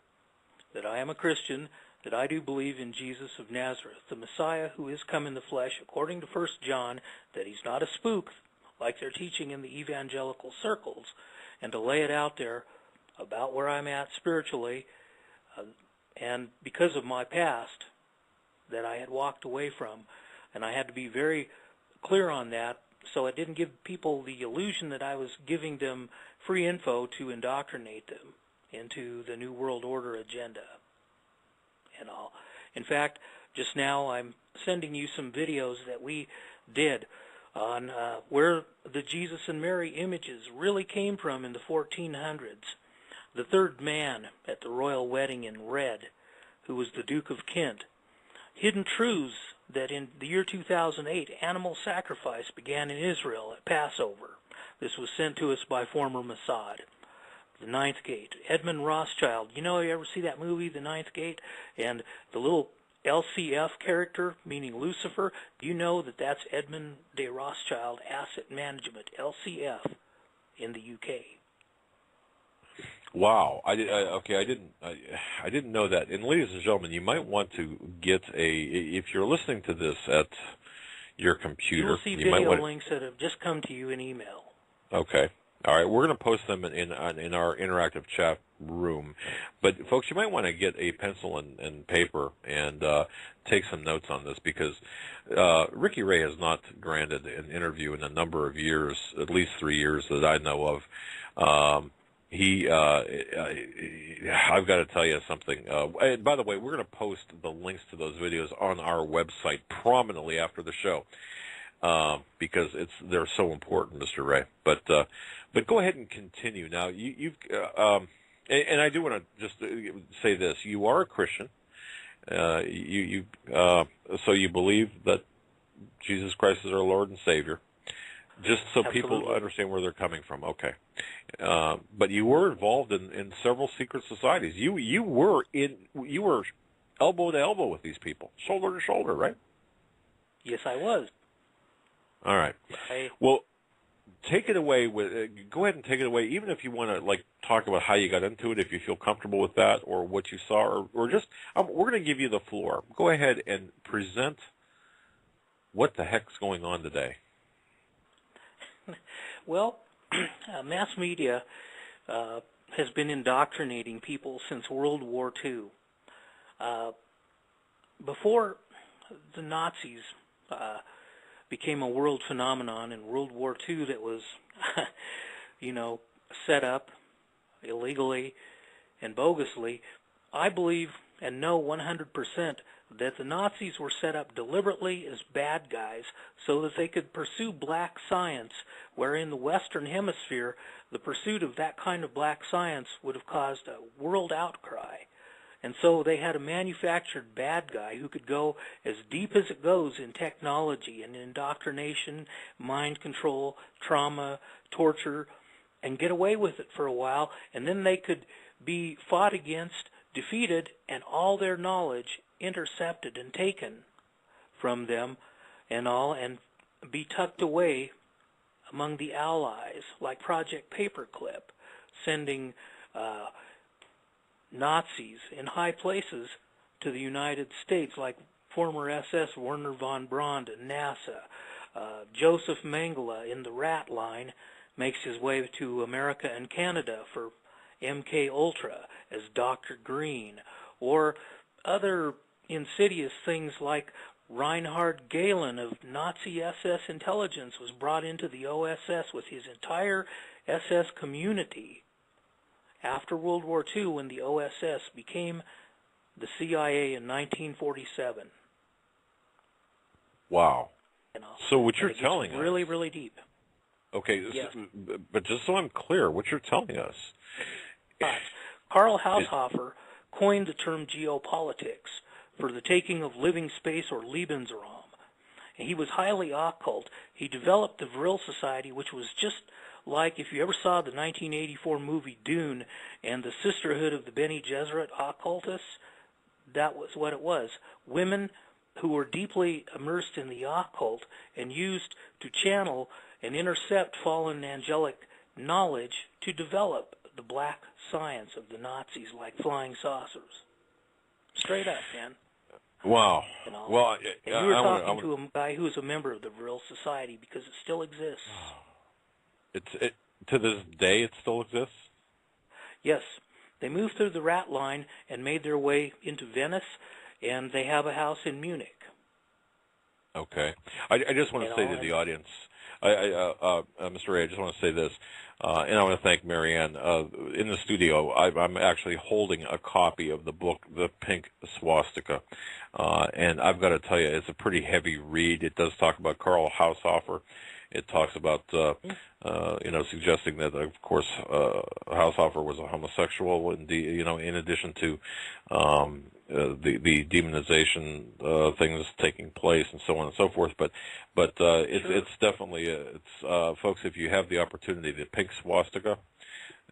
that I am a Christian, that I do believe in Jesus of Nazareth, the Messiah who is come in the flesh, according to 1 John, that he's not a spook, like they're teaching in the evangelical circles, and to lay it out there about where I'm at spiritually, and because of my past that I had walked away from, and I had to be very clear on that, so it didn't give people the illusion that I was giving them free info to indoctrinate them into the New World Order agenda and all. In fact, just now I'm sending you some videos that we did on where the Jesus and Mary images really came from in the 1400s. The third man at the royal wedding in red, who was the Duke of Kent. Hidden truths that in the year 2008, animal sacrifice began in Israel at Passover. This was sent to us by former Mossad. The Ninth Gate. Edmund Rothschild. You ever see that movie, The Ninth Gate? And the little LCF character, meaning Lucifer, do you know that that's Edmund de Rothschild Asset Management, LCF, in the UK? Wow, I didn't know that. And ladies and gentlemen, you might want to get if you're listening to this at your computer, you will see video links that have just come to you in email. Okay. All right, we're going to post them in our interactive chat room. But, folks, you might want to get a pencil and paper and take some notes on this, because Ricky Ray has not granted an interview in a number of years, at least 3 years that I know of. I've got to tell you something. And by the way, we're going to post the links to those videos on our website prominently after the show. Because they're so important, Mr. Ray. But go ahead and continue. Now, and I do want to just say this: you are a Christian. So you believe that Jesus Christ is our Lord and Savior. Just so Absolutely. people understand where they're coming from. Okay. But you were involved in several secret societies. You were elbow to elbow with these people, shoulder to shoulder, right? Yes, I was. All right. Well, take it away. Go ahead and take it away, even if you want to talk about how you got into it, if you feel comfortable with that, or what you saw, or just we're going to give you the floor. Go ahead and present what the heck's going on today. Well, mass media has been indoctrinating people since World War II. Before the Nazis became a world phenomenon in World War II that was, set up illegally and bogusly, I believe and know 100% that the Nazis were set up deliberately as bad guys so that they could pursue black science, where in the Western Hemisphere, the pursuit of that kind of black science would have caused a world outcry. And so they had a manufactured bad guy who could go as deep as it goes in technology and indoctrination, mind control, trauma, torture, and get away with it for a while, and then they could be fought against, defeated, and all their knowledge intercepted and taken from them and all, and be tucked away among the Allies, like Project Paperclip, sending Nazis in high places to the United States, like former SS Werner von Braun and NASA. Joseph Mengele in the Rat Line makes his way to America and Canada for MK Ultra as Dr. Green, or other insidious things like Reinhard Gehlen of Nazi SS intelligence was brought into the OSS with his entire SS community after World War II, when the OSS became the CIA in 1947. Wow. So what you're telling us... really, really deep. Okay, yes. But just so I'm clear, what you're telling us... Karl Haushofer coined the term geopolitics for the taking of living space, or Lebensraum. And he was highly occult. He developed the Vril Society, which was just like if you ever saw the 1984 movie Dune and the Sisterhood of the Bene Gesserit occultists, that was what it was. Women who were deeply immersed in the occult and used to channel and intercept fallen angelic knowledge to develop the black science of the Nazis, like flying saucers. Straight up, man. Wow. You know? Well, and you were talking to a guy who is a member of the Vril Society because it still exists. To this day, it still exists? Yes. They moved through the rat line and made their way into Venice, and they have a house in Munich. Okay. I just want to say to the audience, Mr. Ray, I just want to say this, and I want to thank Marianne. In the studio, I'm actually holding a copy of the book, The Pink Swastika, and I've got to tell you, it's a pretty heavy read. It does talk about Karl Haushofer. It talks about, suggesting that, of course, Haushofer was a homosexual, in addition to the demonization things taking place and so on and so forth. But it's definitely folks, if you have the opportunity, the Pink Swastika,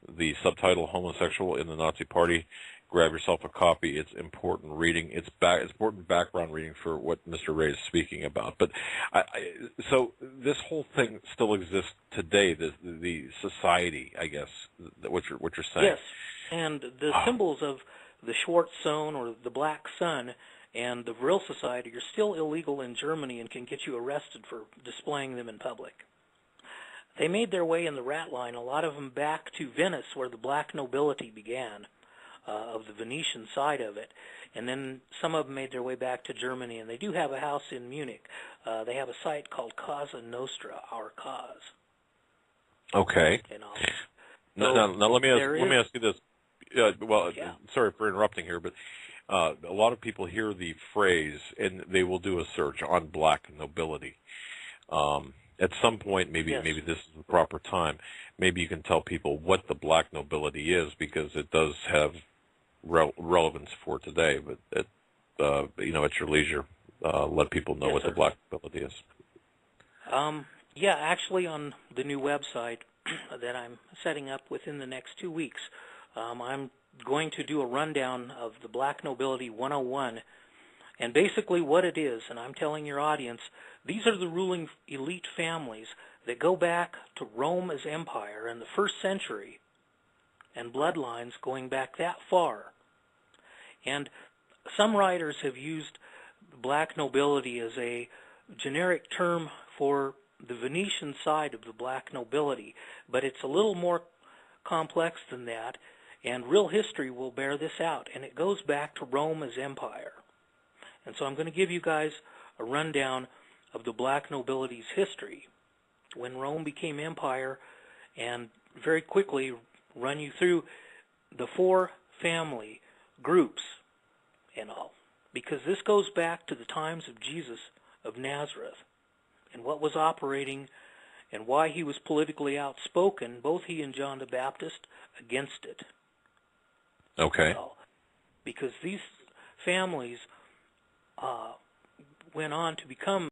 the subtitle "Homosexual in the Nazi Party." Grab yourself a copy. It's important reading. It's important background reading for what Mr. Ray is speaking about. But so this whole thing still exists today. The society, I guess, what you're saying. Yes, and the symbols of the Schwarz Zone or the Black Sun and the Vril Society are still illegal in Germany and can get you arrested for displaying them in public. They made their way in the rat line, a lot of them back to Venice, where the black nobility began. Of the Venetian side of it, and then some of them made their way back to Germany, and they do have a house in Munich. They have a site called Causa Nostra, Our Cause. Okay. Now let me ask you this. Sorry for interrupting here, but a lot of people hear the phrase and they will do a search on black nobility. At some point, maybe this is the proper time. Maybe you can tell people what the black nobility is, because it does have relevance for today. But at your leisure, let people know what the black nobility is. Actually, on the new website that I'm setting up within the next 2 weeks, I'm going to do a rundown of the Black Nobility 101, and basically what it is, and I'm telling your audience, these are the ruling elite families that go back to Rome as empire in the 1st century, and bloodlines going back that far. And some writers have used black nobility as a generic term for the Venetian side of the black nobility, but it's a little more complex than that, and real history will bear this out, and it goes back to Rome as empire. And so I'm going to give you guys a rundown of the black nobility's history, when Rome became empire, and very quickly run you through the 4 family groups and all, because this goes back to the times of Jesus of Nazareth and what was operating and why he was politically outspoken, both he and John the Baptist, against it. Okay. Because these families went on to become